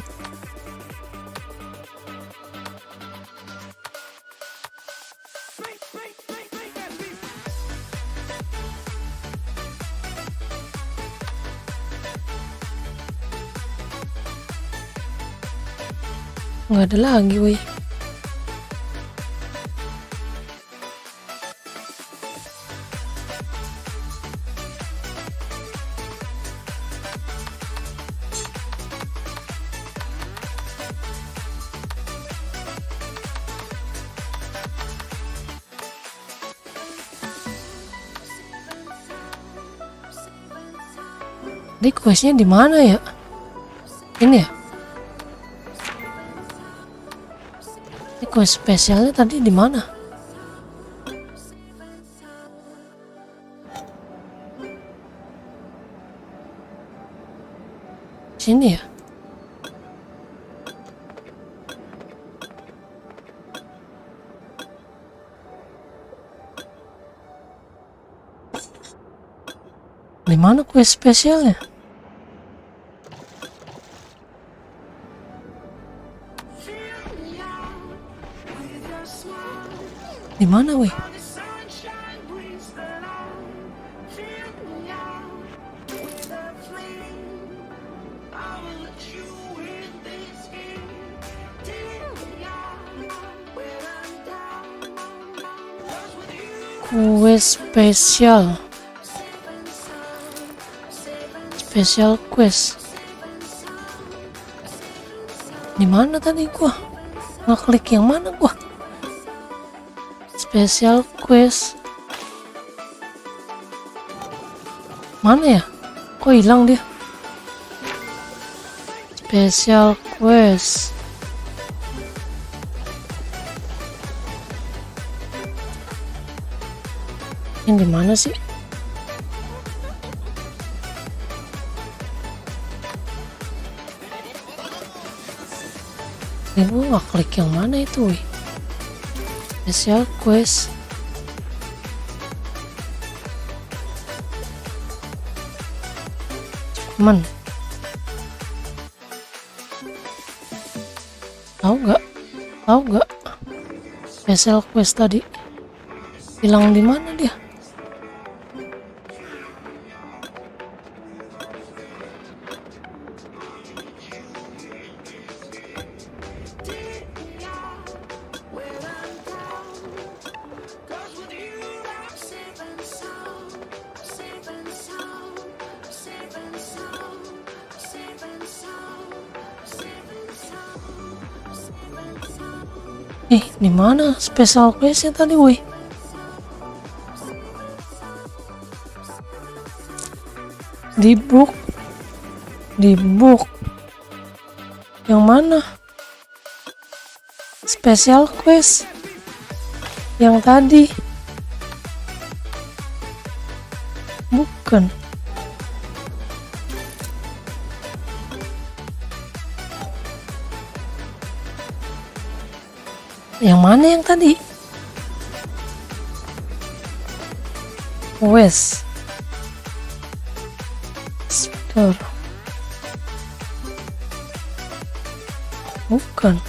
Nggak ada lagi woi. Di questnya di mana ya? Ini ya? Ini quest spesialnya tadi di mana? Sini ya? Di mana quest spesialnya? Di mana weh? Quest spesial. Special quest. Di mana tadi gua? Ngeklik yang mana gua? Special quest. Mana ya? Kok hilang dia? Special quest. Ini di mana sih? Ini gue nggak klik yang mana itu, wih. Special quest. Cuman tahu nggak? Special quest tadi. Hilang di mana dia? Di mana special questnya tadi, woi? Di book. Yang mana? Special quest yang tadi. Bukan. Yang mana yang tadi? West. Store. Bukan.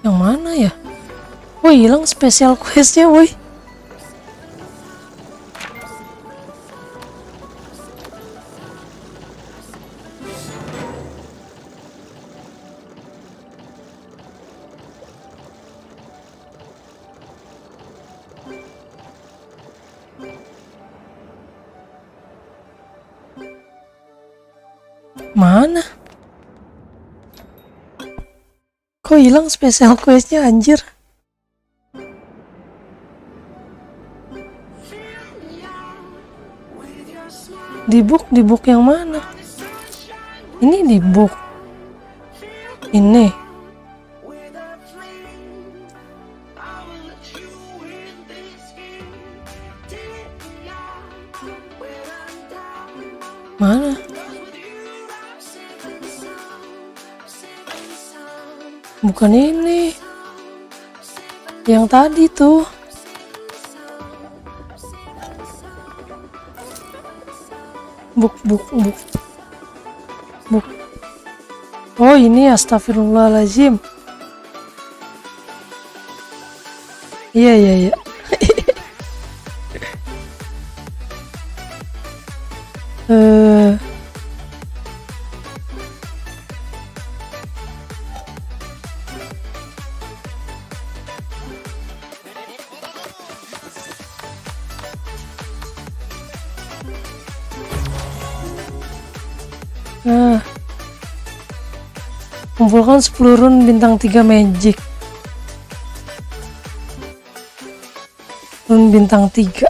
Yang mana ya? Woi, hilang special questnya, woi. Mana? Kok hilang special questnya, anjir? Di book yang mana? Ini di book. Ini. Mana? Bukan ini. Yang tadi tuh. Book. Oh, ini astagfirullahaladzim. Iya. Kumpulkan 10 rune bintang 3 magic. Rune bintang 3.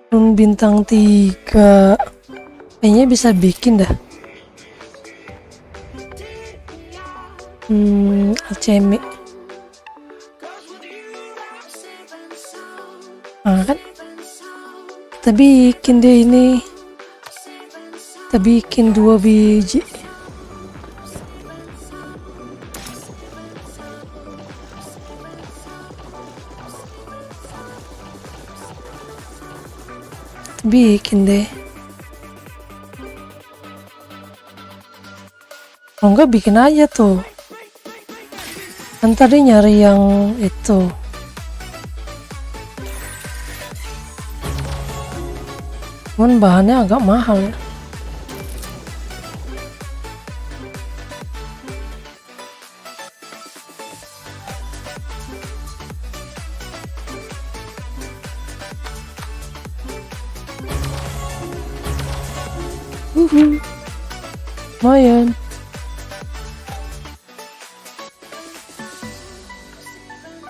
Rune bintang 3. Kayaknya bisa bikin dah. Alchemy. Kan kita bikin deh ini. Kita bikin 2 biji. Kita bikin deh. Oh enggak, bikin aja tuh. Kan tadi nyari yang itu. Cuman bahannya agak mahal ya. Lumayan.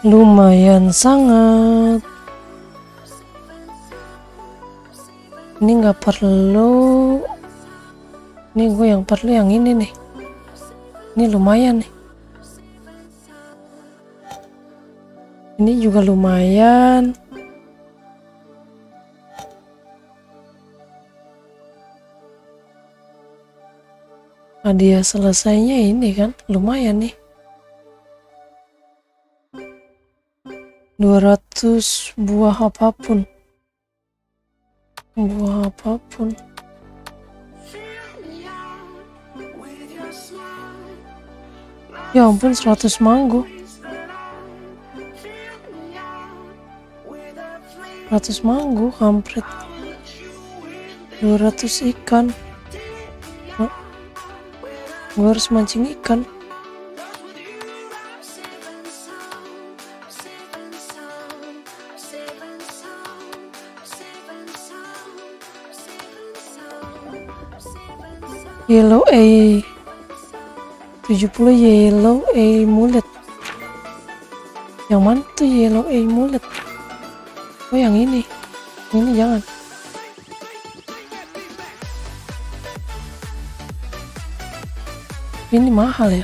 Lumayan sangat. Ini nggak perlu. Ini gue yang perlu yang ini nih. Ini lumayan nih. Ini juga lumayan. Hadiah selesainya ini kan lumayan nih. 200 buah apapun. buah apapun. Ya ampun, 100 manggo. 100 manggo, kampret. 200 ikan. Oh, gue harus mancing ikan. Yellow A 70 yellow A mullet. Yang mana tuh yellow A mullet? Oh yang ini jangan. Ini mahal ya.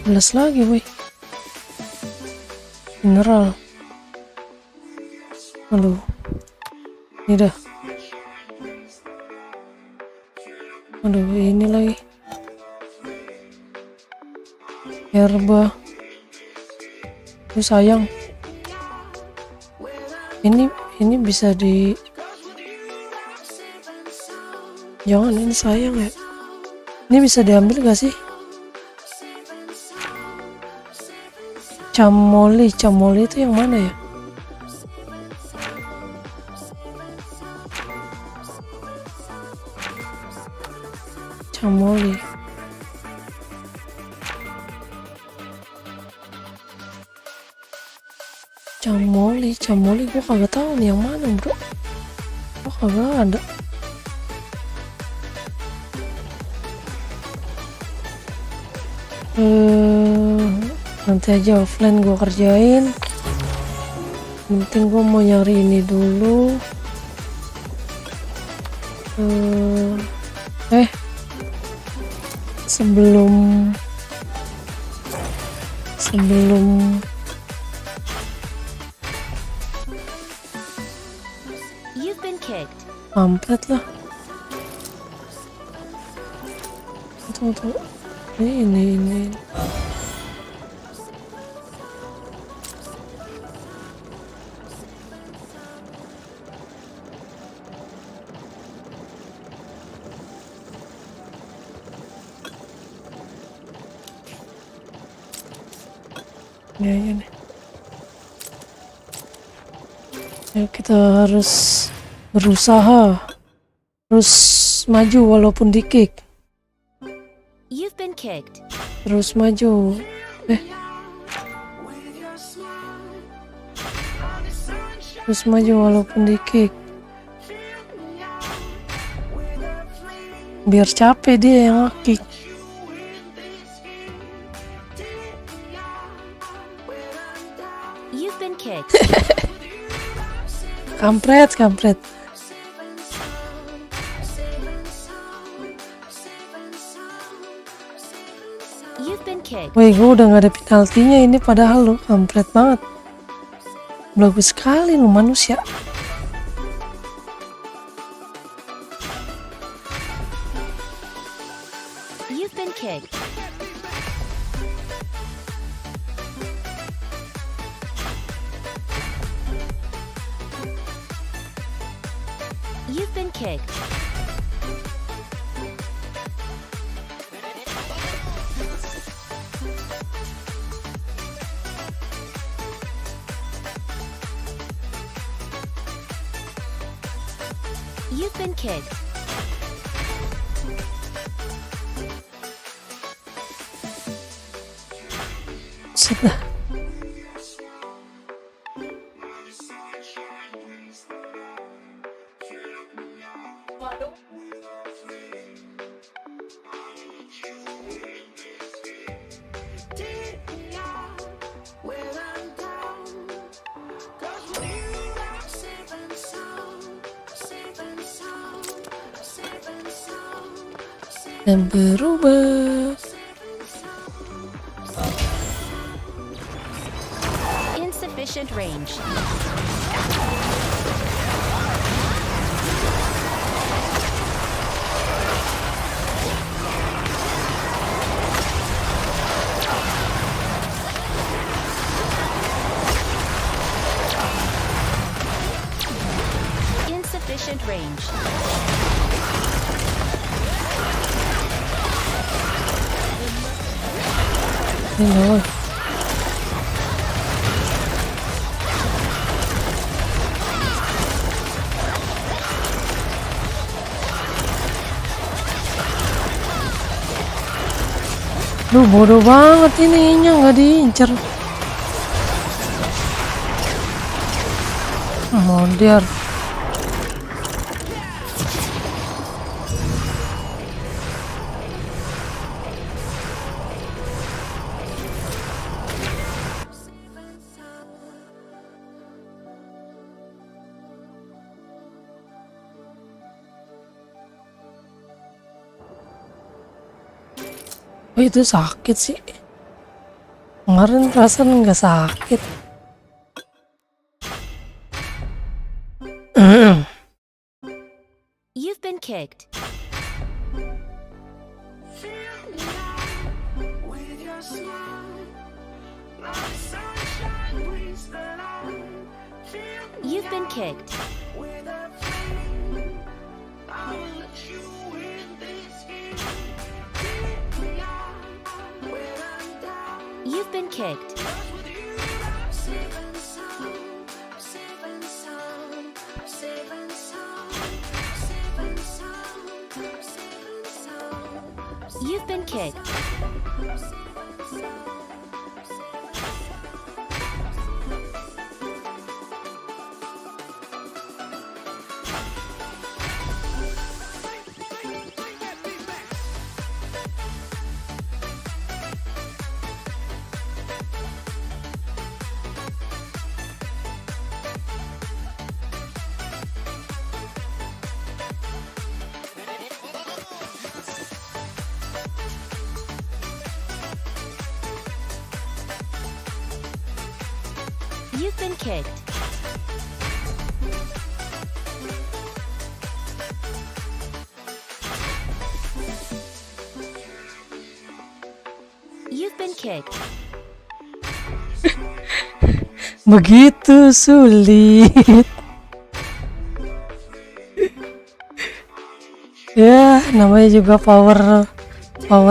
Belas lagi boy. Mineral. Aduh, ini dah. Aduh, ini lagi herba. Ini sayang. Ini bisa di, jangan, ini sayang ya. Ini bisa diambil gak sih? Camoli itu yang mana ya? Camoli. Gue kagak tahu nih yang mana bro. Gue kagak ada. Nanti aja offline gue kerjain. Penting gue mau nyari ini dulu. Sebelum You've been kicked. Kampret lah. Tunggu. Ini. Ya nih. Ya, kita harus berusaha, terus maju walaupun di kick. You've been kicked. Terus maju. Terus maju walaupun di kick. Biar capek dia yang kick. You've been kicked. Kampret. You've been kicked. Woi, gue udah gak ada penaltinya ini, padahal lu kampret banget. Bagus sekali lu manusia. You've been kicked. You've been kicked. You've been kicked. Sudah. Dan berubah. Insufficient range. Insufficient range. Ini loh. Duh, bodoh banget ininya, nggak diincer. Mondir. Oh, itu sakit sih. Kemarin perasaan nggak sakit. You've been kicked. Fill me out with your smile. Like the sunshine brings the light. Fill me You've been kicked. with a flame. I will let you in this game. Take me out when I'm down. You've been kicked. With you, I'm safe and sound. I'm safe and sound. I'm safe and sound. I'm safe and sound. I'm safe and sound. You've been kicked. I'm safe and sound. I'm safe and sound. You've been kicked. You've been kicked. Begitu sulit. Ya, namanya juga power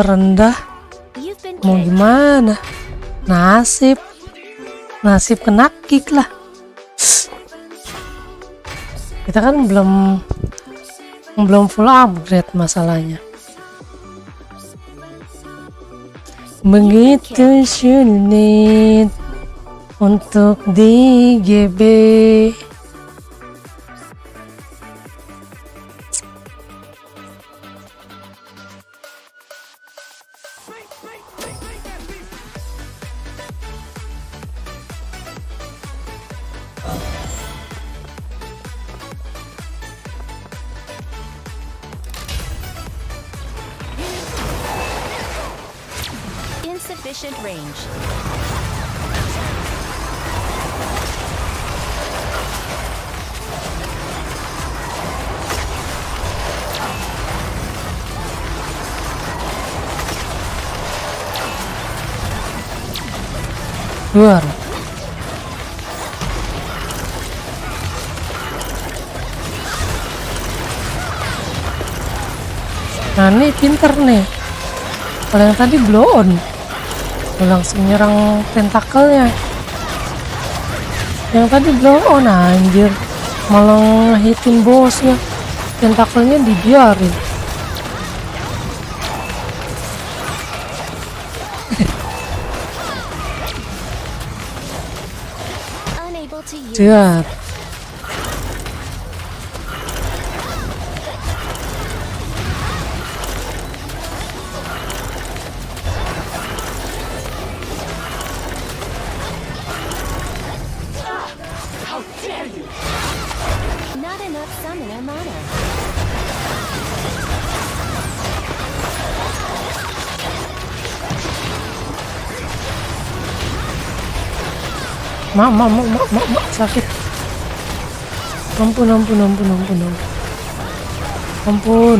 rendah. You've been Mau kicked. gimana? Nasib kena kick lah. Kita kan belum full upgrade masalahnya. Begitu sulit untuk di GB. Insufficient range. Luar. Nah, ini pinter nih. Kalau yang tadi blow on, langsung nyerang tentakelnya. Yang tadi blow on, anjir, malah hitin bosnya. Tentakelnya dibiarin. Unable to use. Lihat. Not enough summoner mana. Mak, sakit. Ampun. Ampun.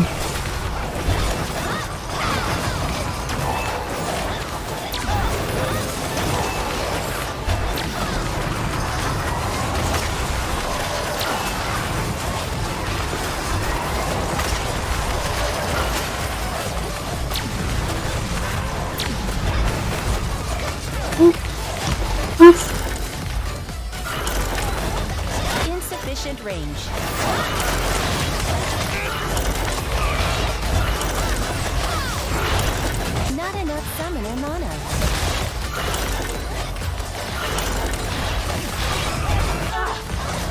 Insufficient range. Not enough summoner mana.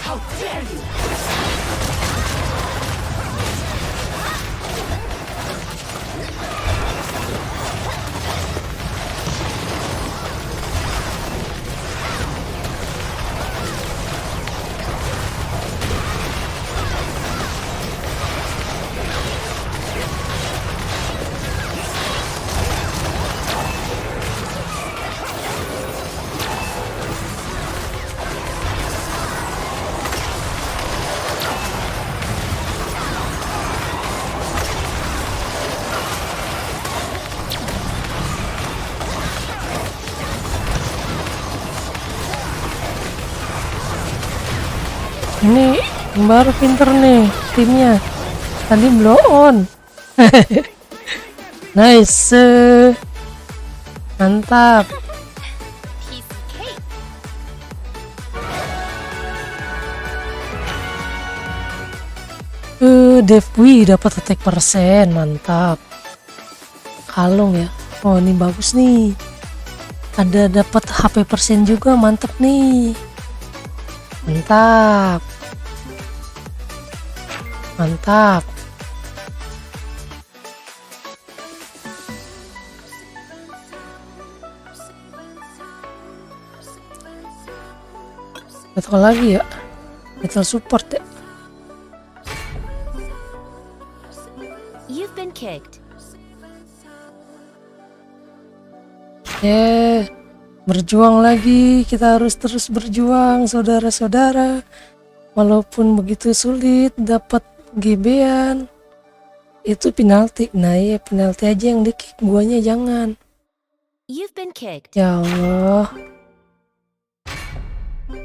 How dare you! Ini baru pinter nih timnya. Tadi blow on. Nice. Mantap. Piece of cake. Devwi dapat attack persen, mantap. Kalung ya. Oh, ini bagus nih. Ada dapat HP persen juga, mantap nih. Mantap. Mantap. Betul lagi ya. Betul support ya. You've been kicked. Berjuang lagi, kita harus terus berjuang saudara-saudara. Walaupun begitu sulit dapat GB-an, itu penalti. Nah iya, penalti aja yang di-kick, guanya jangan. You've been kicked. Ya Allah,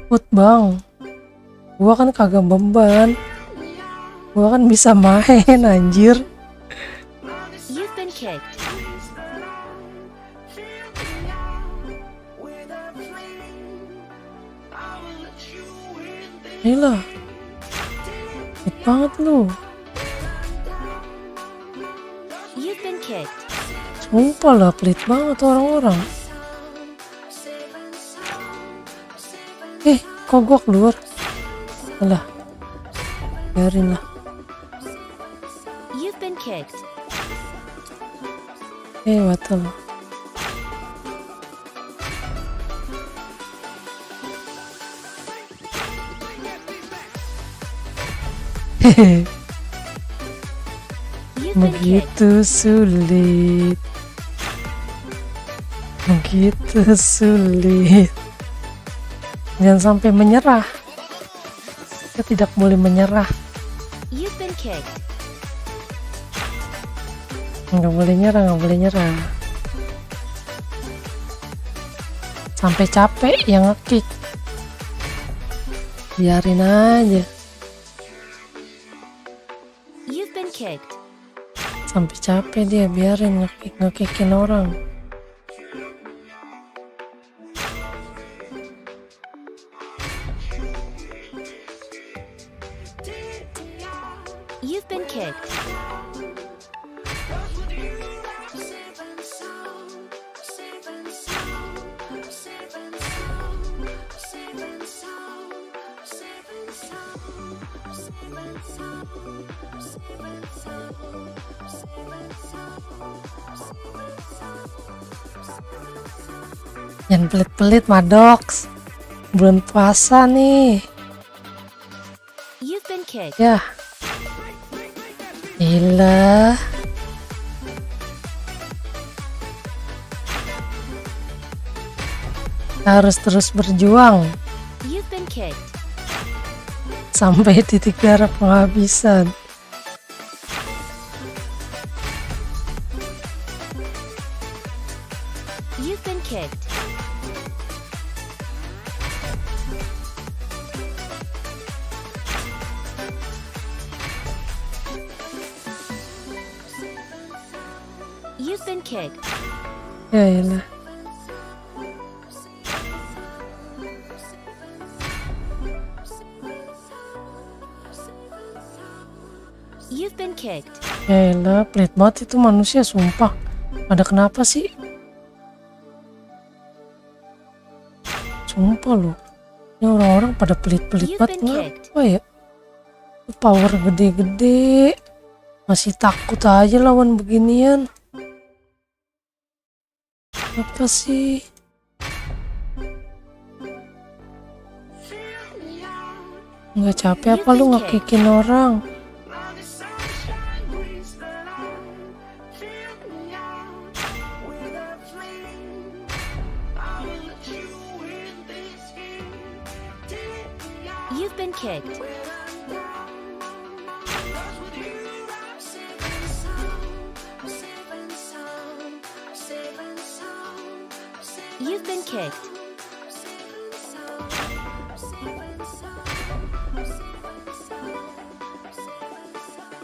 put bang, gua kan kagak beban, gua kan bisa main anjir. You've been kicked. Inilah, pelit banget lu. You've been kicked. Sumpah lah, pelit banget orang-orang. Kok gua keluar? Alah, biarin lah. You've been kicked. Batal. You've been kicked. Begitu sulit. Begitu sulit. Jangan sampai menyerah. Kita tidak boleh menyerah. You've been kicked. Nggak boleh nyerah, nggak boleh nyerah. Sampai capek yang nge-kick. Biarin aja. You've been kicked. Sampai capek dia, biarin nge-kickin orang. You've been kicked. Jangan pelit-pelit Maddox, bulan puasa nih. You've been kicked. Ya, gila. Kita harus terus berjuang. kicked. Sampai titik darah penghabisan. You've been kicked. You've been kicked. Ya elah. You've been kicked. Ya elah, pelit banget itu manusia, sumpah. Ada kenapa sih? Sumpah loh. Ini orang-orang pada pelit-pelit You've banget. been kicked. Kenapa ya? Power gede-gede. Masih takut aja lawan beginian. Apa sih? Nggak capek apa lu ngekikin orang? Like the sunshine breathes the light. Fill me out with a flame. I will let you in this game. Take me out You've been kicked. when I'm down. 'Cause with you I'm safe and sound. I'm safe and sound. I'm safe and sound. I'm safe You've been kicked. I'm safe and sound. I'm safe and sound. I'm safe and sound. I'm safe and sound.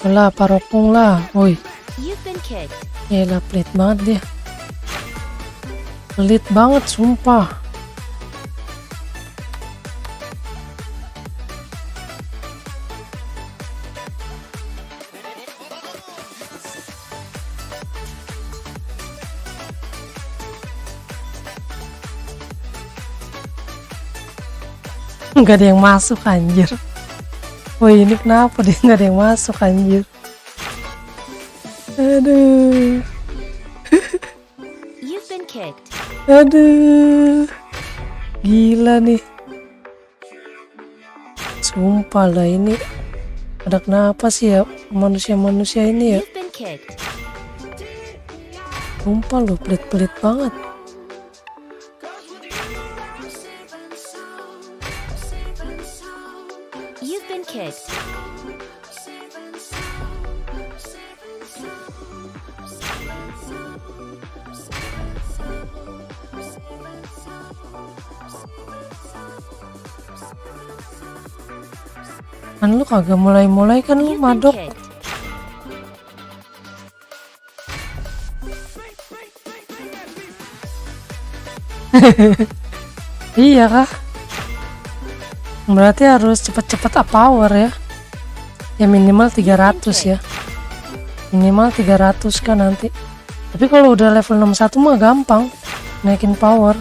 Lah, parokung lah, woi. You've been kicked. Yalah, pelit banget dia. Pelit banget, sumpah. Nggak ada yang masuk anjir. Woi, ini kenapa dia nggak ada yang masuk anjir? Aduh, You've been kicked. aduh, gila nih. Sumpah lah ini. Ada kenapa sih ya manusia-manusia ini ya? You've been kicked. Sumpah lo, pelit-pelit banget. You've been kicked. Kan lu kagak mulai-mulai kan lu You've been madok. kicked. Iya kah? Berarti harus cepet-cepet up power ya. Ya minimal 300 ya. Minimal 300 kan nanti. Tapi kalau udah level 61 mah gampang naikin power.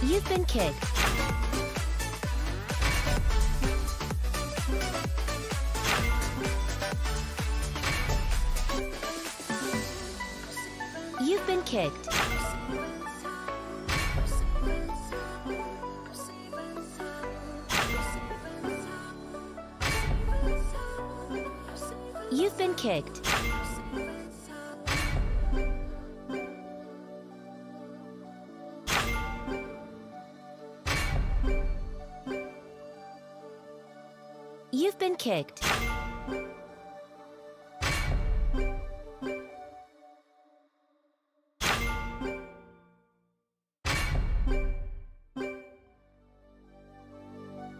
You've been kicked. You've been kicked. You've been kicked. You've been kicked.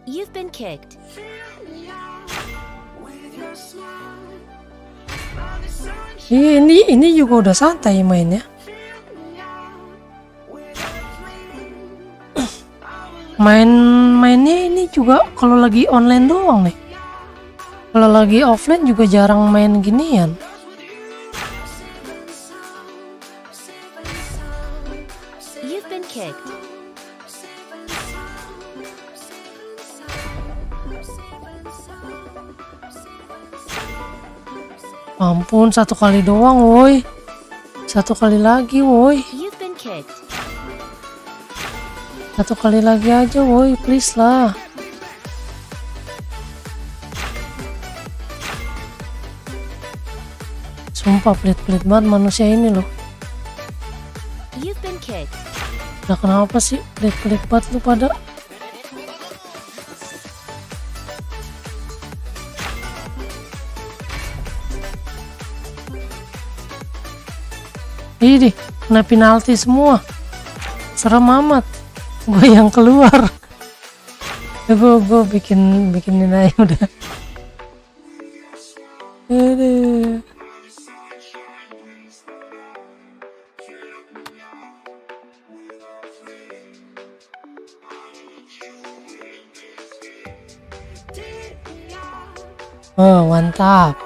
You've been kicked. Ini juga udah santai mainnya. Mainnya ini juga kalau lagi online doang nih. Kalau lagi offline juga jarang main ginian. You've been kicked. Ampun, satu kali doang woi. Satu kali lagi woi. You've been kicked. Satu kali lagi aja woi, please lah. Sumpah pelit-pelit banget manusia ini loh. You've been kicked. Nah kenapa sih pelit-pelit banget lu pada? Ini kena penalti semua. Serem amat. Gue yang keluar. Gue bikinin aja udah. Aduh. Oh mantap.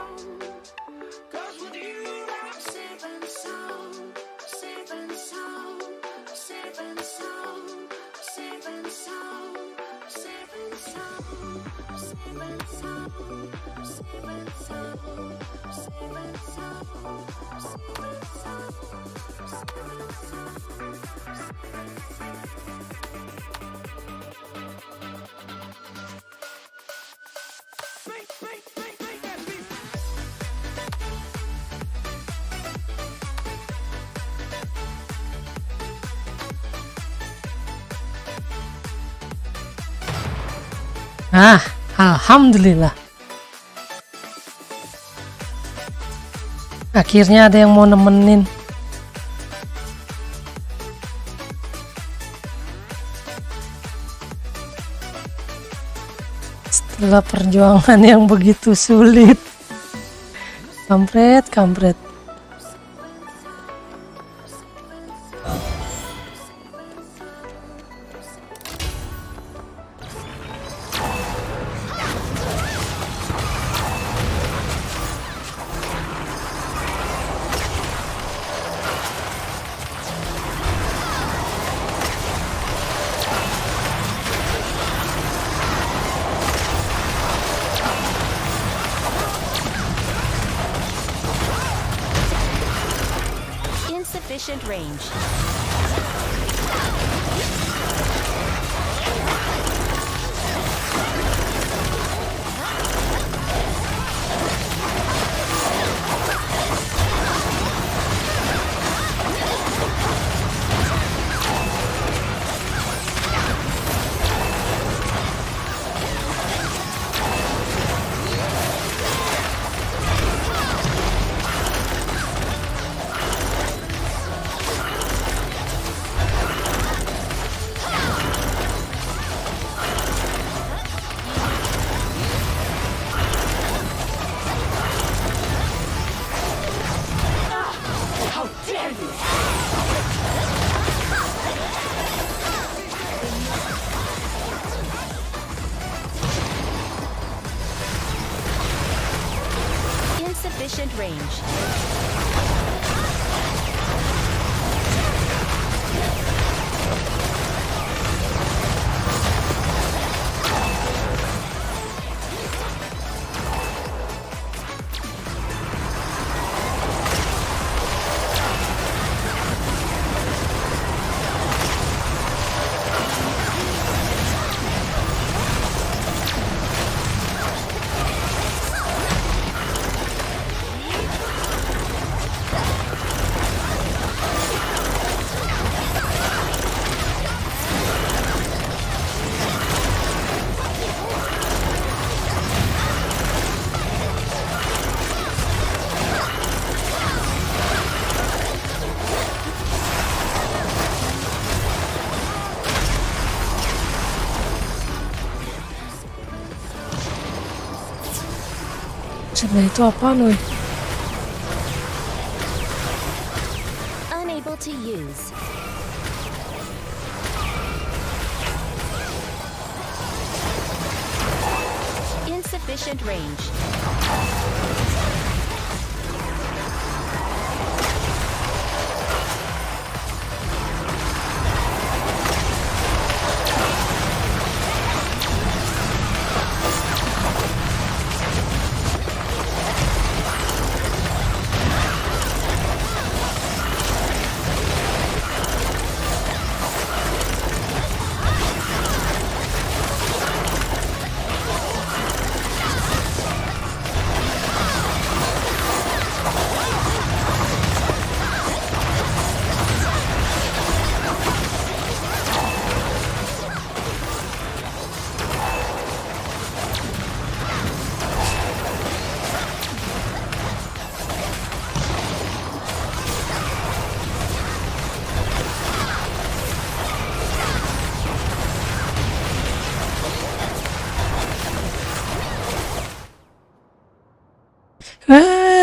Cause with you I'm safe and sound, safe and sound, safe and sound, safe and sound, safe and sound, safe and sound, safe and sound, safe and Alhamdulillah. Akhirnya ada yang mau nemenin. Setelah perjuangan yang begitu sulit. Kampret. Insufficient range. Insufficient range. Sebenarnya itu apa nih? Unable to use. Insufficient range.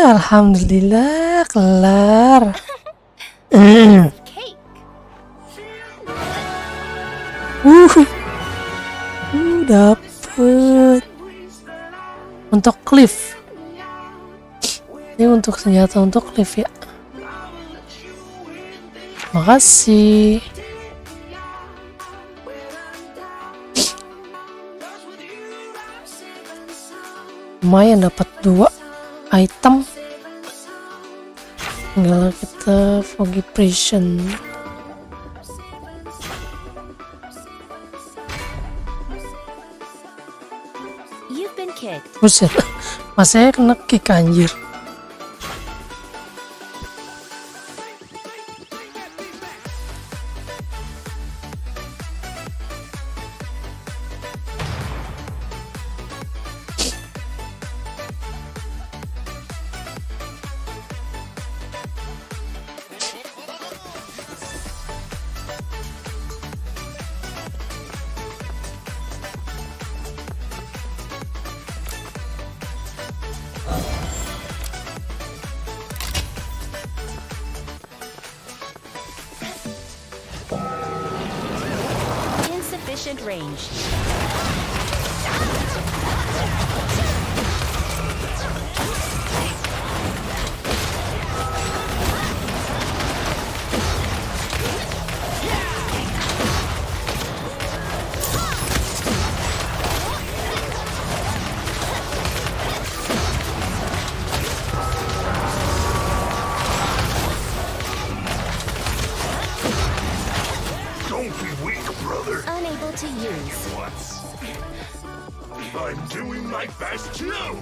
Alhamdulillah kelar. Cake. Dapet untuk Cliff. Ini untuk senjata untuk Cliff ya. Makasih. Lumayan dapat 2 item. Tinggal kita Foggy Prison. You've been kicked. Buset, mas saya kena kick anjir. Insufficient range. Don't be weak, brother. Unable to use. What? I'm doing my best too.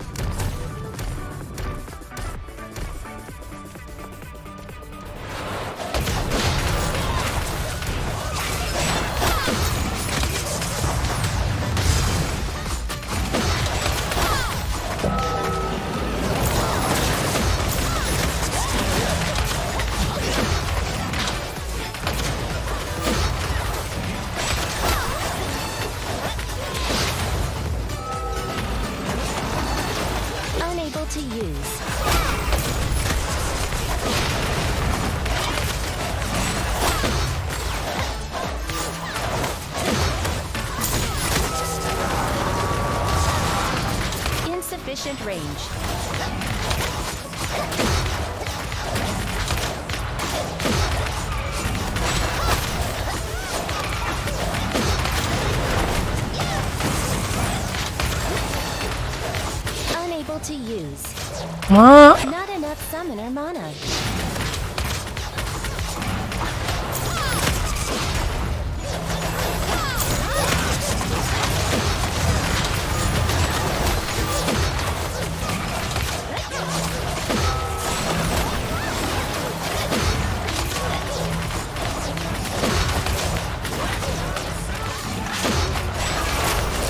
Unable to use. Insufficient range. Unable to use. Ma, Not enough summoner mana.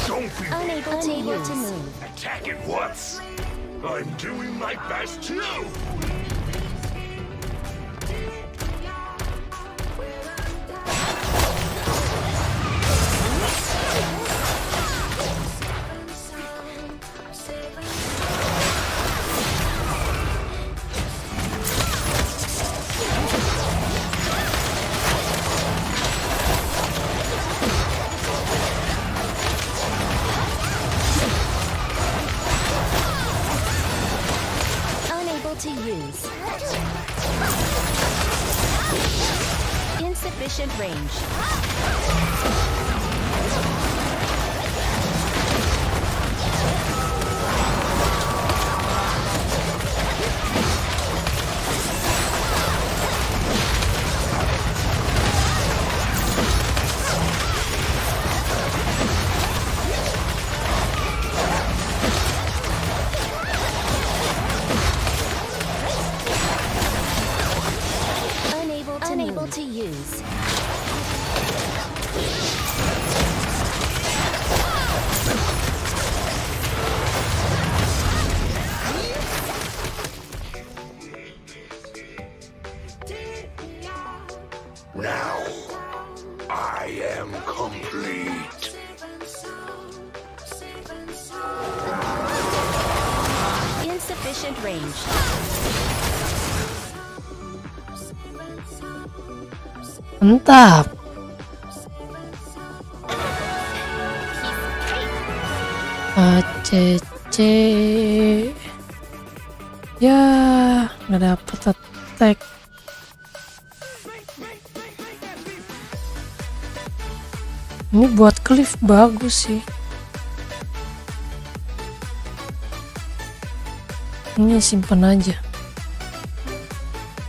Don't be Unable to move. Attack it once. I'm doing my best too. Unable to use. Insufficient range. Unable to use. Now, I am complete. Insufficient range. Mantap. ACC. Ya, nggak dapet attack. Ini buat Cliff bagus sih. Ini simpen aja.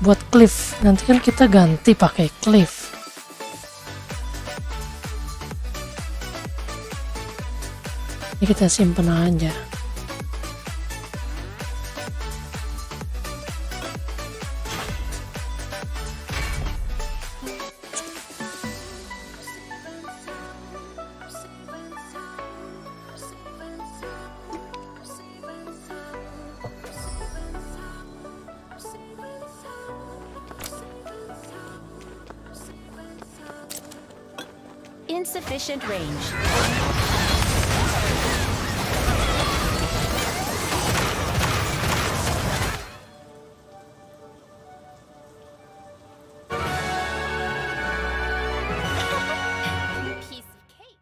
Buat Cliff, nanti kan kita ganti pakai Cliff. Ini kita simpen aja. Insufficient range. Piece of cake.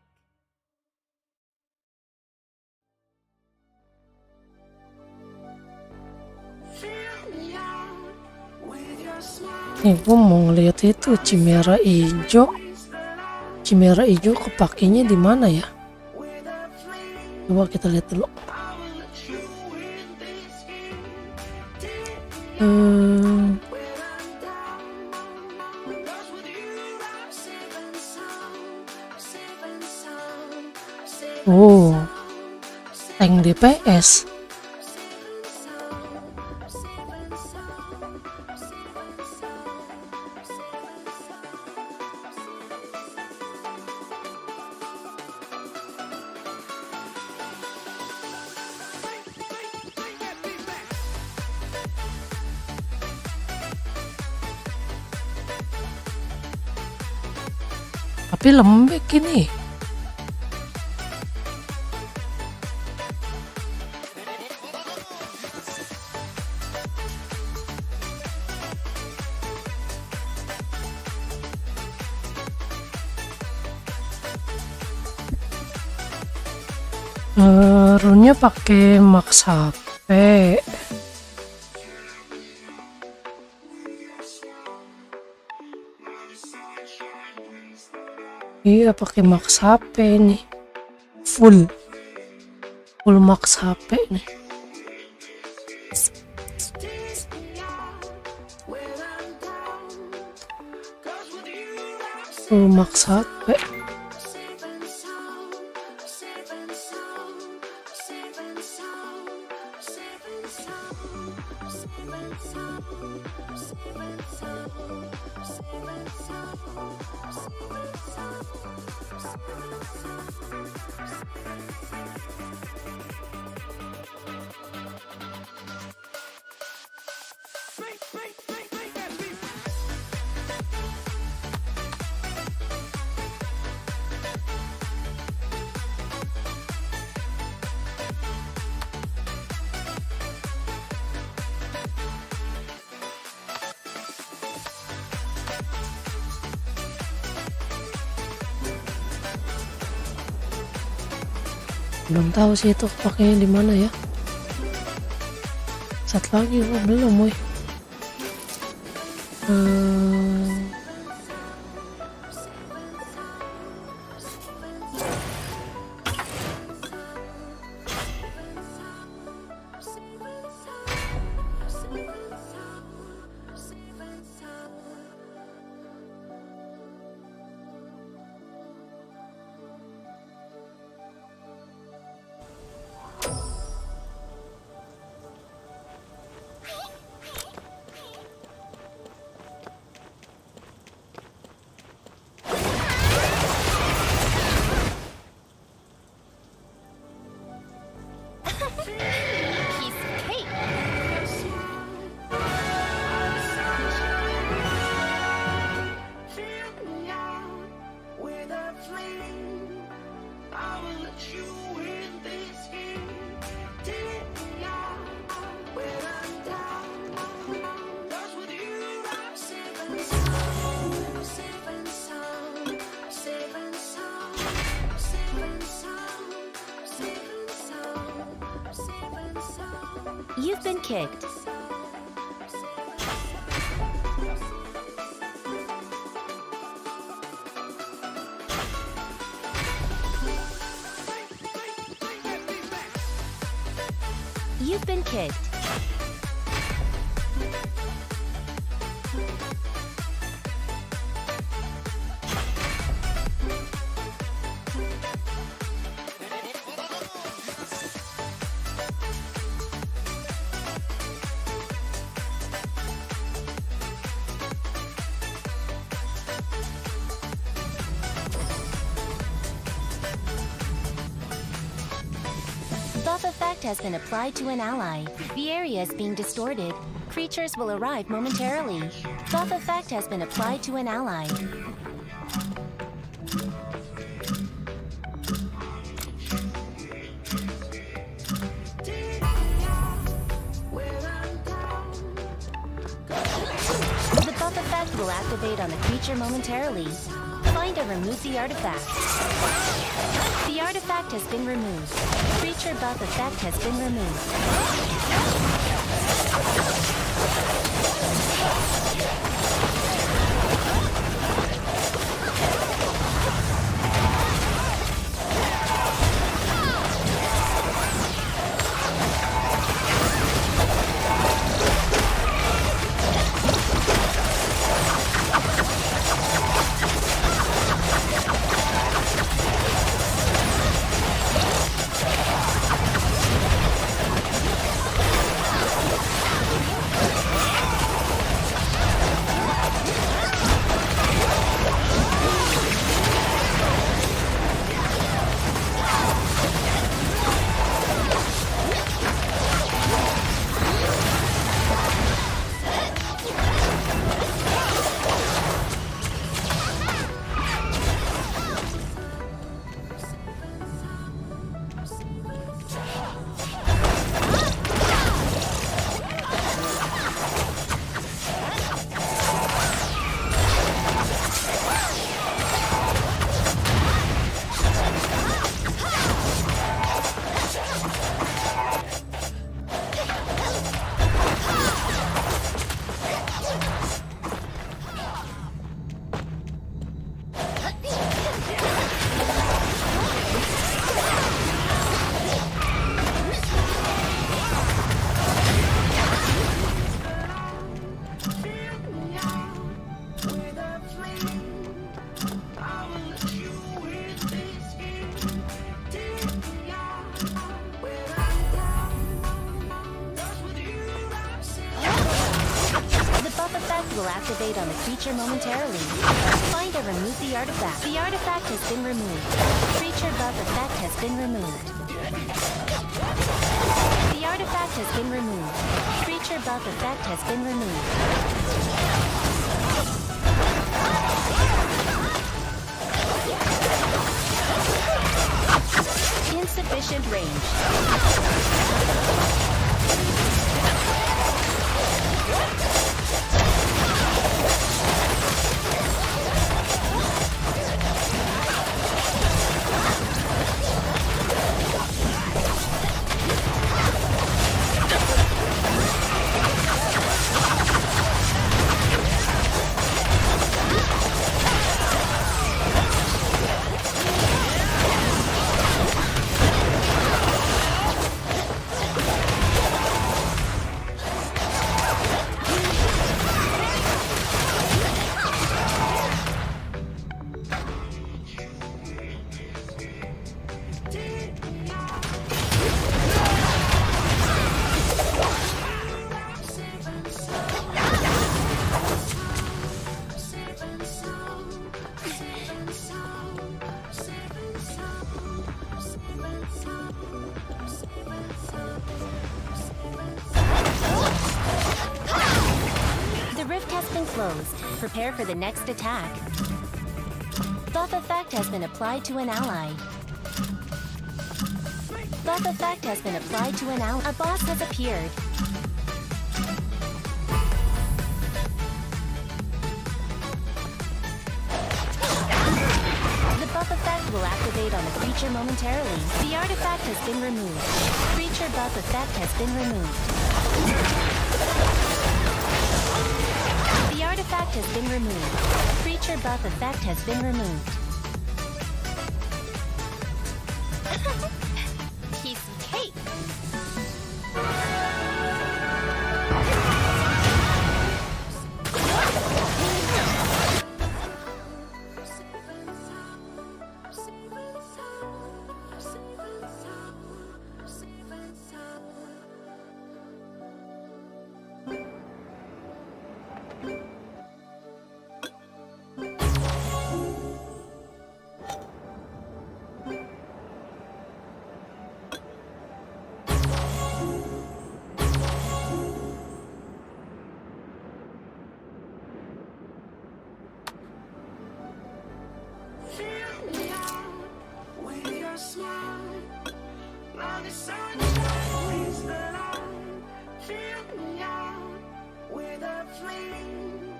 Fill me out with your smile. Nih, gue mau ngeliat itu Chimera hijau. Chimera hijau kepakainya di mana ya? Coba kita lihat dulu. Oh, tank DPS. Tapi lembek ini. Runnya pakai max HP. Iya, pakai max HP nih. Full max HP nih. Full max HP. Belum tahu sih itu pakainya di mana ya. Satu lagi belum, woy. Piece of cake. Fill me out with a flame. I will let you in this game. Take me out when I'm down. 'Cause with you I'm safe and sound, safe and You've been kicked. You've been kicked. Buff effect has been applied to an ally. The area is being distorted. Creatures will arrive momentarily. Buff effect has been applied to an ally. The buff effect will activate on the creature momentarily. Find and remove the artifact. The artifact has been removed. Creature buff effect has been removed. Will activate on the creature momentarily. Find and remove the artifact. The artifact has been removed. Creature buff effect has been removed. The artifact has been removed. Creature buff effect has been removed. Insufficient range. Closed. Prepare for the next attack. Buff effect has been applied to an ally. Buff effect has been applied to an ally. A boss has appeared. The buff effect will activate on the creature momentarily. The artifact has been removed. Creature buff effect has been removed. The artifact has been removed. Creature buff effect has been removed. Piece of cake. Fill me out with your smile. Now the sunshine brings the light. Fill me out with a flame.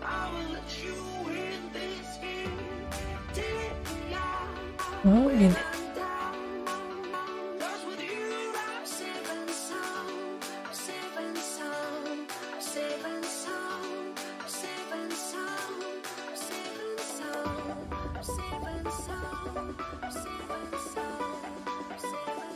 I will let you in this game. Take me out Oh, gini. and down. 'Cause with you I'm safe and sound. Safe and sound. Safe and sound. Safe and sound. Safe and sound. Safe and sound. Safe and sound. Safe and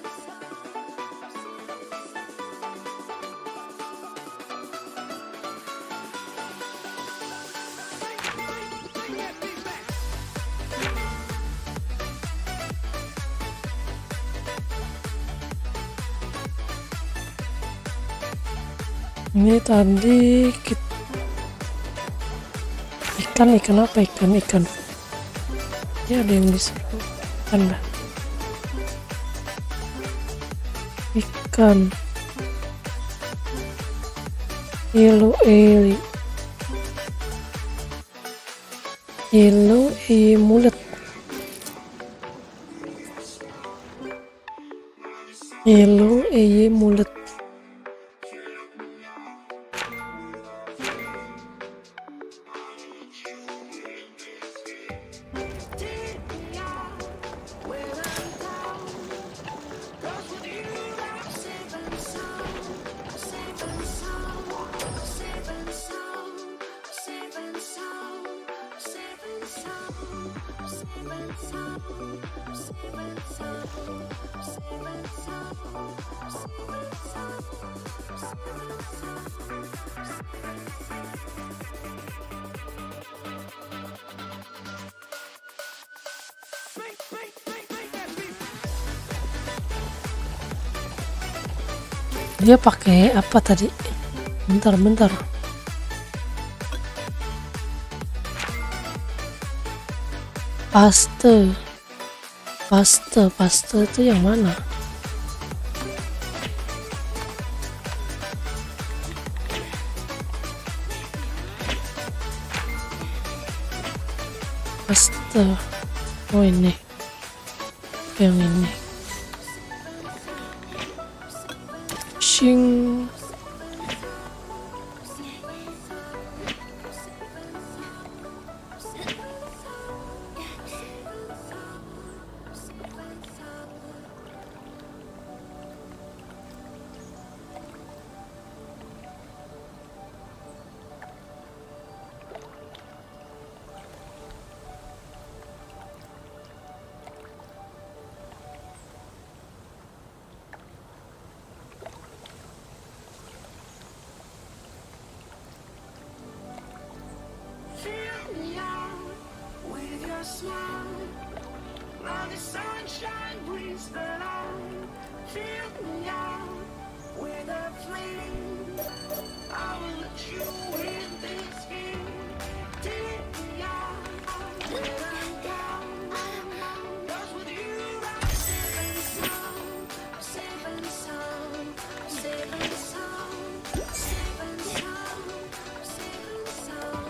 Ini tadi ikan apa ikan ya, ada yang disuruh ikan dah, ikan yellow mulet, mulet. Dia pakai apa tadi? Bentar. Paste itu yang mana? Paste. Oh ini. Yang ini. Shing. fill me out with your smile. Now the sunshine brings the light. Fill me out with a flame. I will let you in this game. Take me out when I'm down. 'Cause with you I'm safe and sound. Safe and sound. Safe and sound. Safe and sound. Safe and sound.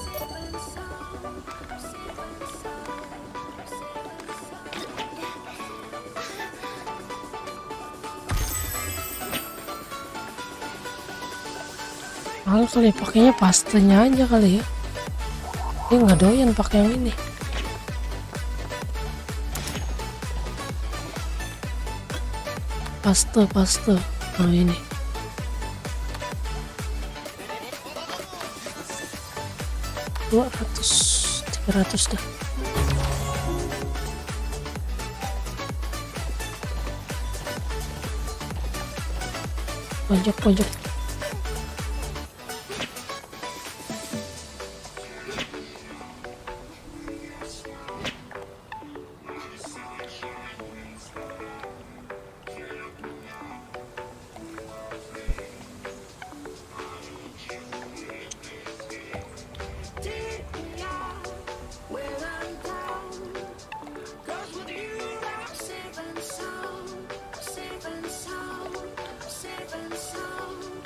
Safe and sound. Safe and sound. Hal kali pakainya pastenya aja kali ya. Dia nggak doyan pakai yang ini. paste. Nah ini. $200, $300 dah. Pojok. When I'm down, 'cause with you I'm safe and sound, safe and sound, safe and sound.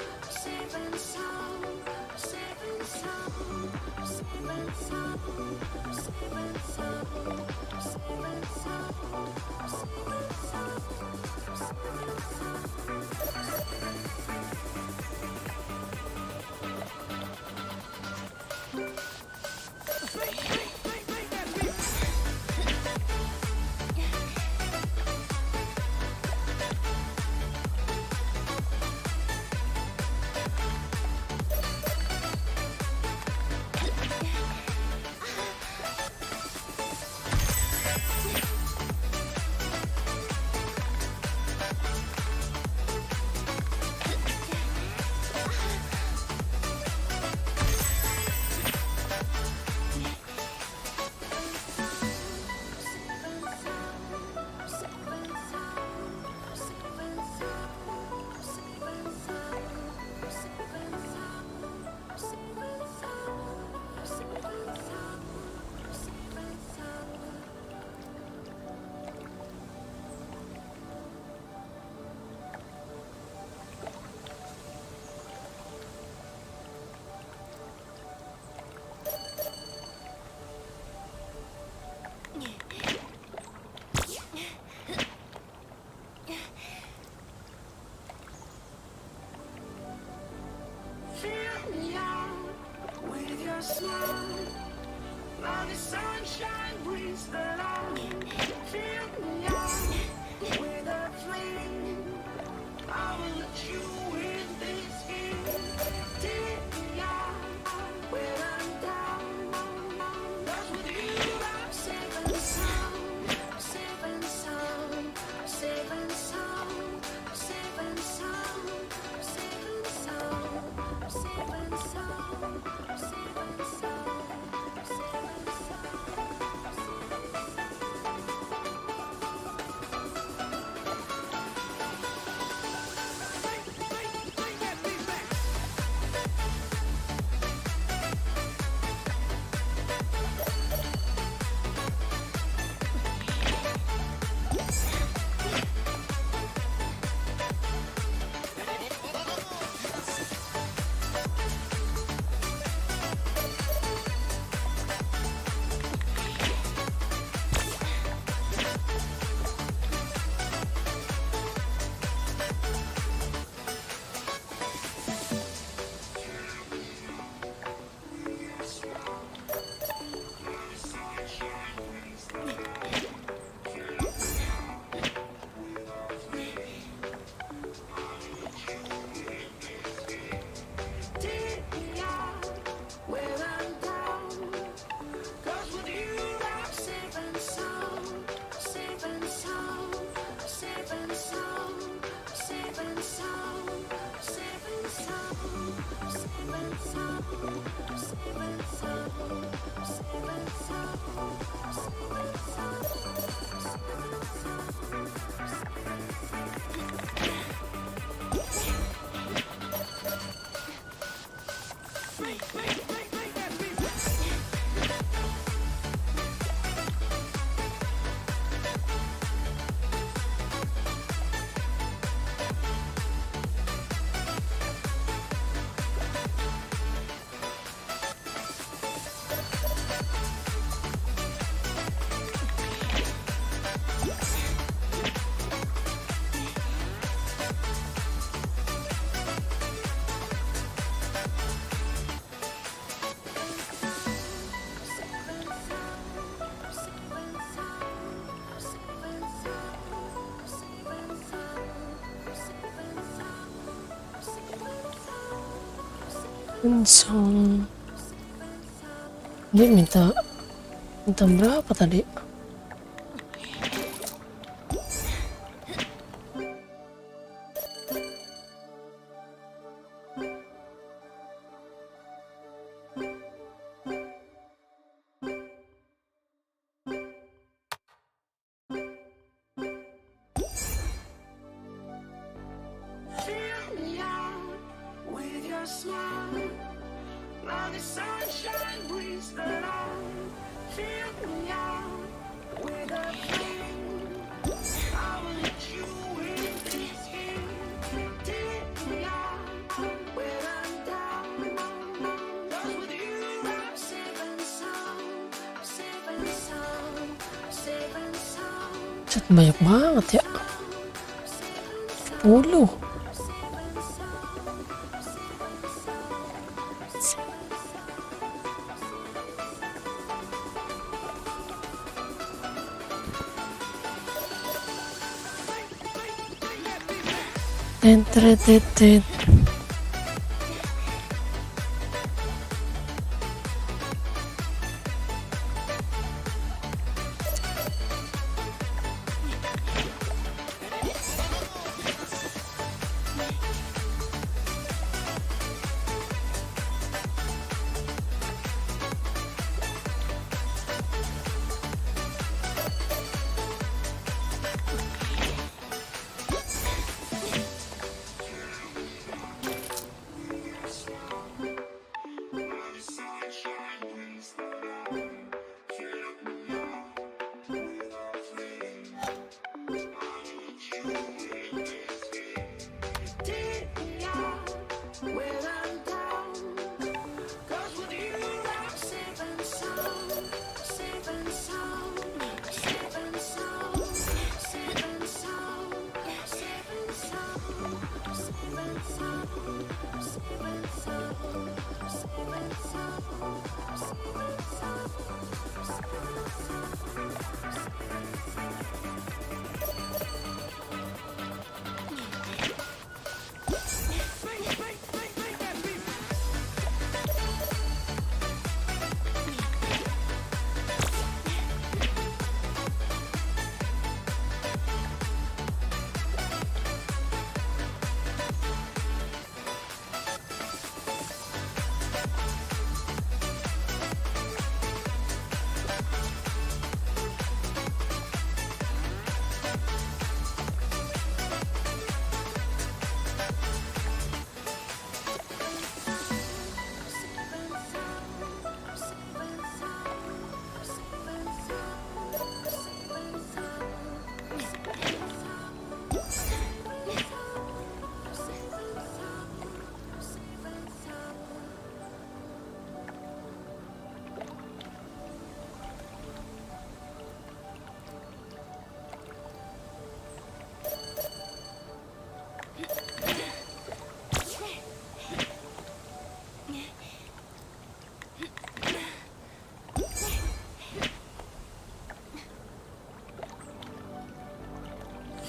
Song. Dia minta berapa tadi? Fill me out with your smile. Now the sunshine brings the light. Fill me out with a flame. I will let you in this game. Take me out when I'm down. 'Cause with you I'm safe and sound. Safe and sound. Safe and sound. Cat banyak banget ya. 10. Entret. Take me out when I'm down. 'Cause with you I'm safe and sound. Safe and sound. Safe and sound. Safe and sound. Safe and sound. Safe and sound. Safe and sound. Safe and sound. Safe and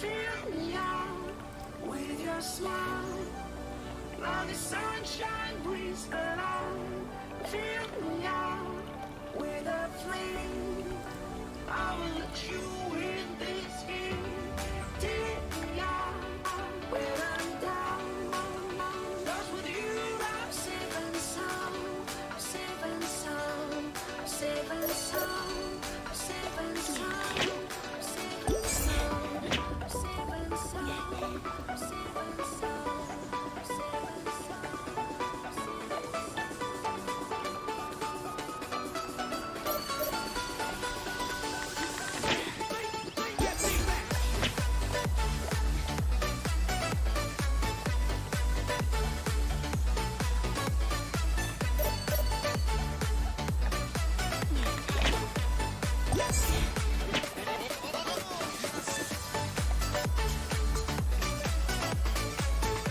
fill me out with your smile. Now the sunshine brings the light. Fill me out with a flame. I will let you in this game. Take me out when I'm down. 'Cause with you I'm safe and sound. Safe and sound. Safe and sound. Safe and sound. Safe and sound. Safe and sound. Safe and sound. Safe and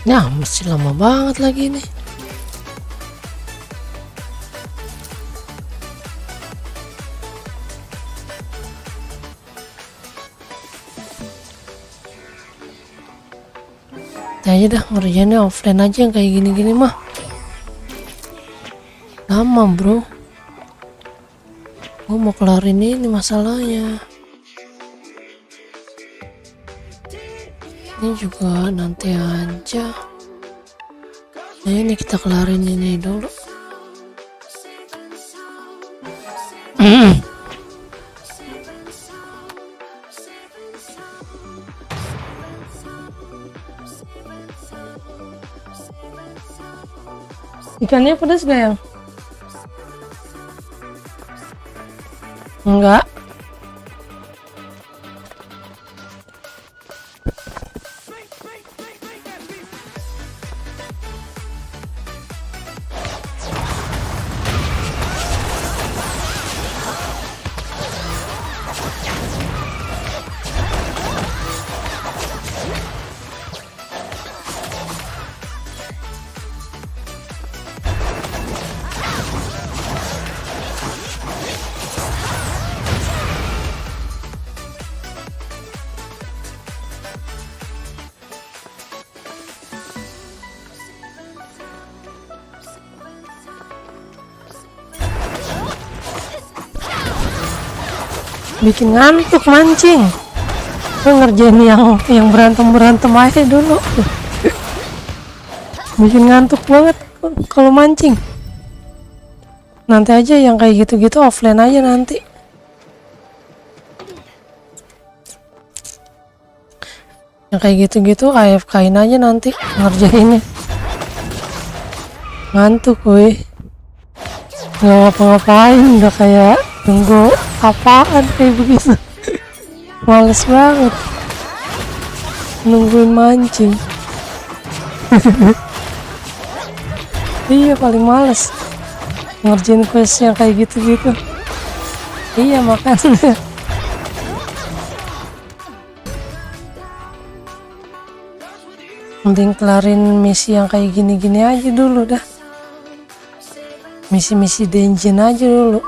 Ya, masih lama banget lagi nih. Kayaknya dah ngerjainnya offline aja yang kayak gini-gini mah. lama bro. Gue mau kelarin ini masalahnya. Ini juga nanti aja. Nah ini kita kelarin ini dulu. Ikannya pedas gak yang? Enggak. Bikin ngantuk mancing. Gue ngerjain yang berantem aja dulu. Bikin ngantuk banget kalau mancing. Nanti aja yang kayak gitu-gitu offline aja nanti. Yang kayak gitu-gitu AFK-in aja nanti ngerjainnya. Ngantuk weh. Nggak ngapa-ngapain, udah kayak tunggu apaan kayak begitu. Males banget nungguin mancing. Iya paling males ngerjain quest yang kayak gitu-gitu. Iya makanya. Mending kelarin misi yang kayak gini-gini aja dulu dah. Misi-misi dungeon aja dulu.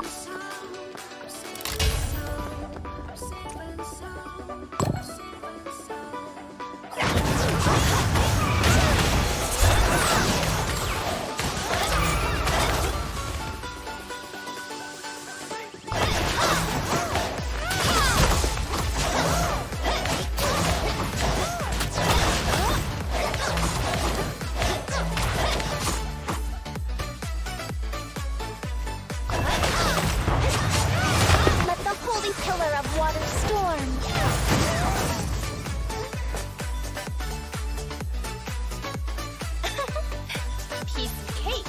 Let the holy pillar of water storm. Piece of cake.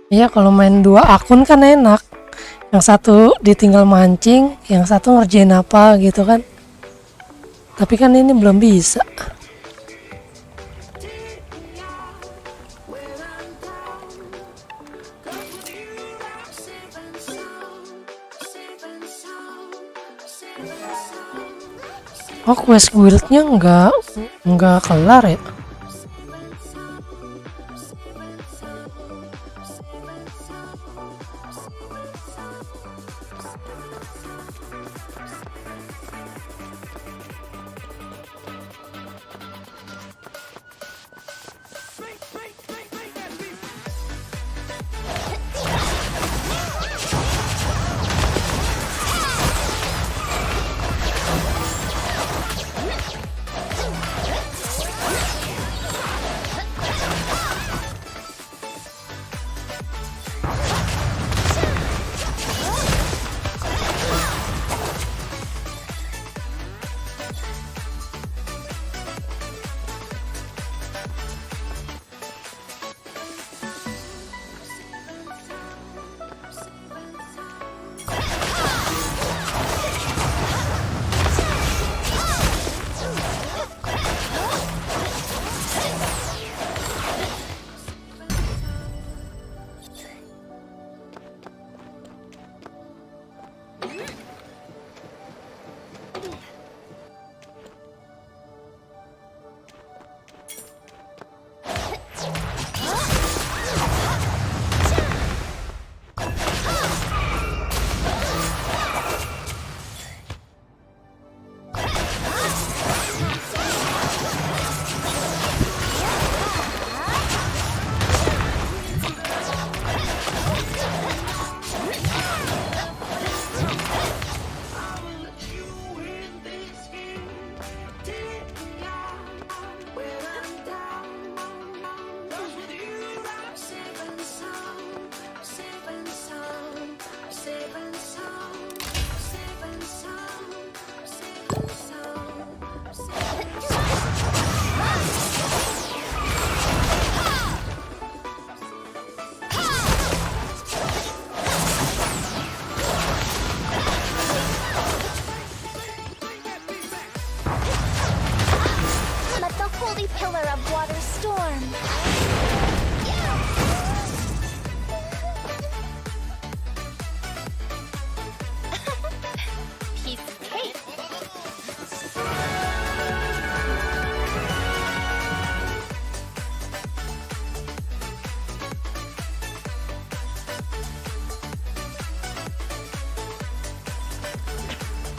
Iya kalau main 2 akun kan enak. Yang satu ditinggal mancing, yang satu ngerjain apa gitu kan. Tapi kan ini belum bisa. Oh quest guildnya nggak kelar ya?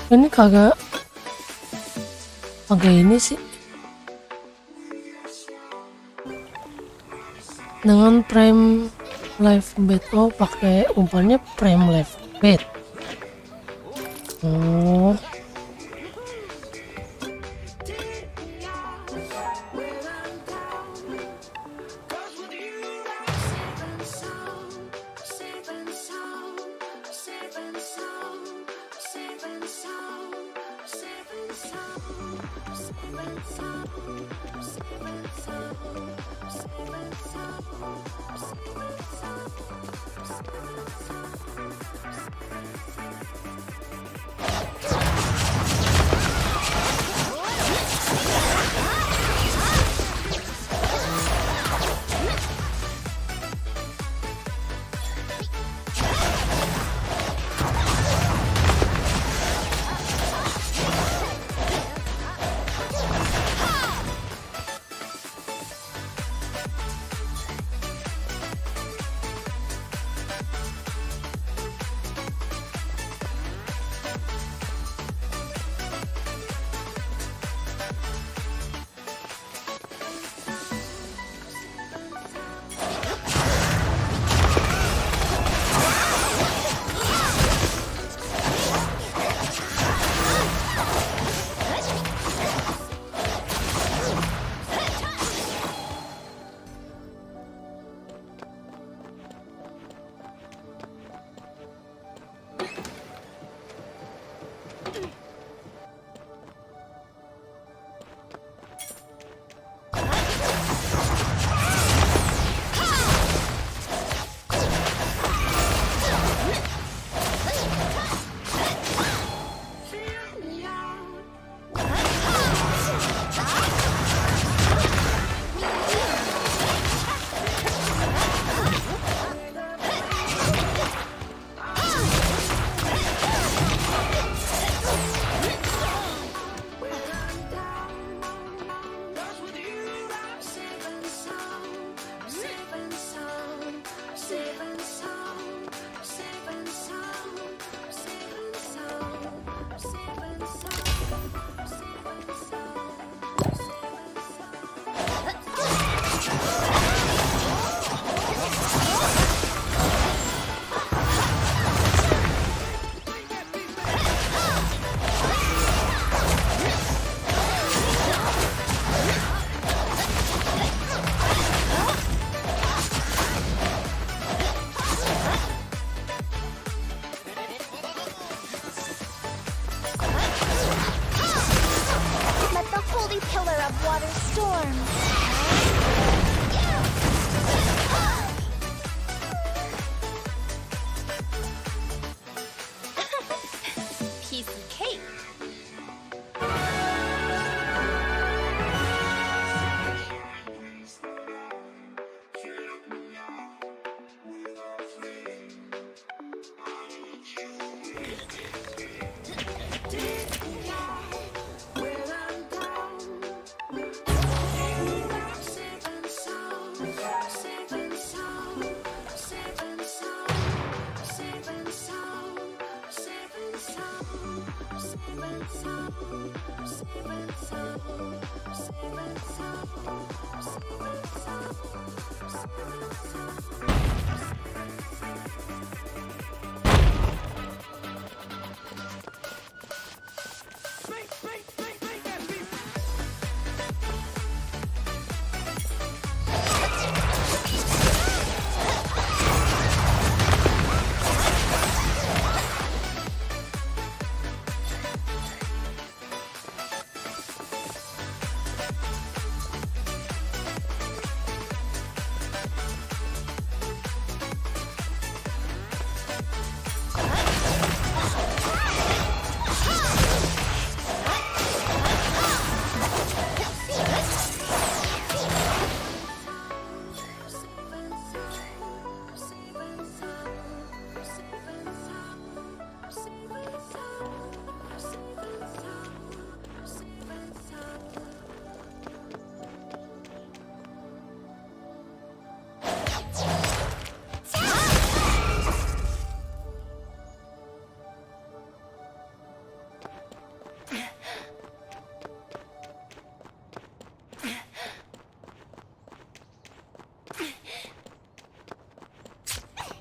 Ini kagak ini sih. Dengan prime live bet. Oh, pakai umpannya prime live bet. Oh.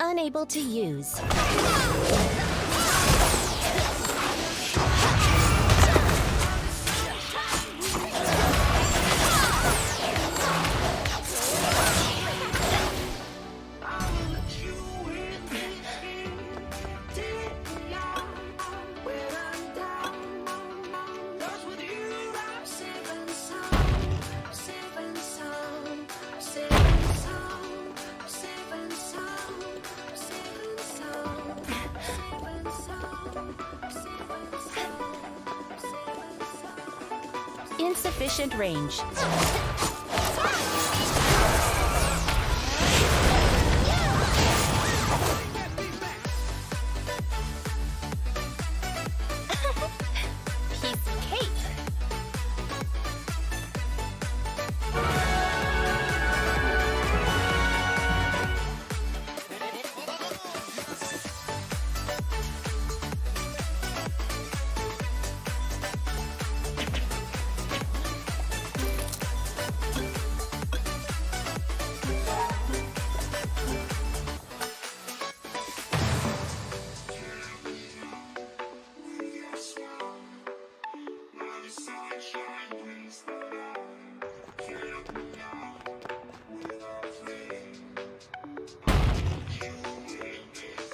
Unable to use. Insufficient range. Piece of cake.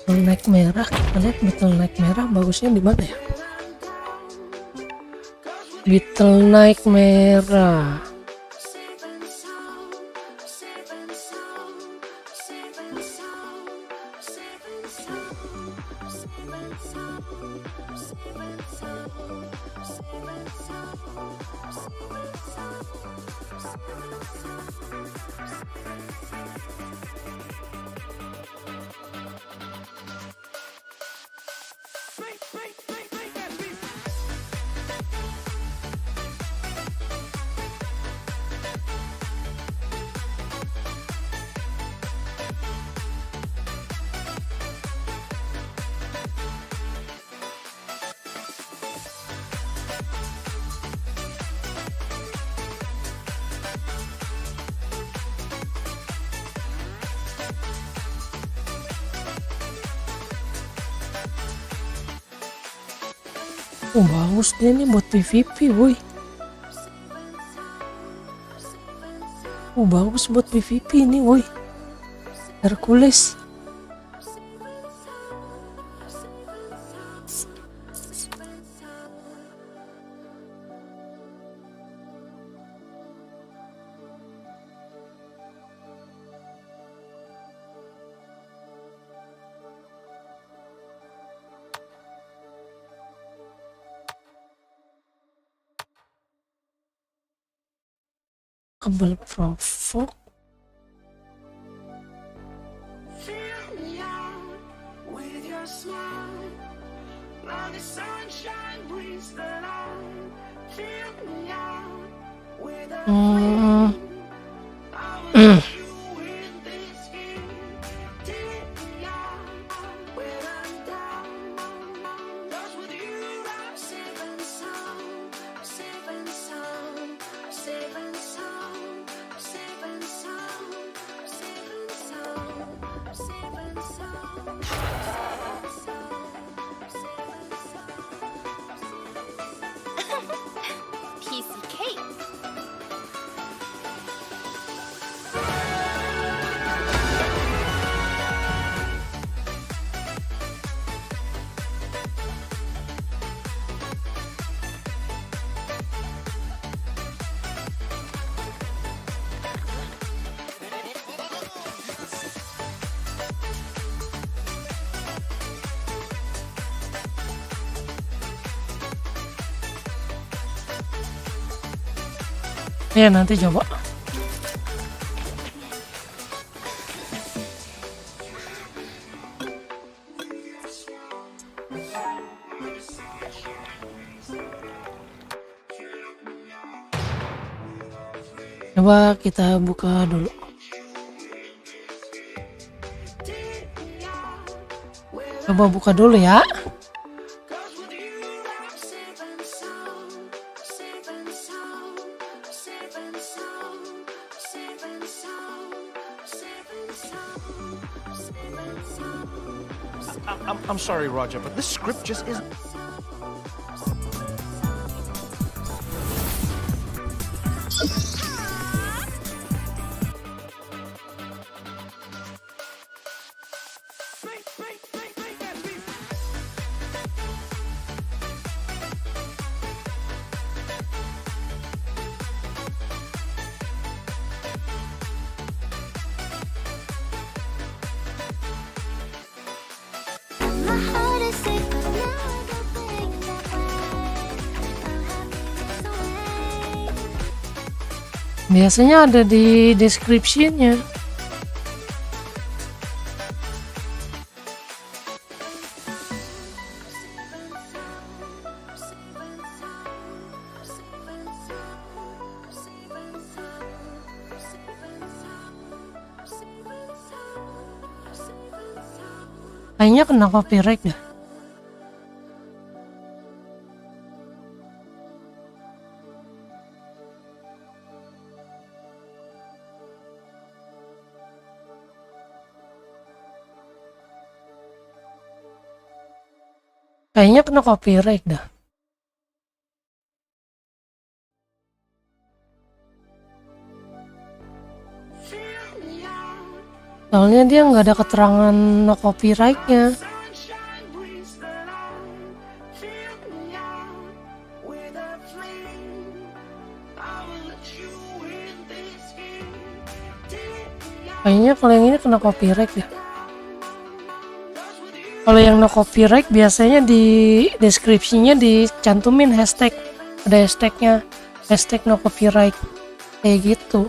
Bottleneck merah, kita lihat bottleneck merah bagusnya di mana ya? Bottleneck merah. Oh bagus dia nih buat PvP boy. Oh bagus buat PvP ini boy. Hercules. Kabel provoke. Fill me out with your smile. Now the sunshine brings the light. Fill me out with a flame. I will let you in this game. Take me out when I'm down. 'Cause with you I'm safe and sound. Safe and sound. Safe and sound. Safe and sound. Safe and sound. Safe and sound. Piece of cake. Ya nanti coba. Coba kita buka dulu. Coba buka dulu ya. I'm sorry, Roger, but this script just isn't. My heart is sick, but now the things that way. Our happiness away. Biasanya ada di description-nya. Kayaknya kena copyright dah. Kayaknya kena copyright dah. Soalnya dia nggak ada keterangan no copyright-nya. Sunshine breathes the light. Fill me out with a flame. I will let you in this game. Take me out. Kayaknya kalau yang ini kena copyright dah. Kalau yang no copyright biasanya di deskripsinya dicantumin hashtag, ada hashtagnya, hashtag no copyright, kayak gitu.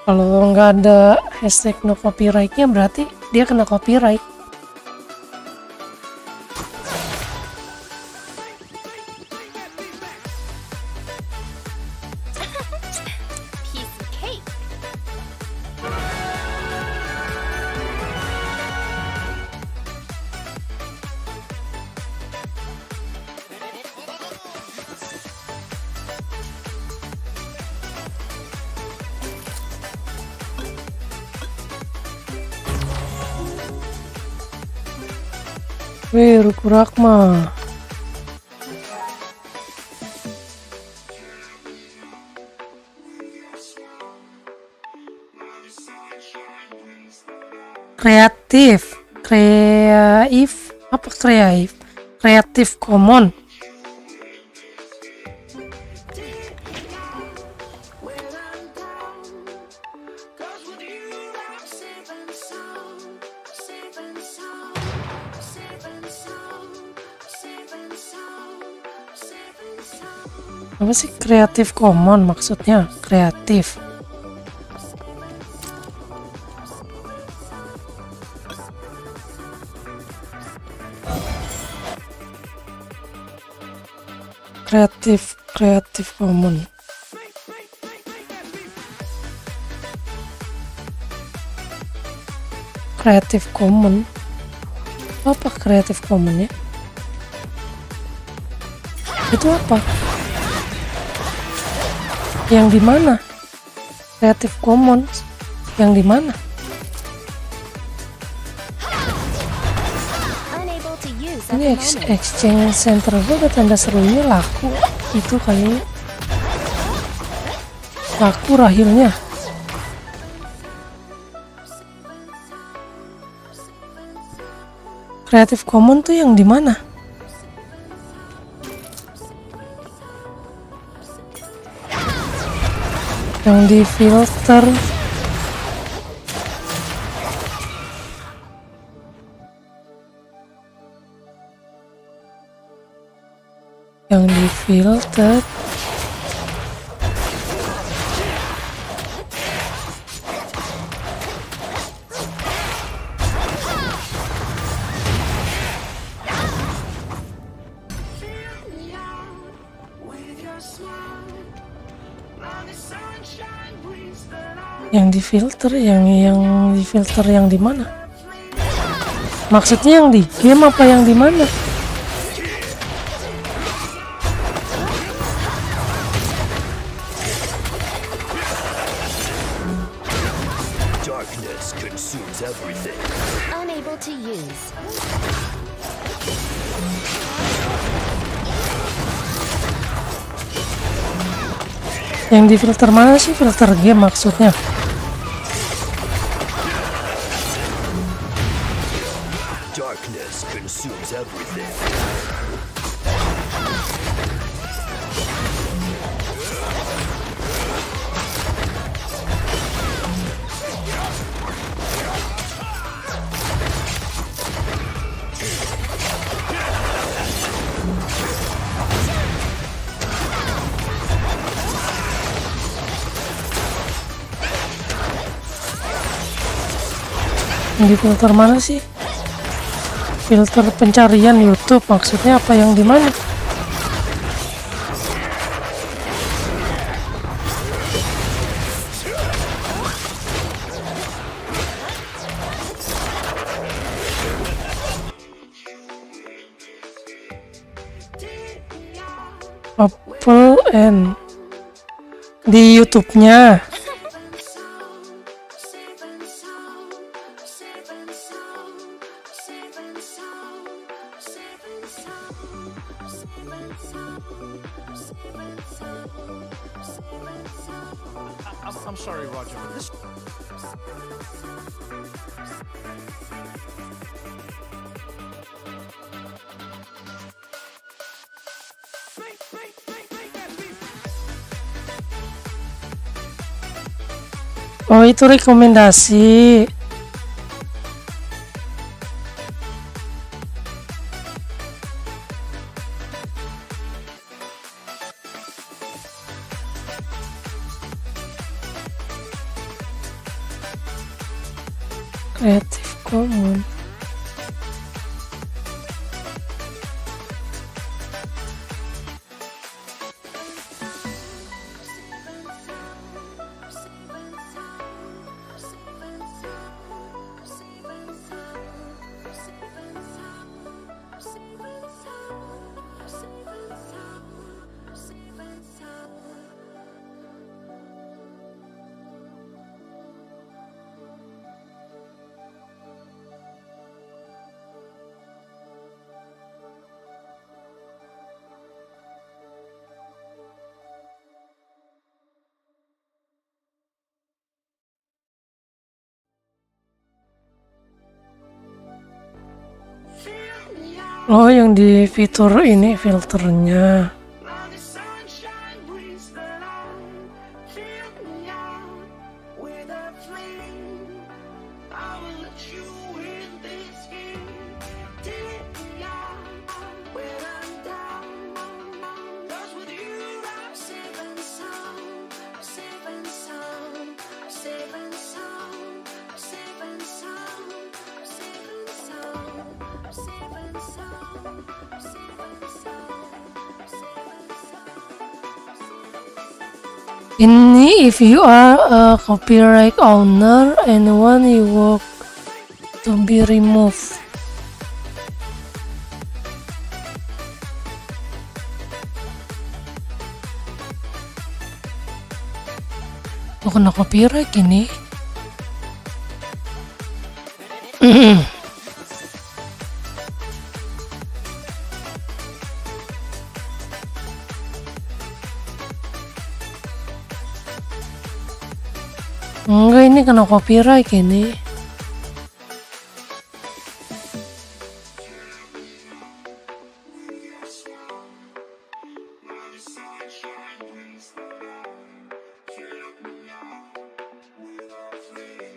Kalau nggak ada hashtag no copyright-nya berarti dia kena copyright. Piece of cake. Wih, Rukurakma. Kreatif, apa kreatif? Creative Commons. Cause with you I'm safe and sound. Safe and sound. Safe and sound. Safe and sound. Safe and sound. Apa sih Creative Commons maksudnya? Kreatif. Creative Commons. Creative Commons. Apa Creative Commons ya? Itu apa? Yang di mana? Creative Commons yang di mana? Unable to use at Ini the moment. exchange center gue udah tanda serunya laku. Itu kayaknya laku rahilnya. Creative Commons tuh yang di mana? Yang di filter. Yang di filter. Yang di filter, yang di filter yang di mana? Maksudnya yang di game apa yang di mana? Darkness consumes everything. Unable to use. Yang di filter mana sih? Filter game maksudnya. Darkness consumes everything. Yang di filter mana sih? Filter pencarian YouTube maksudnya apa, yang di mana? Apple and di YouTube-nya. I'm sorry, Roger, but this. Oh, itu rekomendasi. Creative Commons. Oh, yang di fitur ini filternya. Ini if you are a copyright owner and want your work to be removed. Oh, kena copyright ini. Enggak, ini kena copyright ini.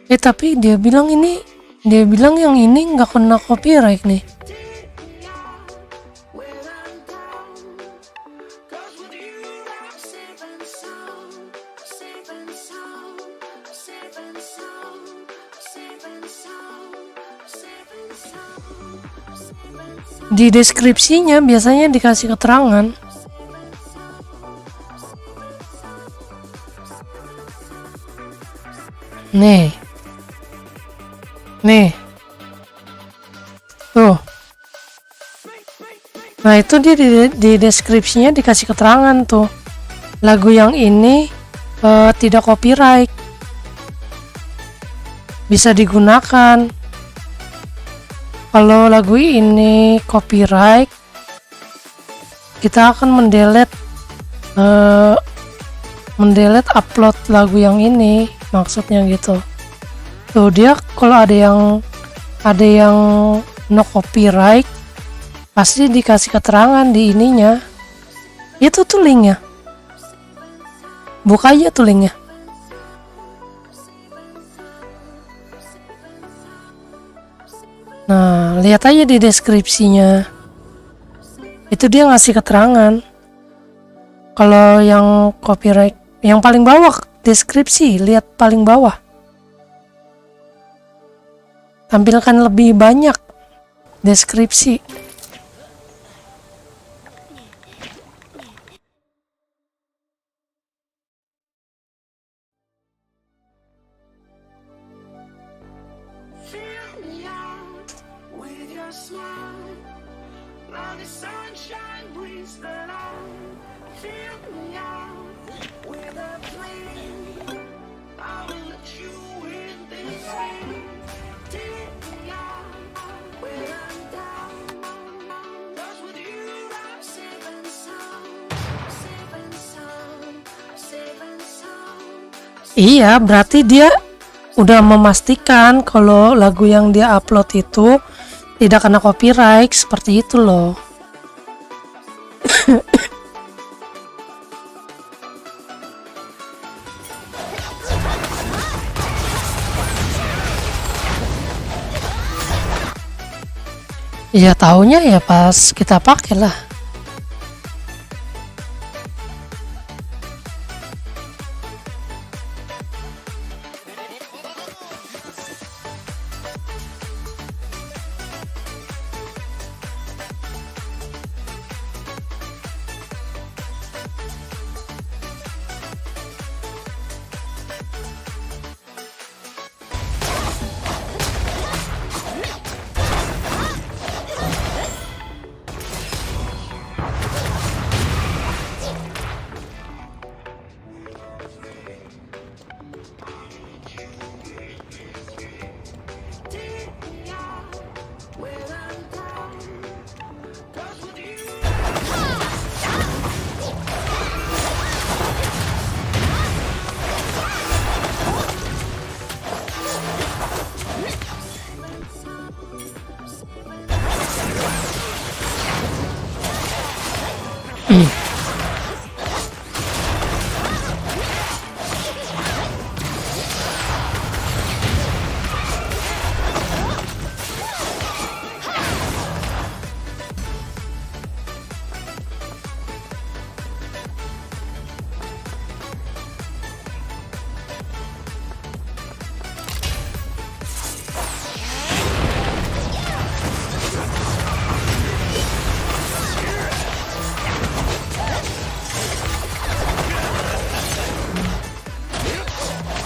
Tapi dia bilang yang ini nggak kena copyright nih. Di deskripsinya biasanya dikasih keterangan. Nih. Tuh. Nah, itu dia di deskripsinya dikasih keterangan tuh. Lagu yang ini tidak copyright. bisa digunakan. Kalau lagu ini copyright, kita akan mendelete upload lagu yang ini, maksudnya gitu. Tuh dia kalau ada yang no copyright pasti dikasih keterangan di ininya. Itu tuh linknya. Buka aja tuh linknya. Nah, lihat aja di deskripsinya. Itu dia ngasih keterangan. Kalau yang copyright, yang paling bawah deskripsi, lihat paling bawah. Tampilkan lebih banyak deskripsi. Fill me out with your smile. Now the sunshine brings the light. Fill me out with a flame. I will let you in this game. Take me out when I'm down. 'Cause with you I'm safe and sound. Safe and sound. Safe and sound. Iya, berarti dia udah memastikan kalau lagu yang dia upload itu tidak kena copyright, seperti itu loh. Ya taunya ya pas kita pakai lah.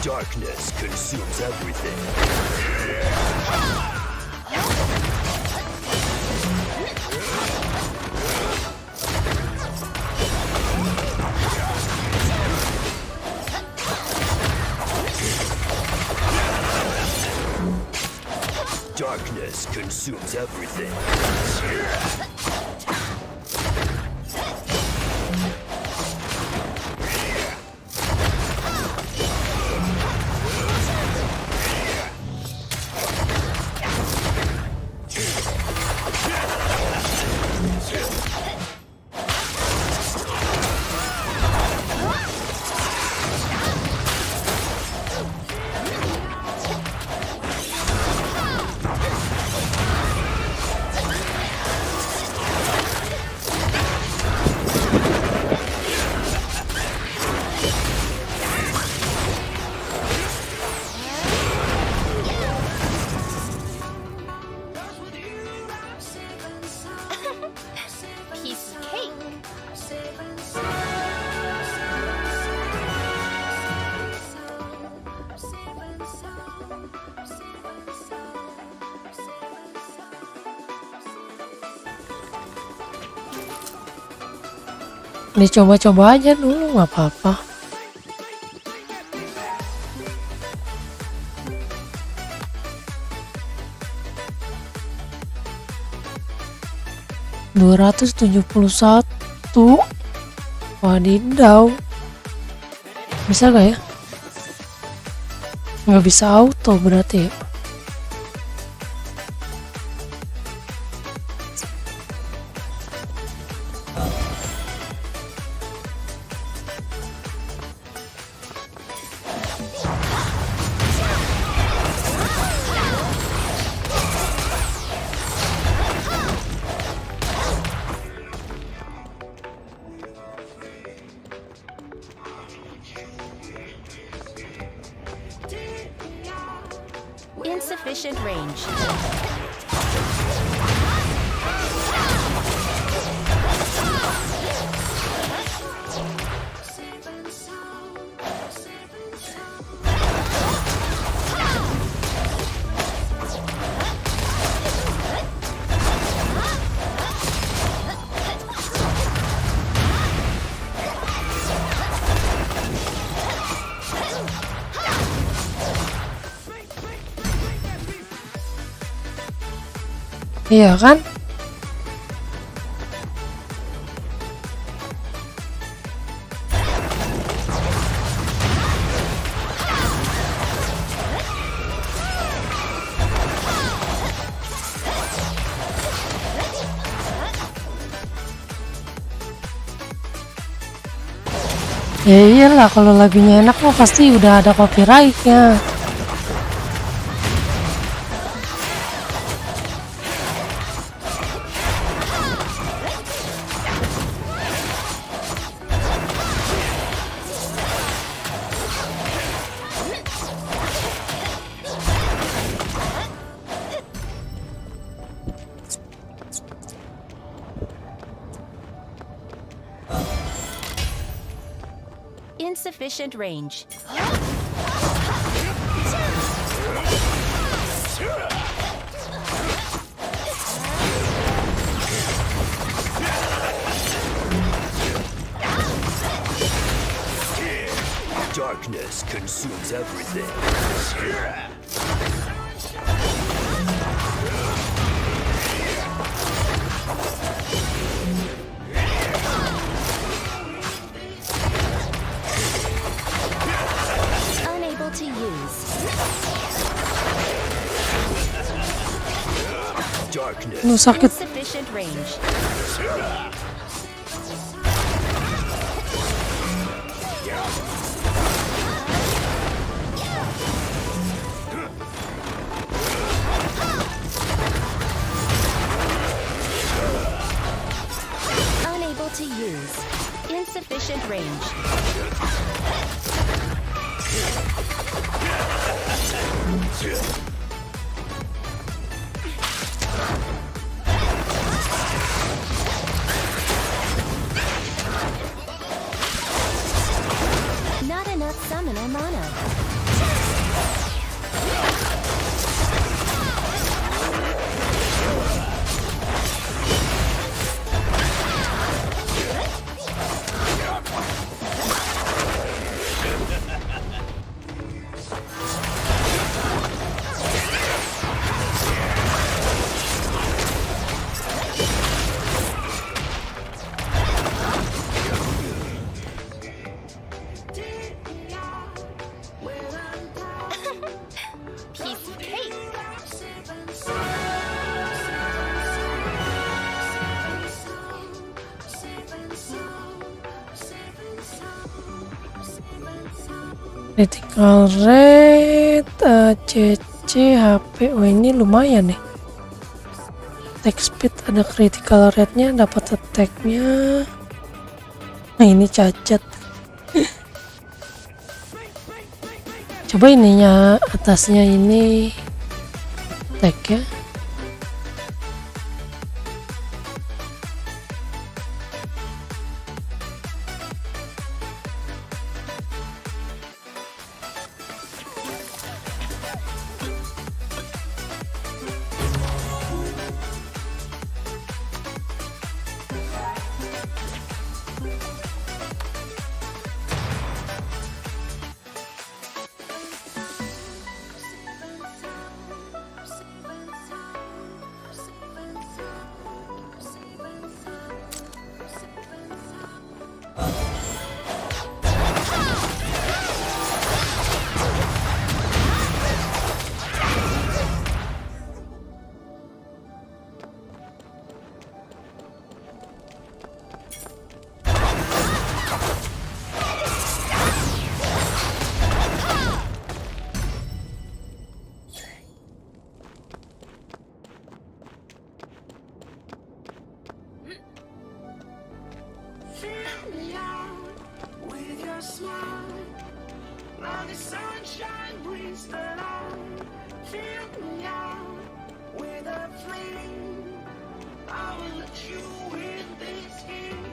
Darkness consumes everything. Darkness consumes everything. Piece of cake. Dicoba-coba aja dulu, nggak apa-apa. 271. Wadidaw. Bisa gak ya? Nggak bisa auto berarti ya. Insufficient range. Iya kan? Ya iyalah, kalau lagunya enak mah pasti udah ada copyrightnya. Insufficient range. Darkness consumes everything. Unable to use. Darkness. Lu sakit. Insufficient range. Unable to use. Insufficient range. Not enough summoner mana. Piece of cake. Critical rate, ACC, HP. Oh ini lumayan nih. Attack speed ada critical rate-nya, dapat attack-nya. Nah ini cacat. Coba ininya atasnya ini attack ya. Long as sunshine brings the light, fill me out with a flame. I will let you in this game.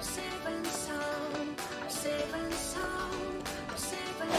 Saving sound, saving sound, saving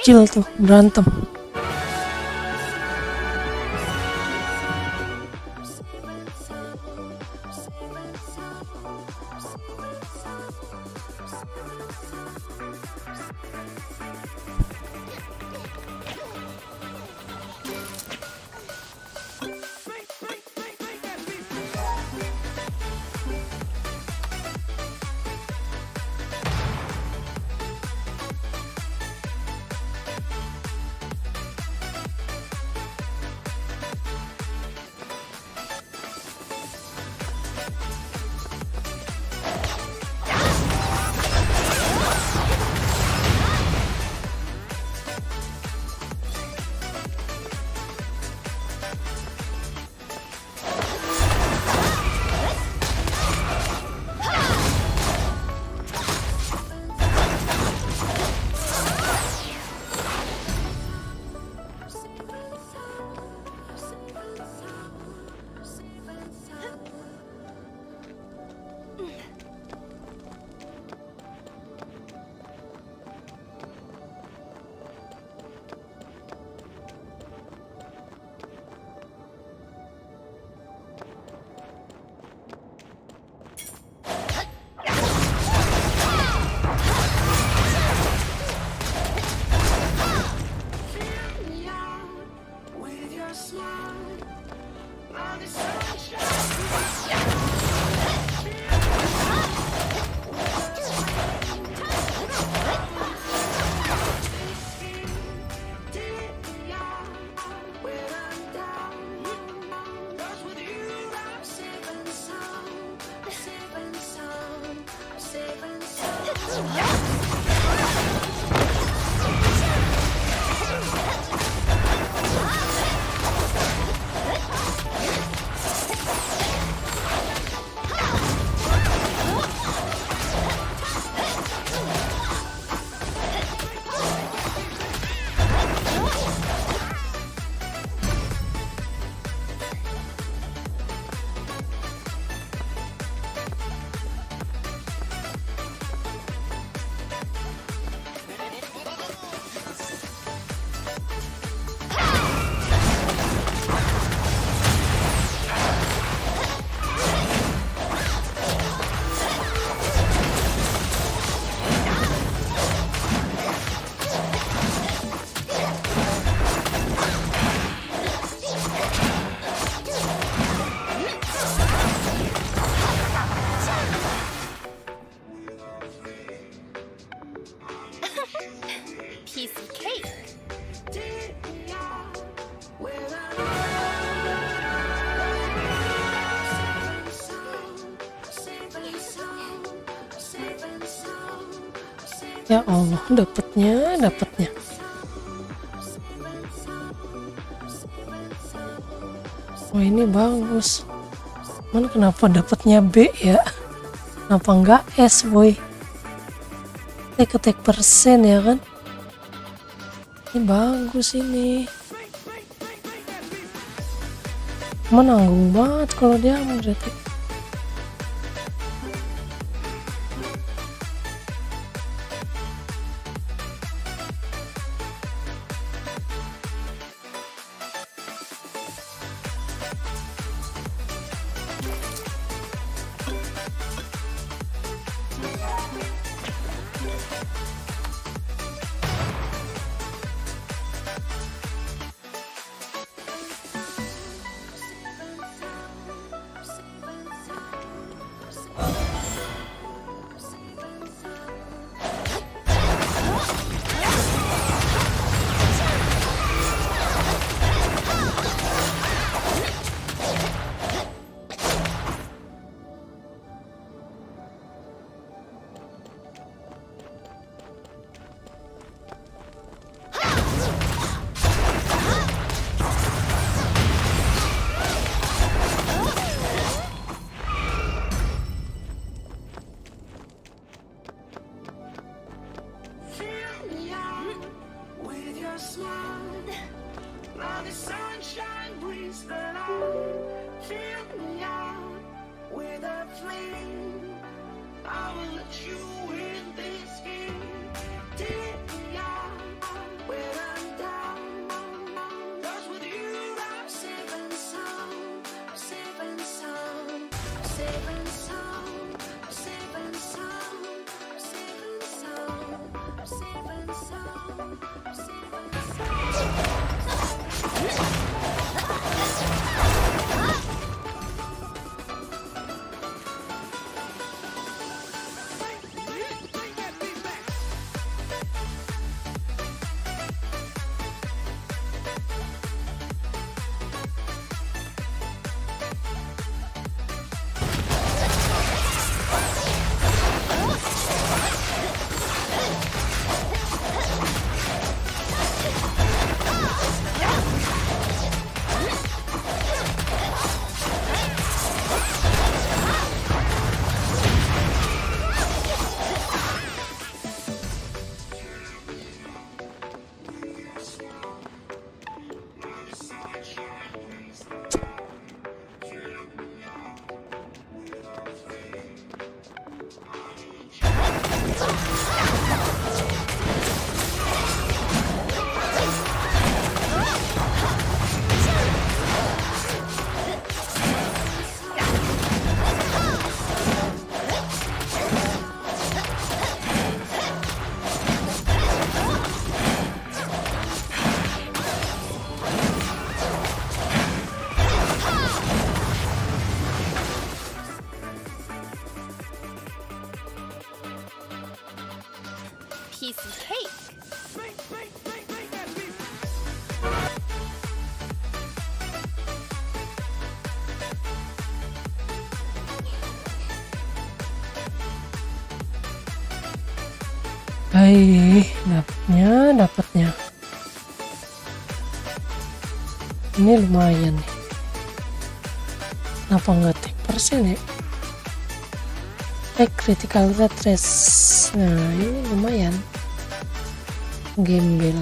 Kecil tuh berantem. Ya Allah, dapatnya. Oh, ini bagus. Cuman kenapa dapatnya B ya? Kenapa enggak S boy? Ketek persen ya kan? Ini bagus ini. Menanggung banget kalau dia mendetek. Fill me out with your smile. Now the sunshine brings the light. Fill me out with a flame. I will let you in this game. Take me out when I'm down. 'Cause with you I'm safe and sound. Safe and sound. Safe and sound. Safe and sound. Safe and sound. Safe and sound. Safe and sound. Piece of cake. Hai, dapatnya. Ini lumayan nih. Kenapa nggak 10% ya? Critical Rate. Nah, ini lumayan. Gembel.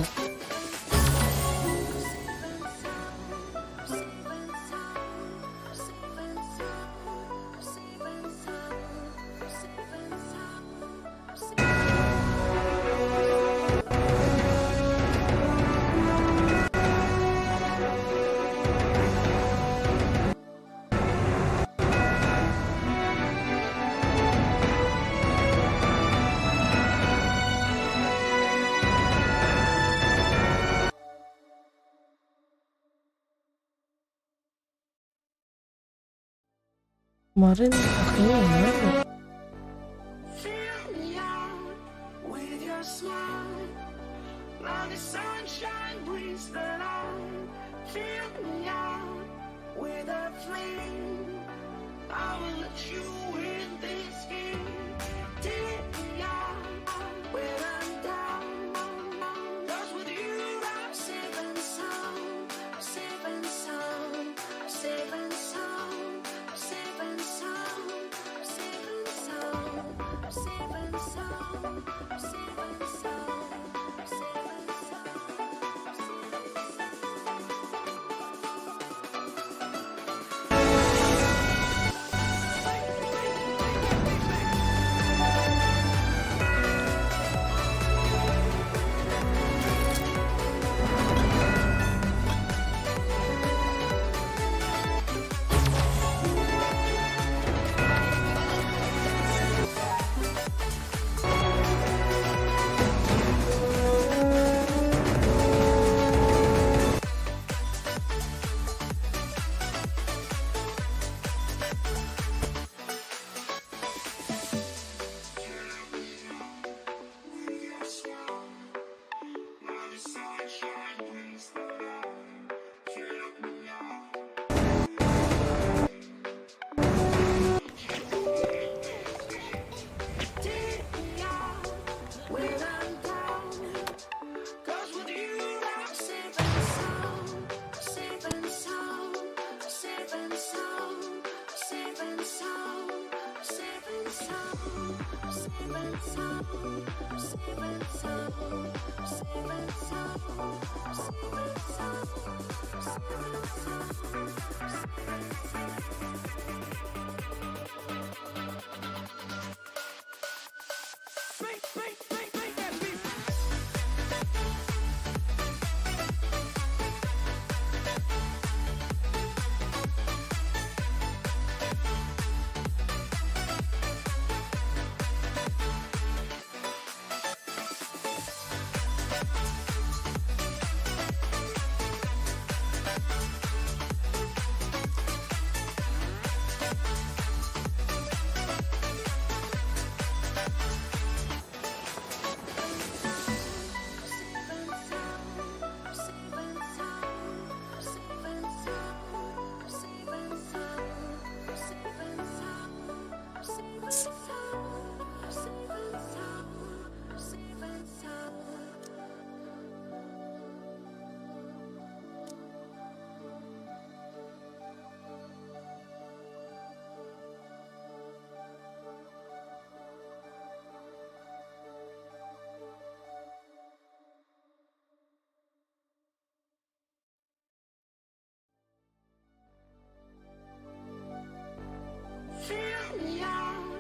Kemarin pakainya yang mana? Fill me out with your smile. Now the sunshine brings the light. Fill me out with a flame. I will let you in this game. Take me out when I'm down. 'Cause with you I'm safe and sound. Safe and sound. Safe and sound. Safe and Fill me out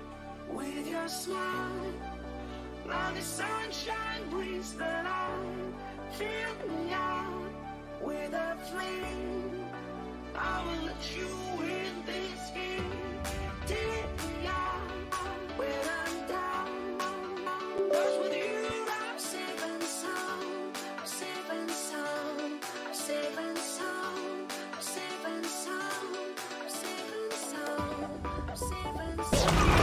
with your smile. Now the sunshine brings the light. Fill me out with a flame. I will let you in this game. Take me out when I'm down. 'Cause with you I'm safe and sound. I'm safe and sound. I'm safe and sound. I'm safe and sound. I'm safe and sound. I'm safe and sound.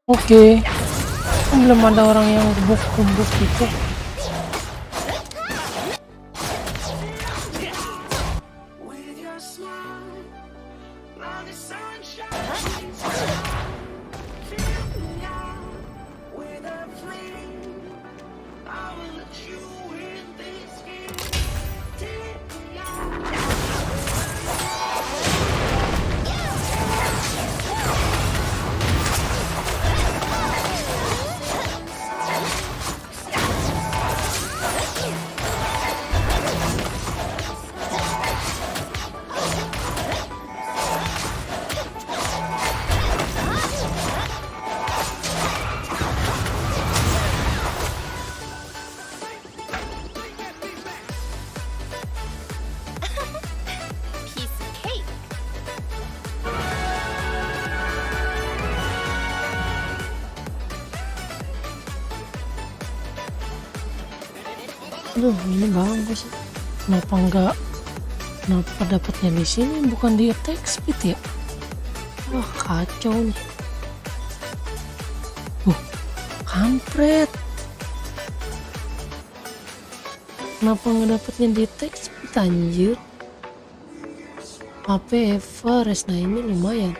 Oke, belum ada orang yang gebuk-gebuk gitu. With your smile, now the sunshine brings the light. Fill me out with a flame. I will let you in this game. Take me out. Aduh, ini bagus. Kenapa dapatnya di sini bukan di attack speed ya? Wah, kacau nih. Kampret. Kenapa nggak dapatnya di attack speed anjir? HP Everest, nah ini lumayan.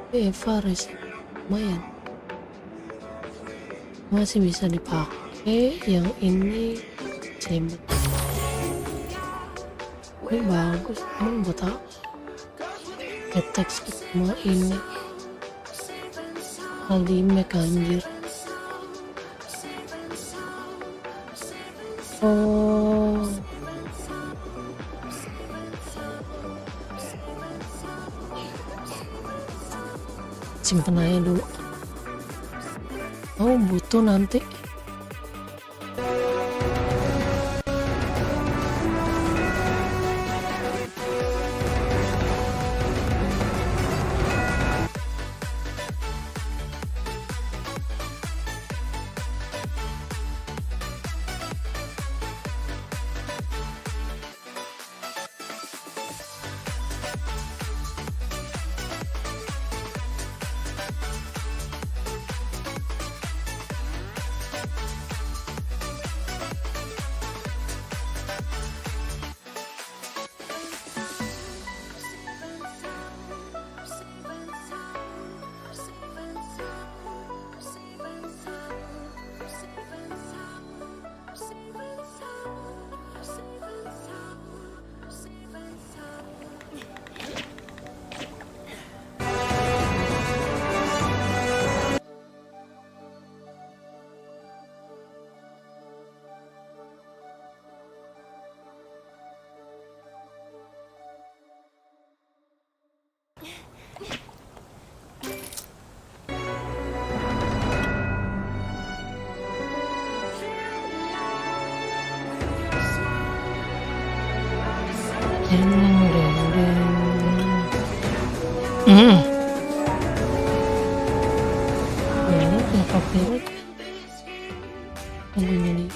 HP Everest lumayan. Masih bisa dipakai. Yang ini cembet. Ini bagus, emang buat apa? Attack speed sama ini Ultimate anjir. Oh, simpen aja dulu. Oh, butuh nanti. Ini kenapa pilih lagunya nih?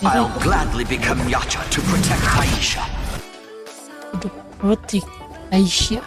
I'll gladly become Yacha to protect Aisha. Udah protek Aisyah.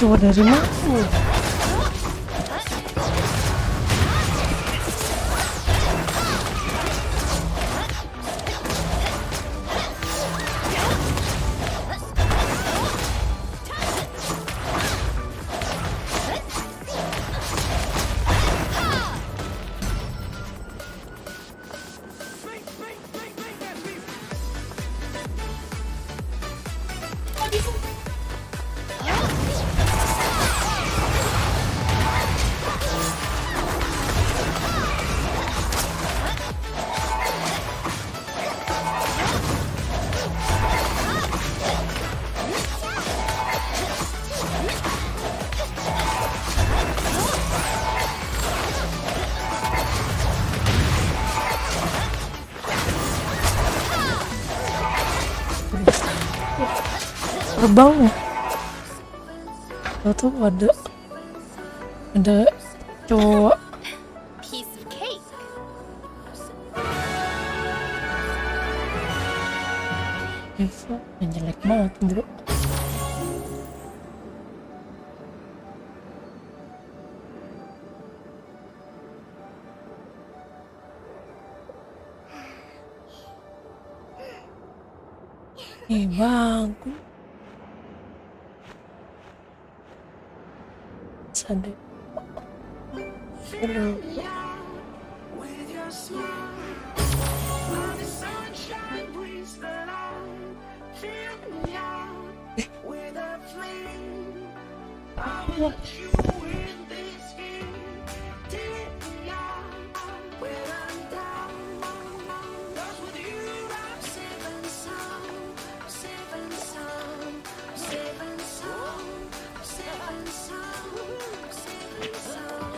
Coba dari mana? Terbang ya? Tuh ada cowok. Piece of cake. Info yang jelek banget bro. Bagus. Sadar. Hello. with your smile. While the sunshine brings the light, fill me out with a flame. I want you in this game. Take me out when I'm down. 'Cause with you I'm safe and sound, safe and sound, safe and sound, safe and sound, safe and sound.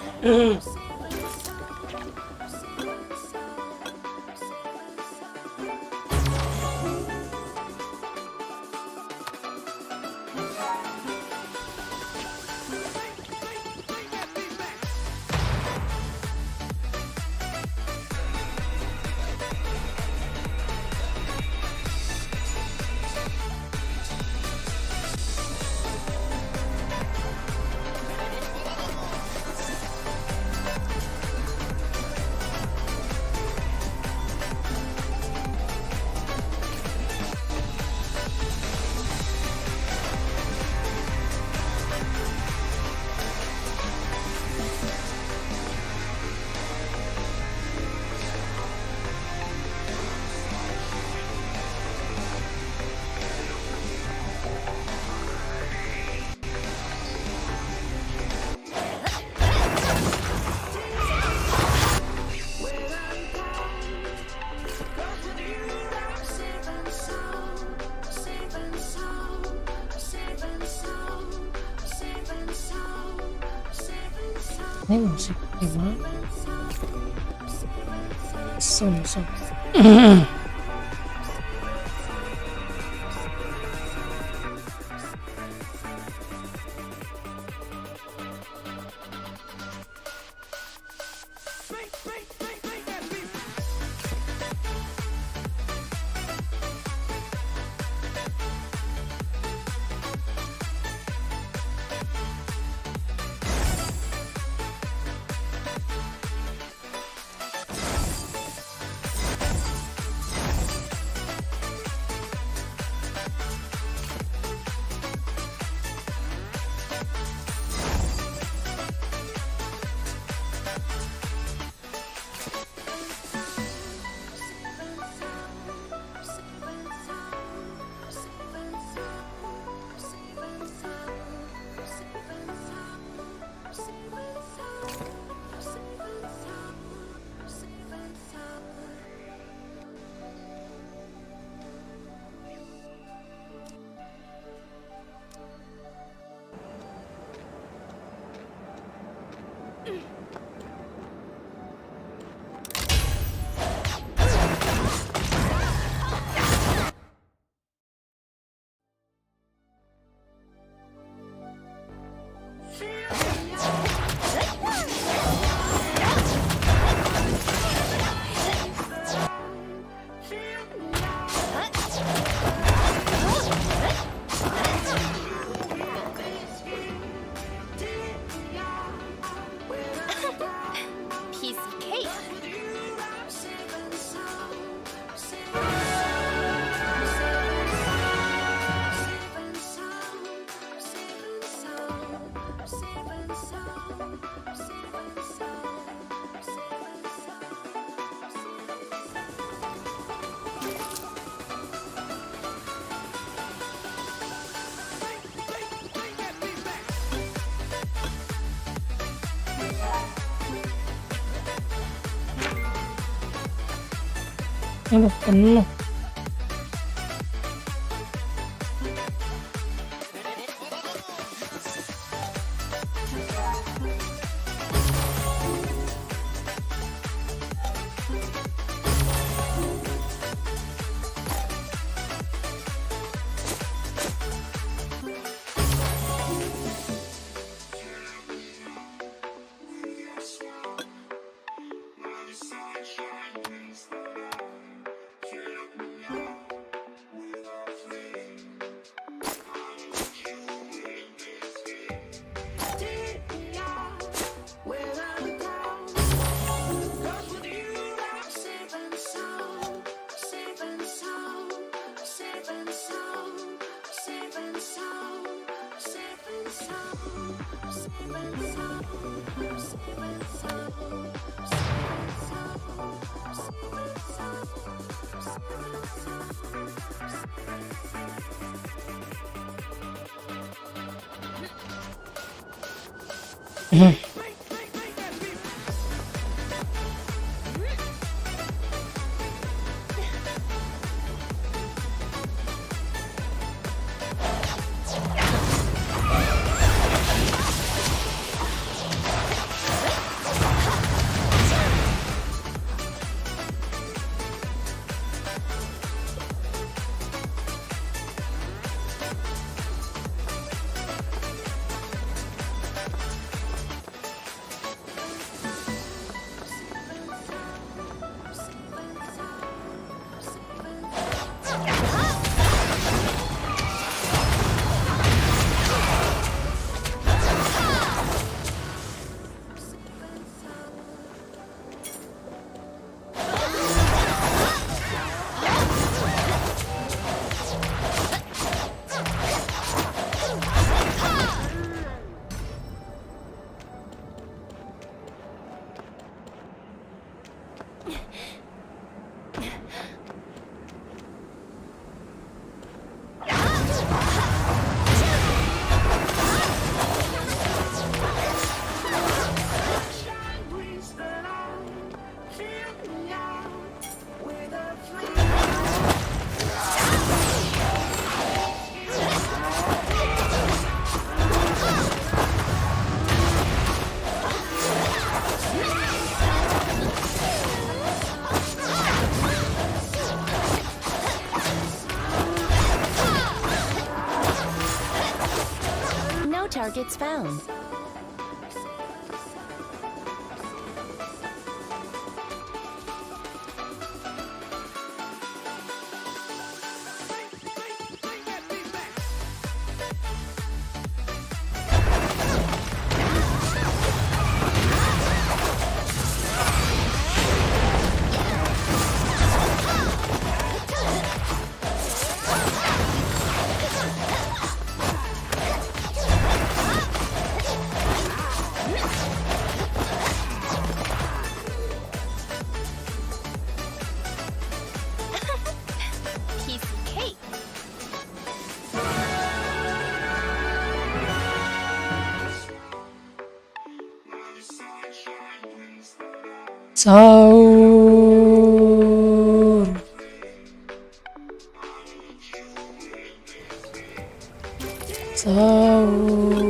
Ini musik gimana? Son. Piece of cake. Aduh, penuh. Sunshine brings the light. Fill me out with a flame. No targets found. Piece of cake. Sahur. Sahur.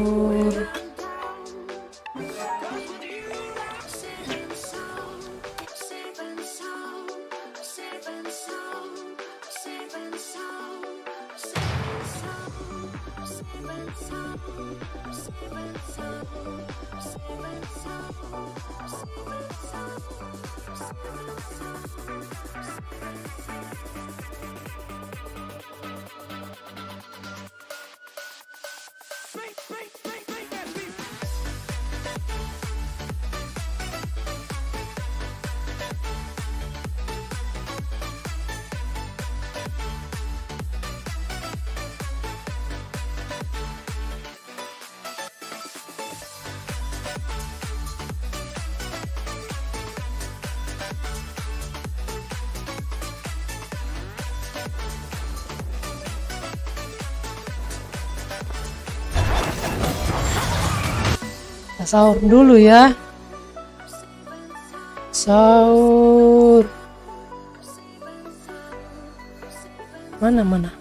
Kita sahur dulu ya. Sahur. Mana?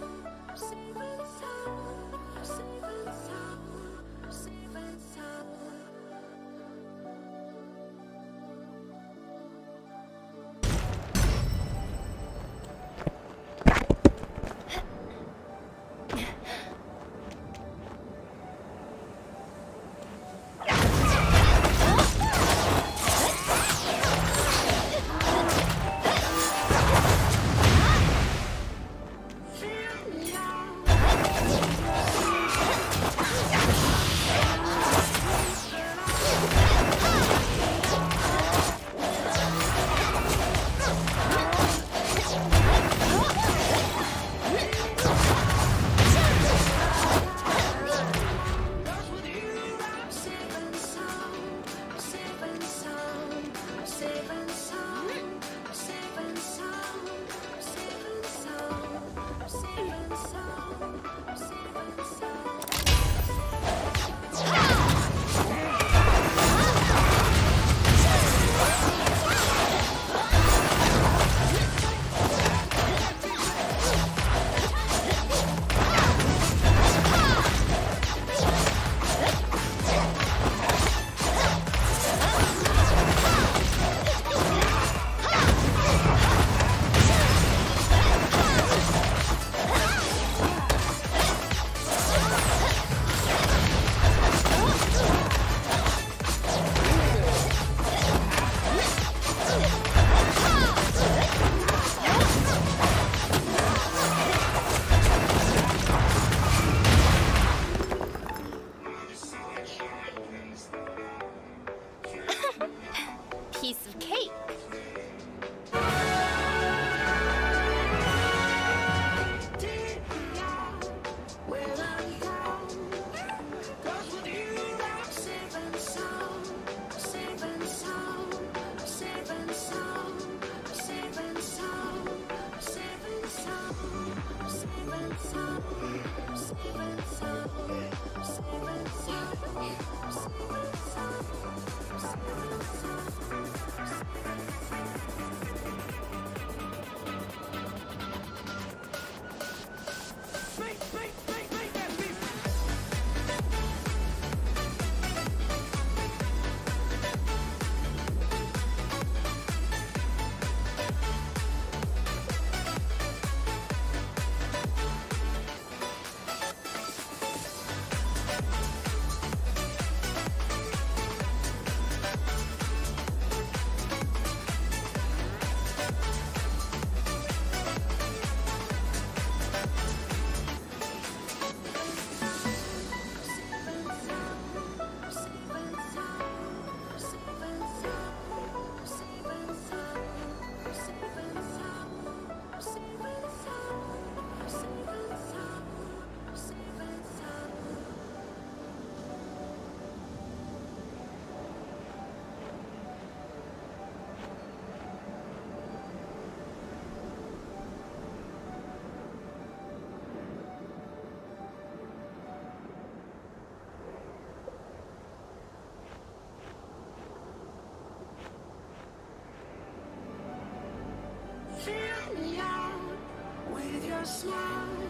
your smile.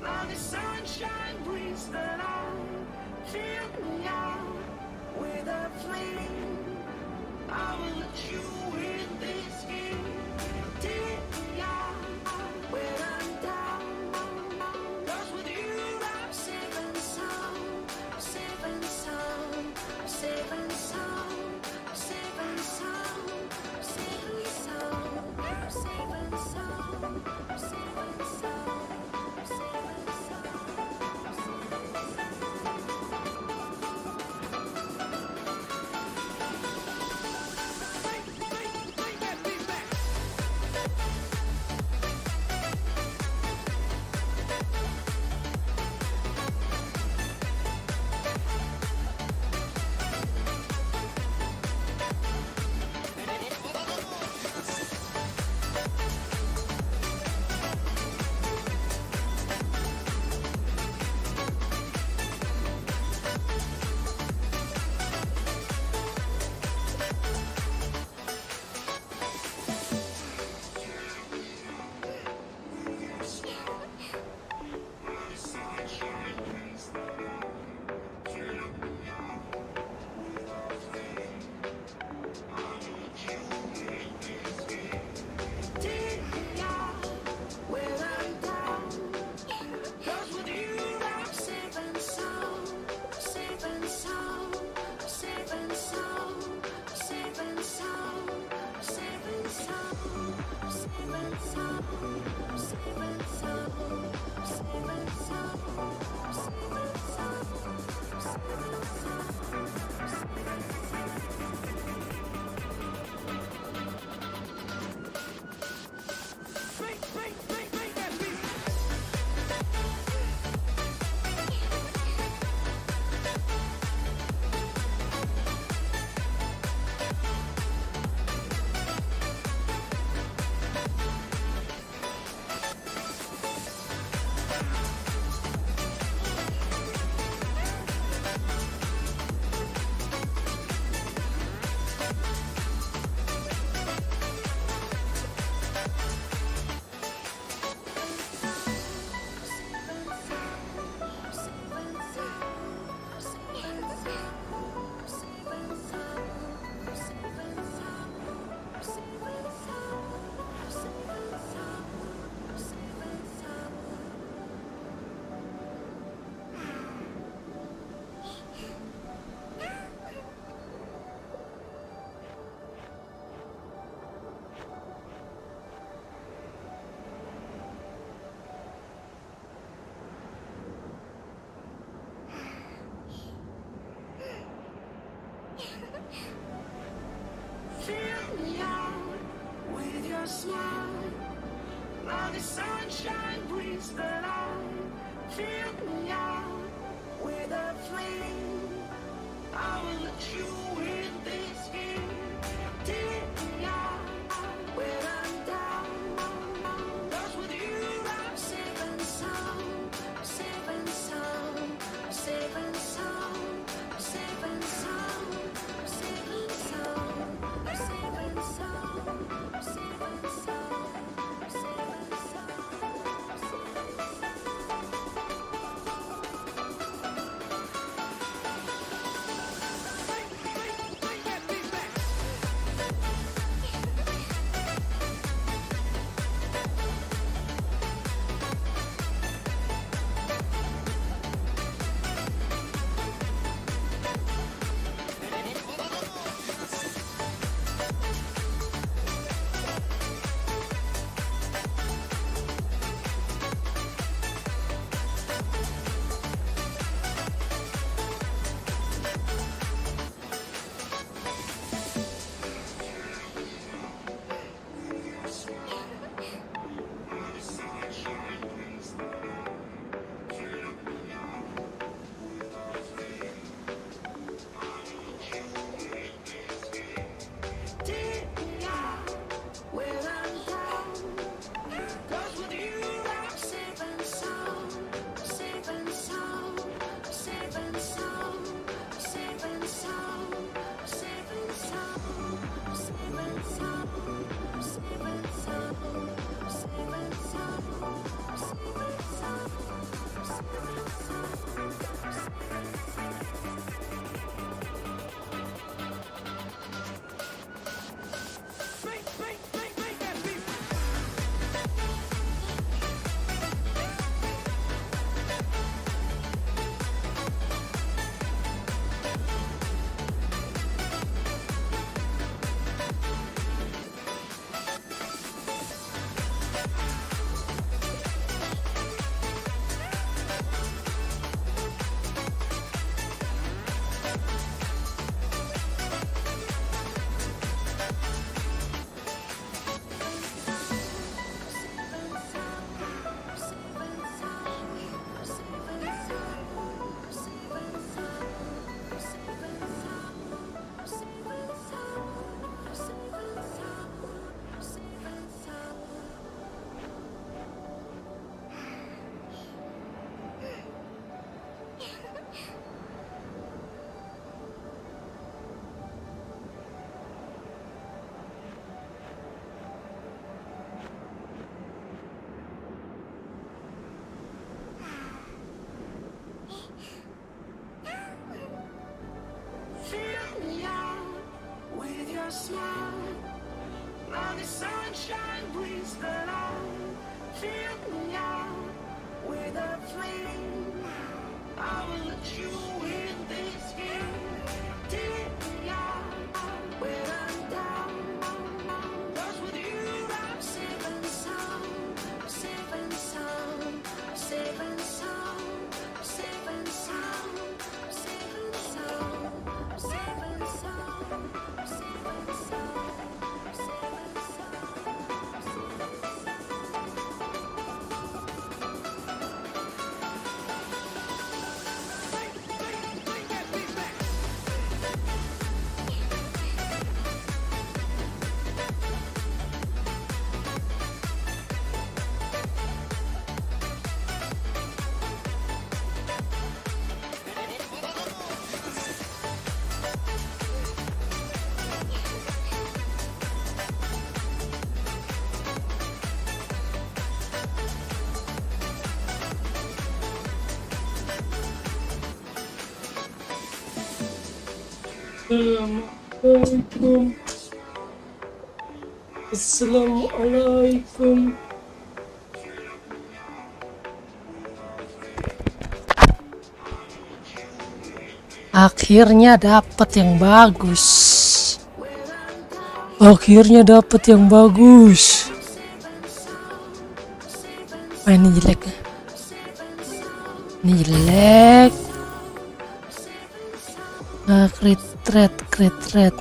Now the sunshine brings the light. Fill me out with a flame. I will let you in this game. Take me out when I'm down. 'Cause with you I'm safe and sound. Safe and sound. Safe and sound. Safe and sound. Safe and sound. Safe and sound. Safe and sound. Safe and sound. Take me out when I'm down. 'Cause with you I'm safe and sound. Safe and sound. Safe and sound. Safe and sound. Safe and sound. Safe and sound. Safe and sound. Safe and sound. Safe and sound. Safe and fill me out with your smile. Now the sunshine brings the light. Fill me out with a flame. I will let you in this game. Take me out when I'm down. 'Cause with you I'm safe and sound. Safe and sound. Safe and sound. Safe and sound. Safe and sound. Safe and sound. Safe and sound. Safe and sound. the sunshine brings the light. Fill me out with a flame. I will let you in this game. Take me out when I'm down. 'Cause with you I'm safe and sound. Safe and sound. Safe and sound. Safe and sound. Safe and sound. Safe and sound. Safe and sound. Safe and Assalamualaikum. Assalamualaikum. Akhirnya dapat yang bagus. Akhirnya dapat yang bagus. Oh, ini jelek. Ini jelek. Crit red.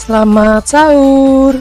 Selamat sahur.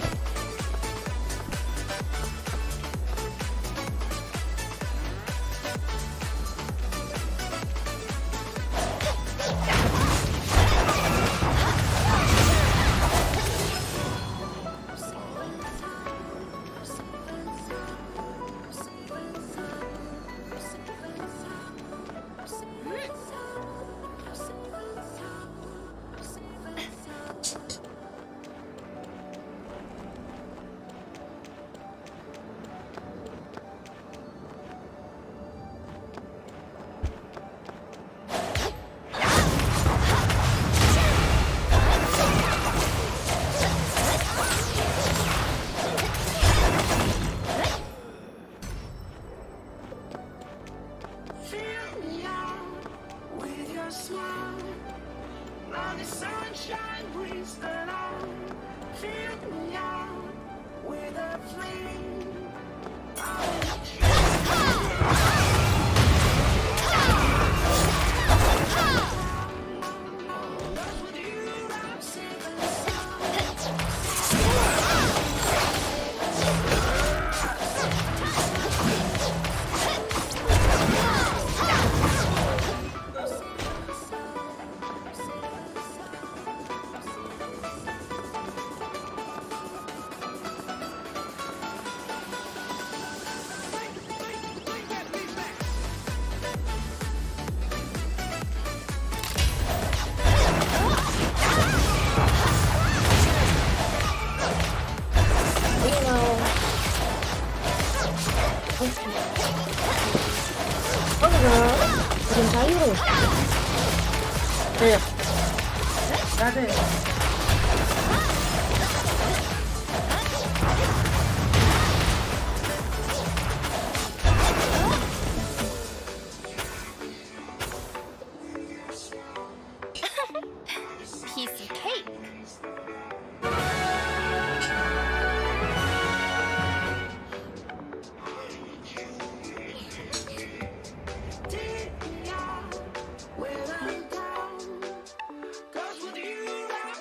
Bikin sayur ya? Iya. Gak ada ya? Piece of cake. When I'm down, 'cause with you I'm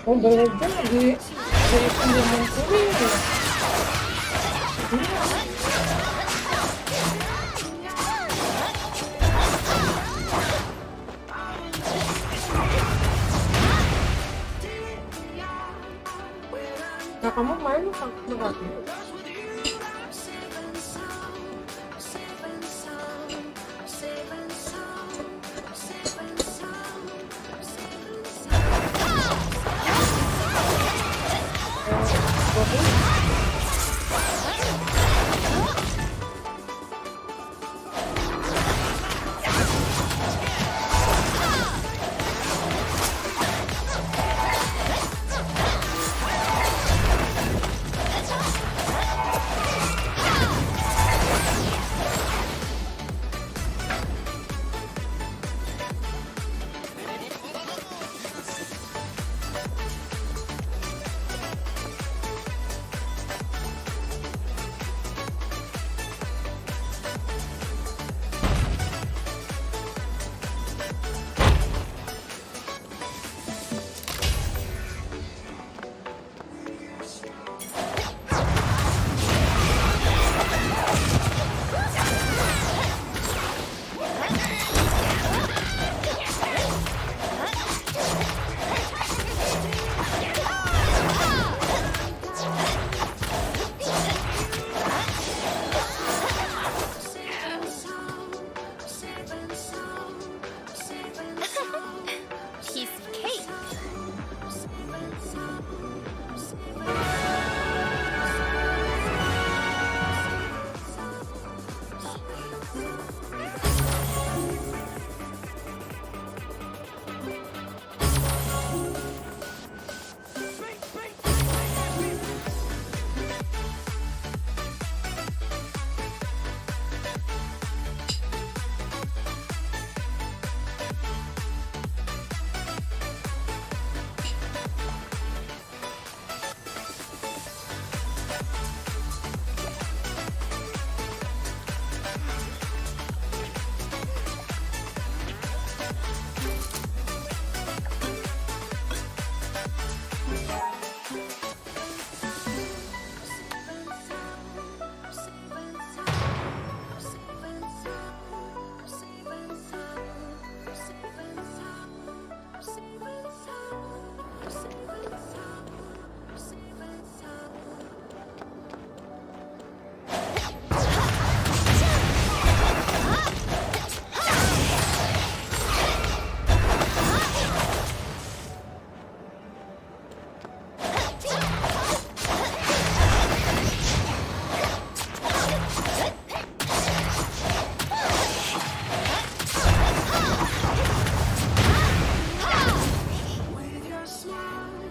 Oh beda di Demon Slayer ya. Iya. Nah kamu main berarti? Piece of cake. With your smile,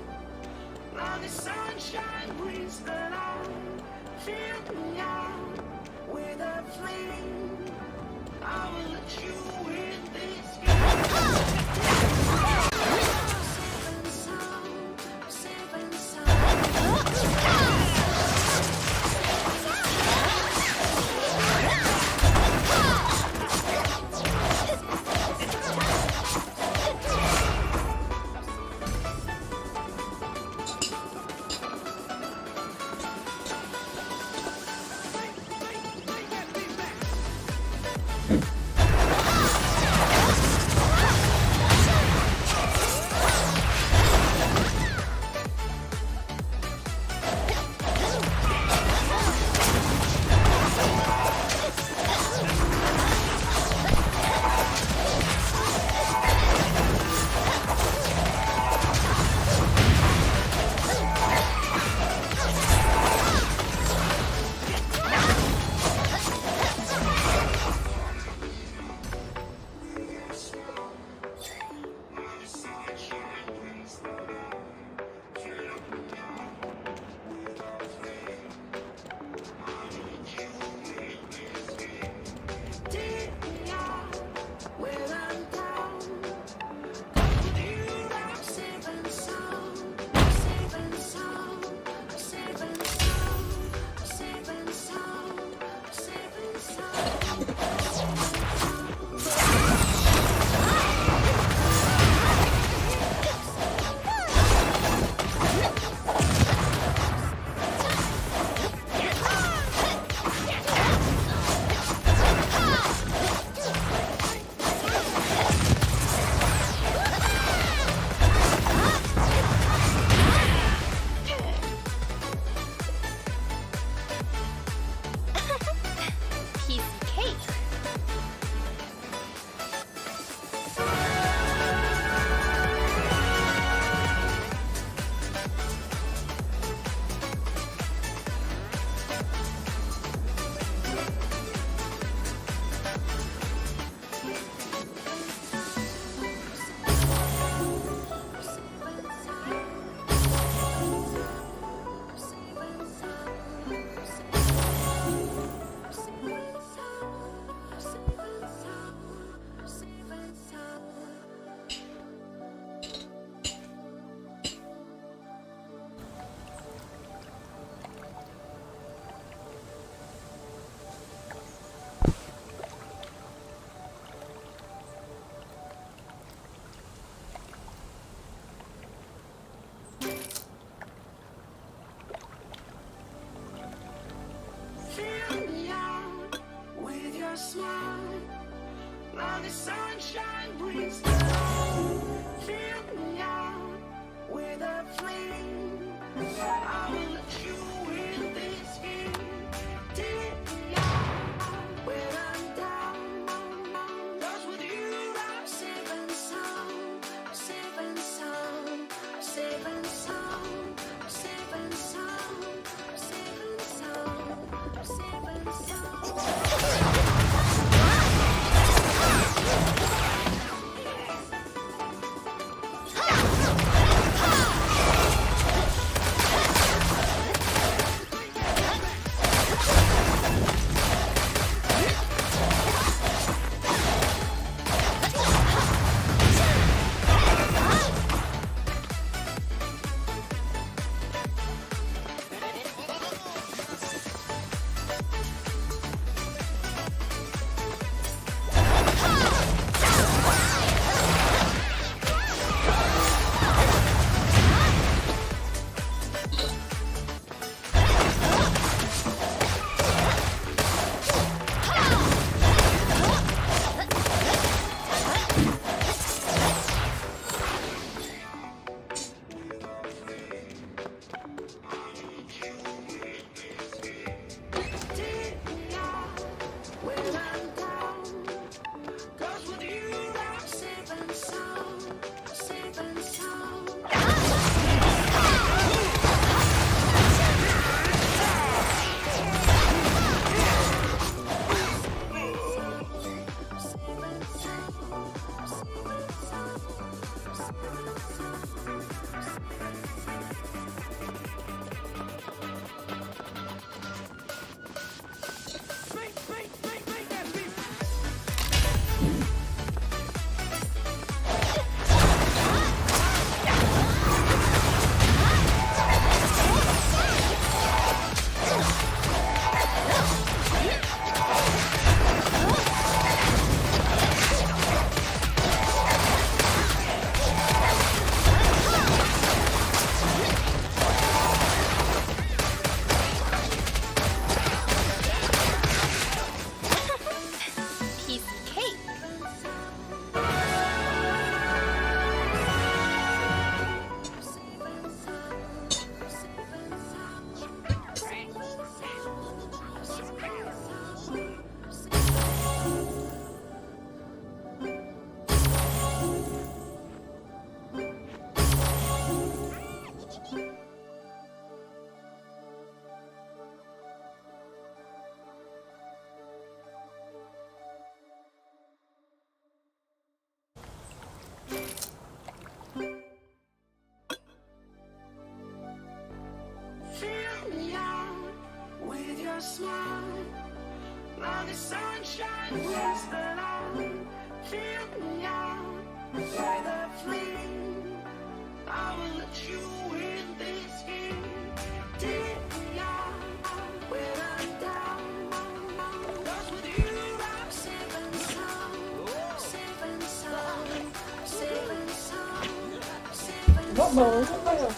flame. I will let you in this game. Take me out when I'm down. 'Cause with you I'm safe and sound, safe and sound, safe and sound, safe and Bak balonu koyuyor.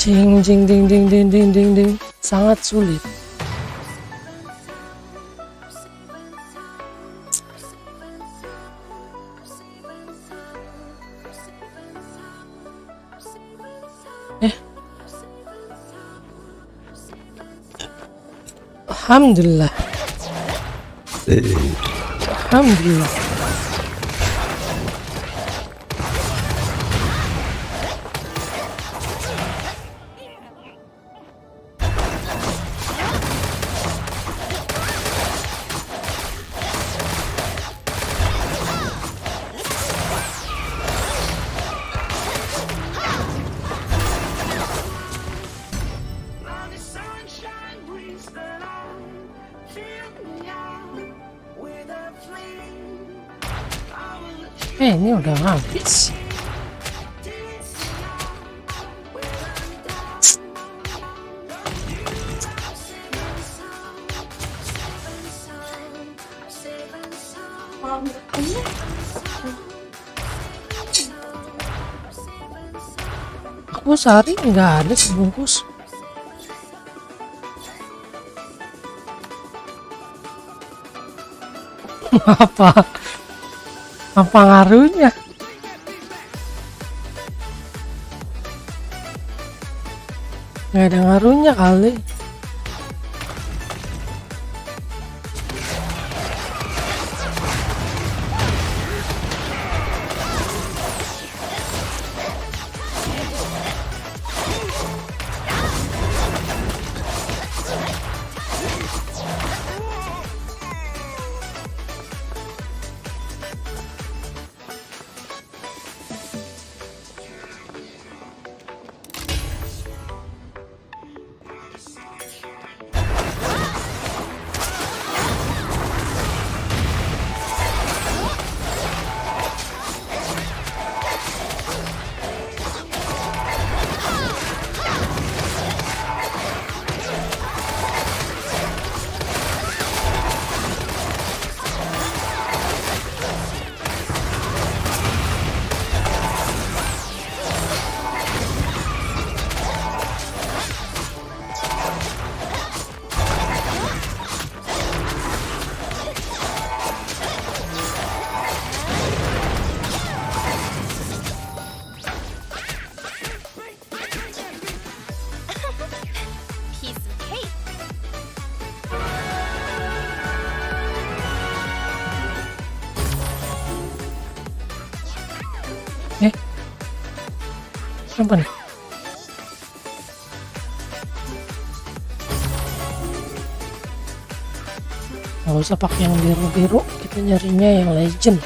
Jing jing ding ding ding ding ding ding. Sangat sulit. Alhamdulillah. Alhamdulillah. Now the sunshine brings the light. Fill me out with a flame. I will Ini udah habis. Aku sehari nggak ada sebungkus. Apa ngaruhnya? Nggak ada ngaruhnya kali. Piece of cake. Apa nih? Nggak usah pakai yang biru-biru, kita nyarinya yang legend.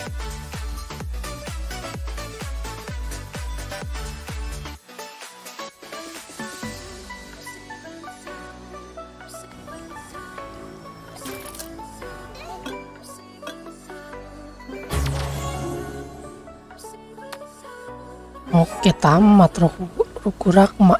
Oke, tamat Ruku Rakma.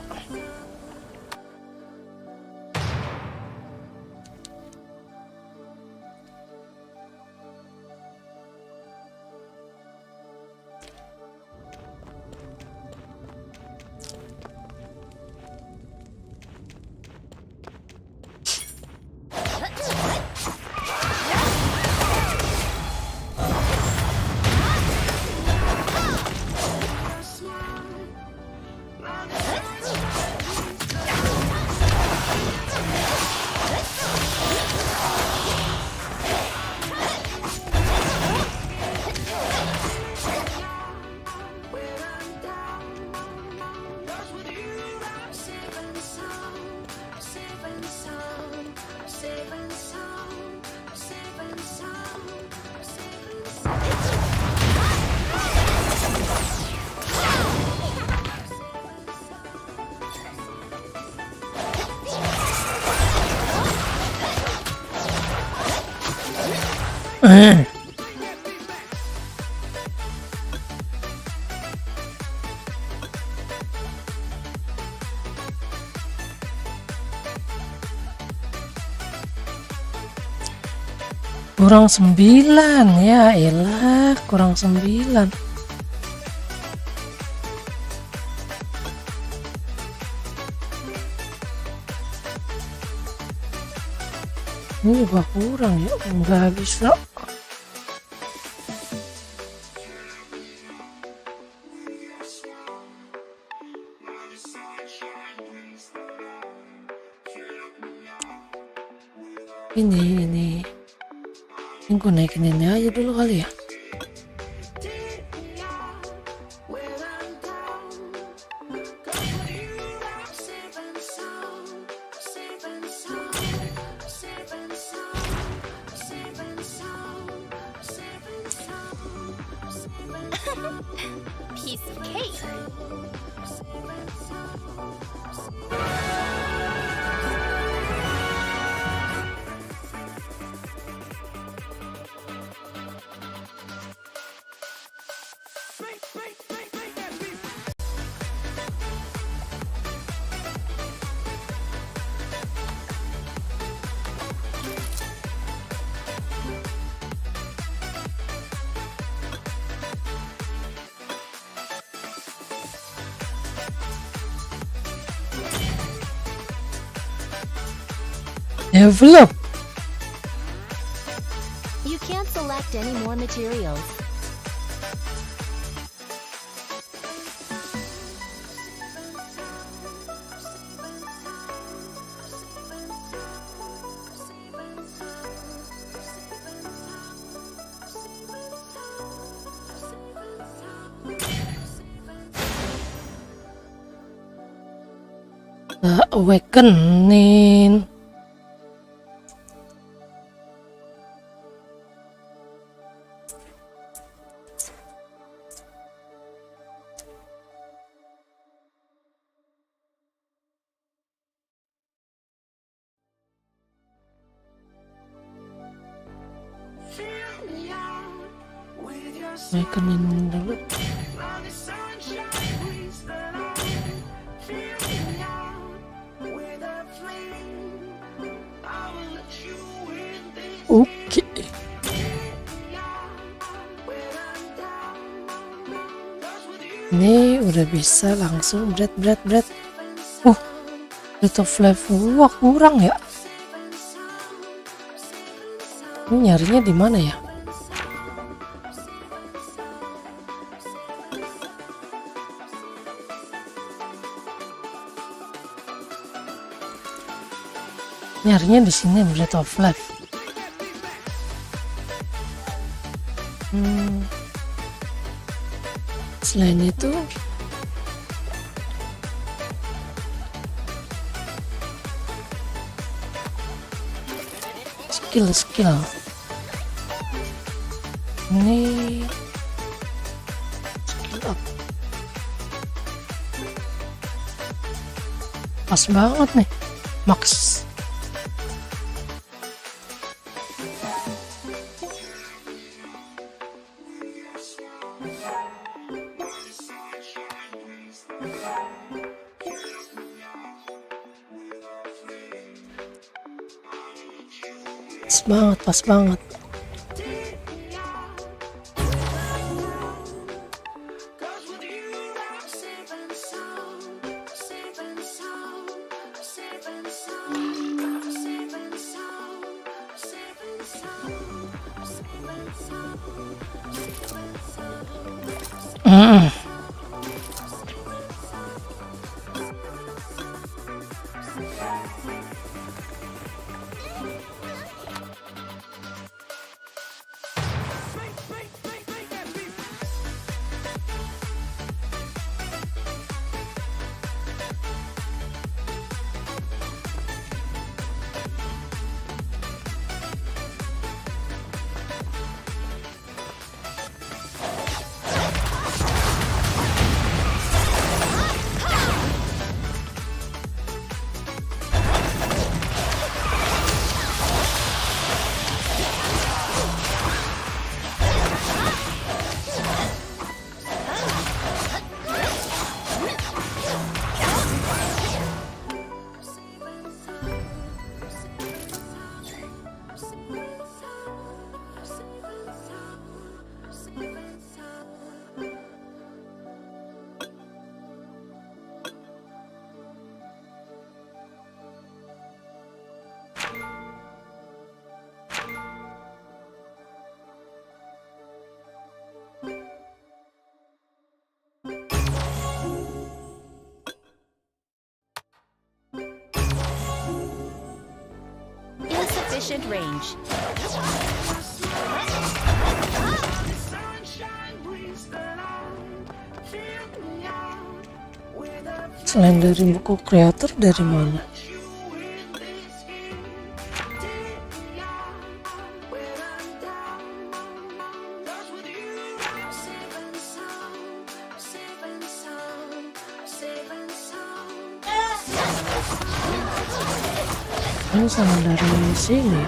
Kurang 9, ya elah, kurang 9. Ini juga kurang ya, nggak bisa. Ini gue naikin ini aja dulu kali ya. Piece of cake. Develop. You can't select any more materials. Awakening. Fill me out with your Awakening dulu. Now the sunshine brings the light. Fill me out with a flame. I will let you in this. Oke. When I'm down, 'cause with you Ini udah bisa langsung bread. Breath of Life. Wah, kurang ya. Ini nyarinya di mana ya? Nyarinya di sini Breath of Life. Selain itu skill. Ini skill up. Pas banget nih. Max. Pas banget. sufficient range. Sunshine brings the light. Fill me out with a Selain dari buku kreator, dari mana? you in this heat. Take me out when I'm down. 'Cause with you I'm safe and sound. Safe and sound. Safe and sound. Ini sama dari sini.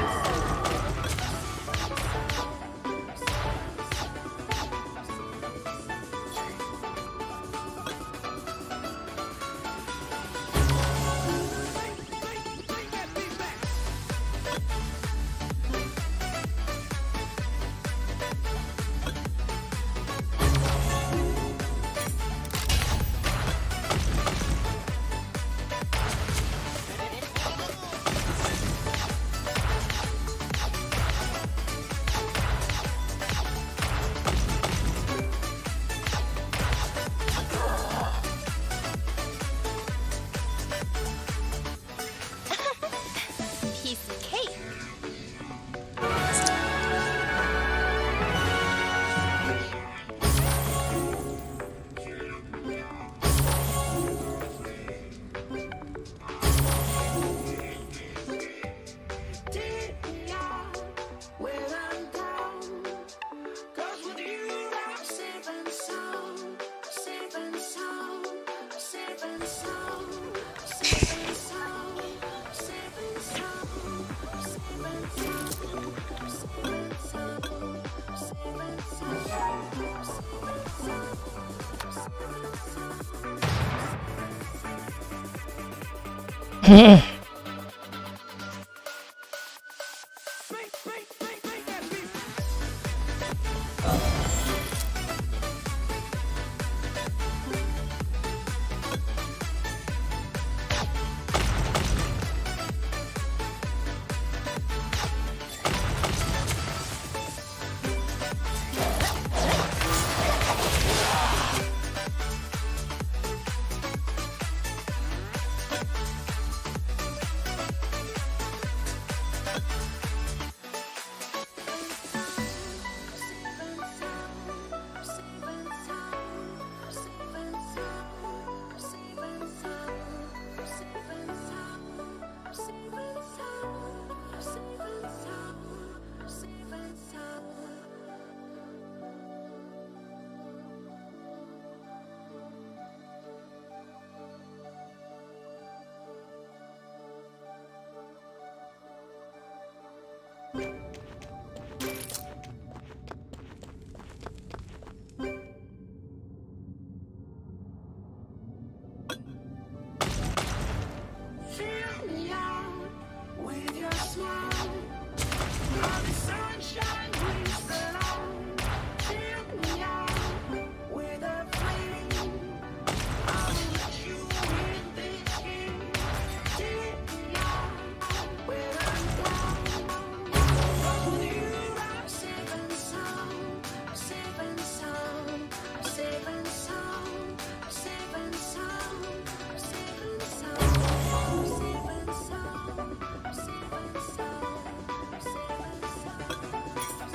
Piece of cake. Take me out when I'm down. 'Cause with you I'm safe and sound. Safe and sound. Safe and sound. Safe and sound. Safe and sound. Safe and sound. Safe and sound. Safe and sound. Fill me out with your smile. Now the sunshine brings the light. Fill me out with a flame. I'll put you in this heat. Take me out when I'm down. 'Cause with you I'm safe and sound. Safe and sound. Safe and sound. Safe and sound. Safe and sound. Safe and sound. Safe and sound. Safe and sound.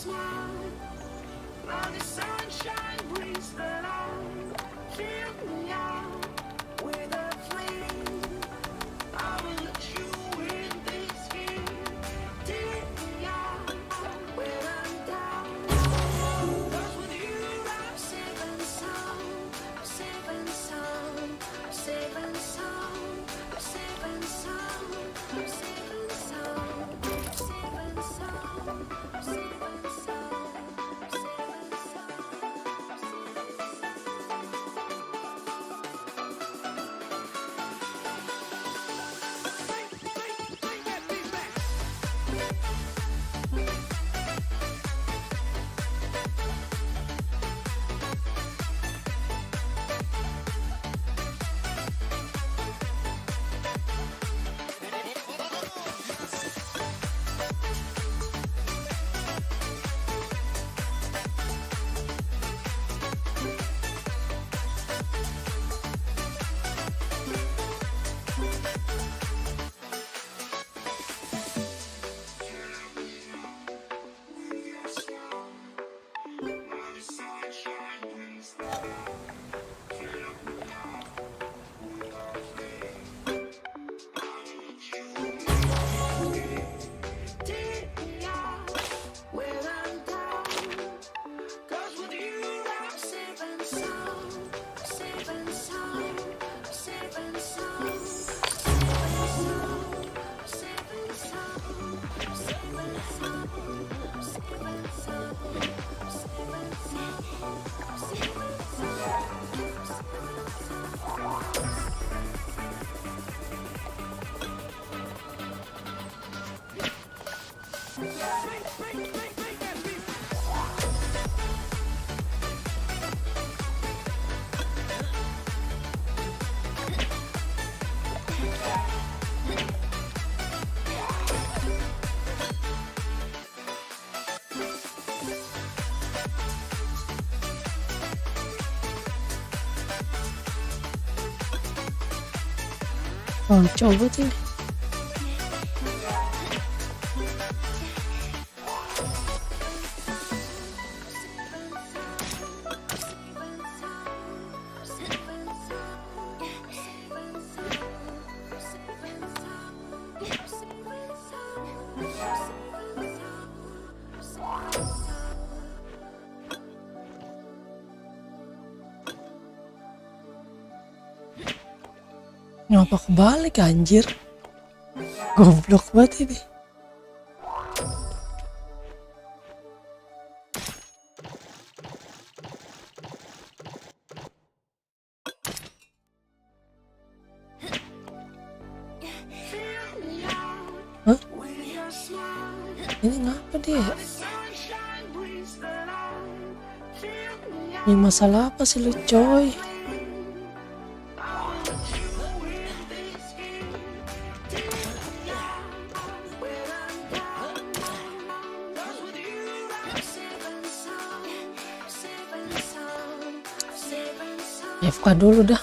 smile. Like the sunshine brings the light. Fill me out with a flame. I will let you in this game. Take me out when I'm down. 'Cause with you I'm safe and sound. I'm safe and sound. I'm safe and sound. I'm safe and sound. I'm safe and sound. I'm safe and sound. I'm safe and sound. I'm safe and coba tuh. Ngapa kebalik anjir? Goblok banget ini. Hah? Ini ngapa dia? Ini masalah apa sih lu coy? FK dulu dah.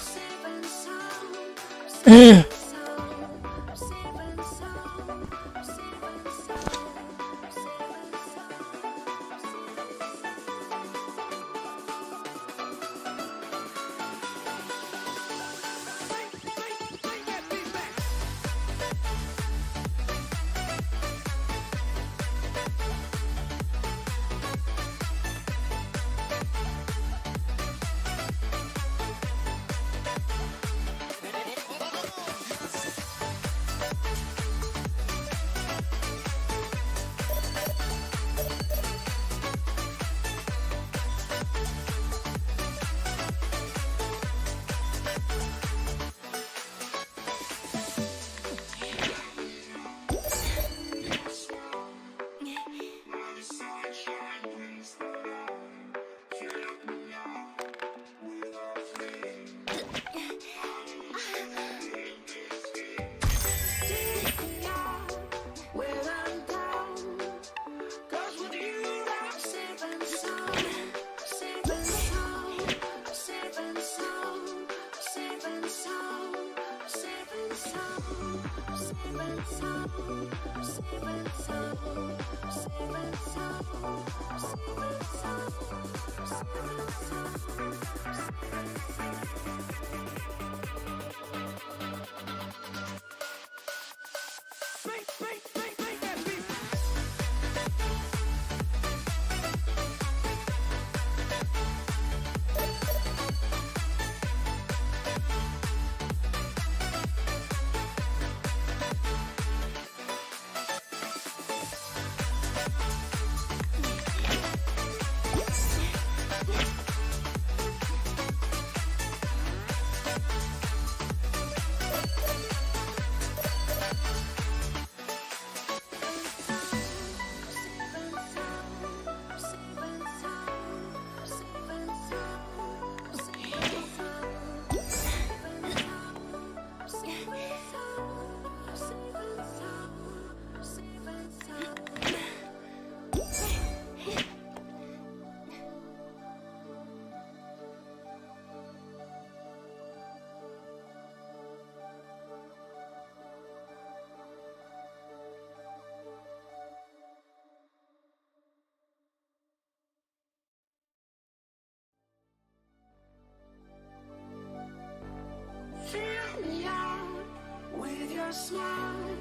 Fill me out with your smile.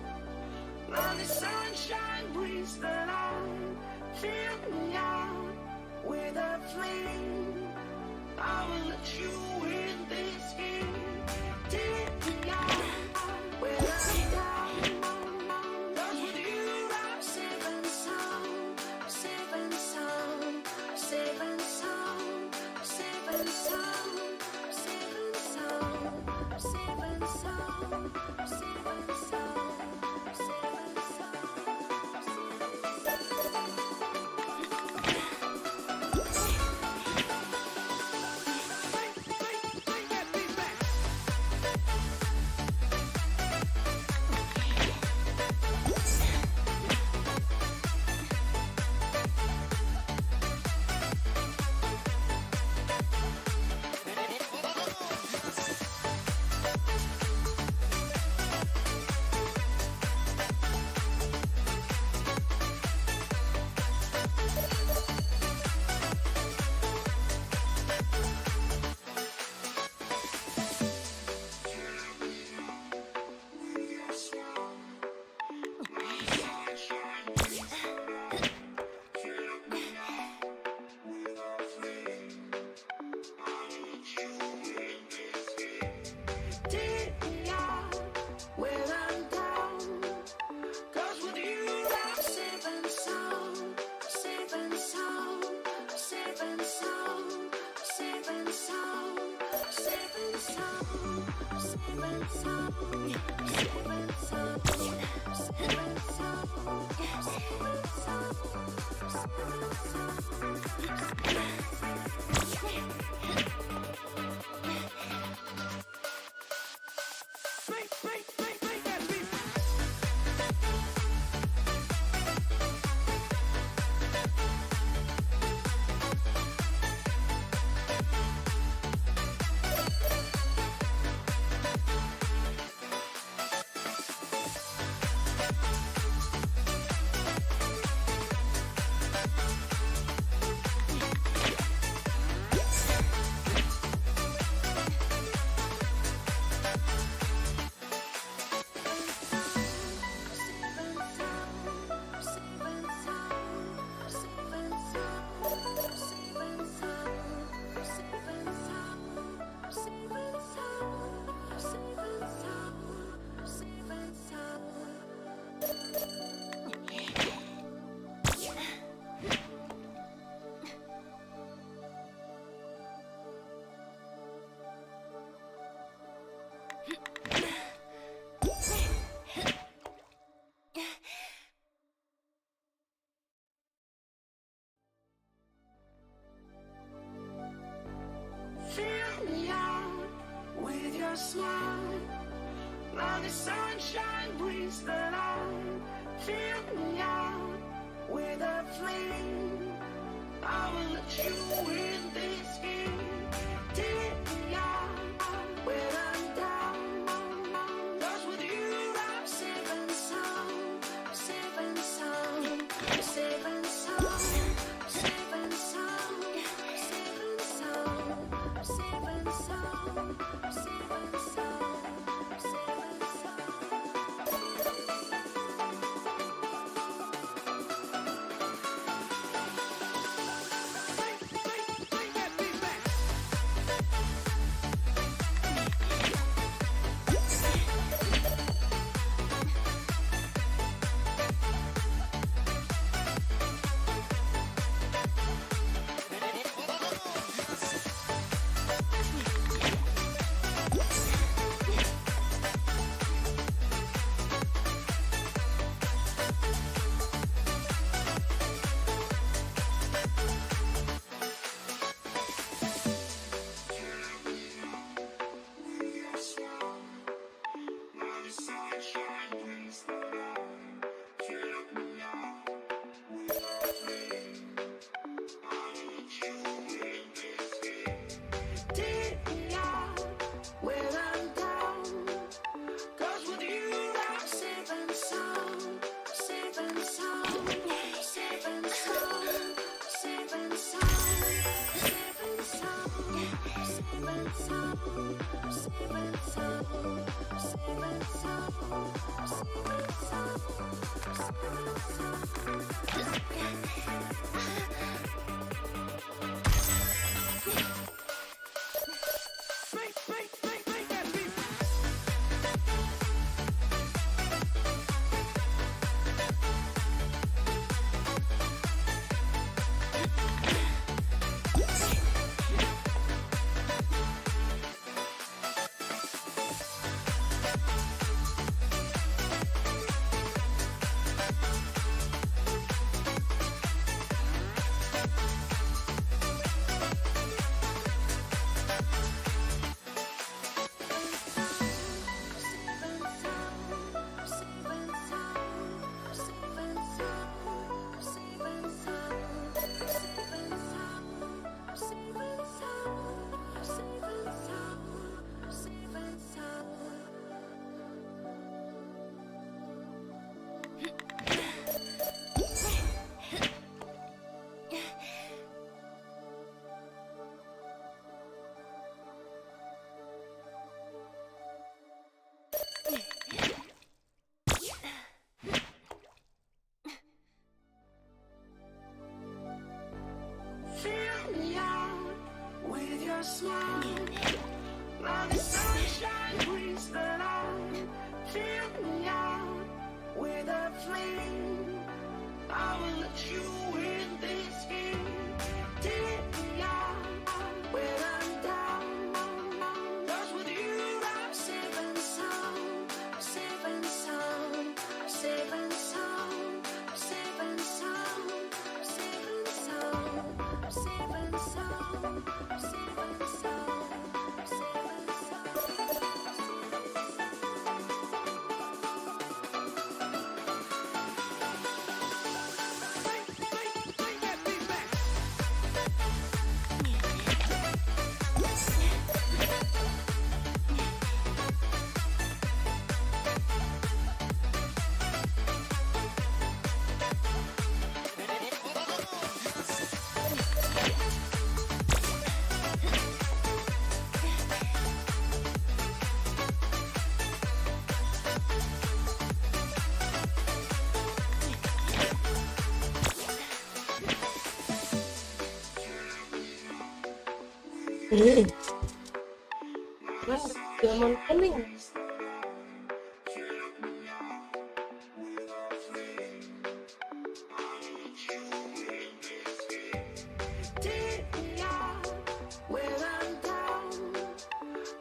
Now the sunshine brings the light. Fill me out with a flame. I will let you in this game. Take me out where I'm down. 'Cause with you I'm safe and sound. Safe and sound. Safe and sound. Safe and sound. Safe and sound. Safe and sound. Safe and sound. Safe and take me out where I'm down. 'Cause with you I'm safe and sound. Safe and sound. Safe and sound. Safe and sound. Safe and sound. Safe and sound. Safe and sound. Safe and sound. Safe and sound. Fill me out with your smile. Now the sunshine brings the light. Fill me out with a flame. I will let you in this game. Take me out where I'm down. 'Cause with you I'm safe and sound. Safe and sound. Safe and sound. Safe and sound. Safe Like the sunshine brings the light. Fill me out with a flame. I will let you in this heat. Take me out when I'm down. 'Cause with you I'm safe and sound. I'm safe and sound. I'm safe and sound. I'm safe and sound. I'm safe and sound. I'm safe and sound. I'm safe and sound. I'm safe and Kan zaman kuning. take me out when I'm down.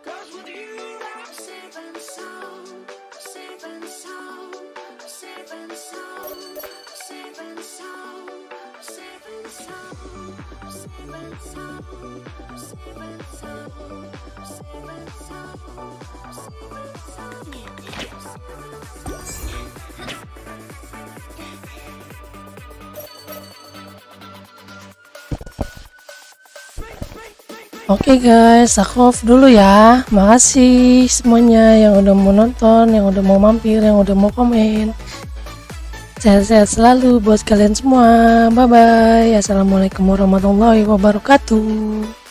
'Cause with you I'm safe and sound. I'm safe and sound. I'm safe and sound. I'm safe and sound. I'm safe and sound. I'm safe and sound. I'm safe and sound. I'm safe and sound. I'm safe and sound. Oke guys, aku off dulu ya. Makasih semuanya yang udah mau nonton, yang udah mau mampir, yang udah mau komen. Sehat-sehat selalu buat kalian semua. Bye bye. Assalamualaikum warahmatullahi wabarakatuh.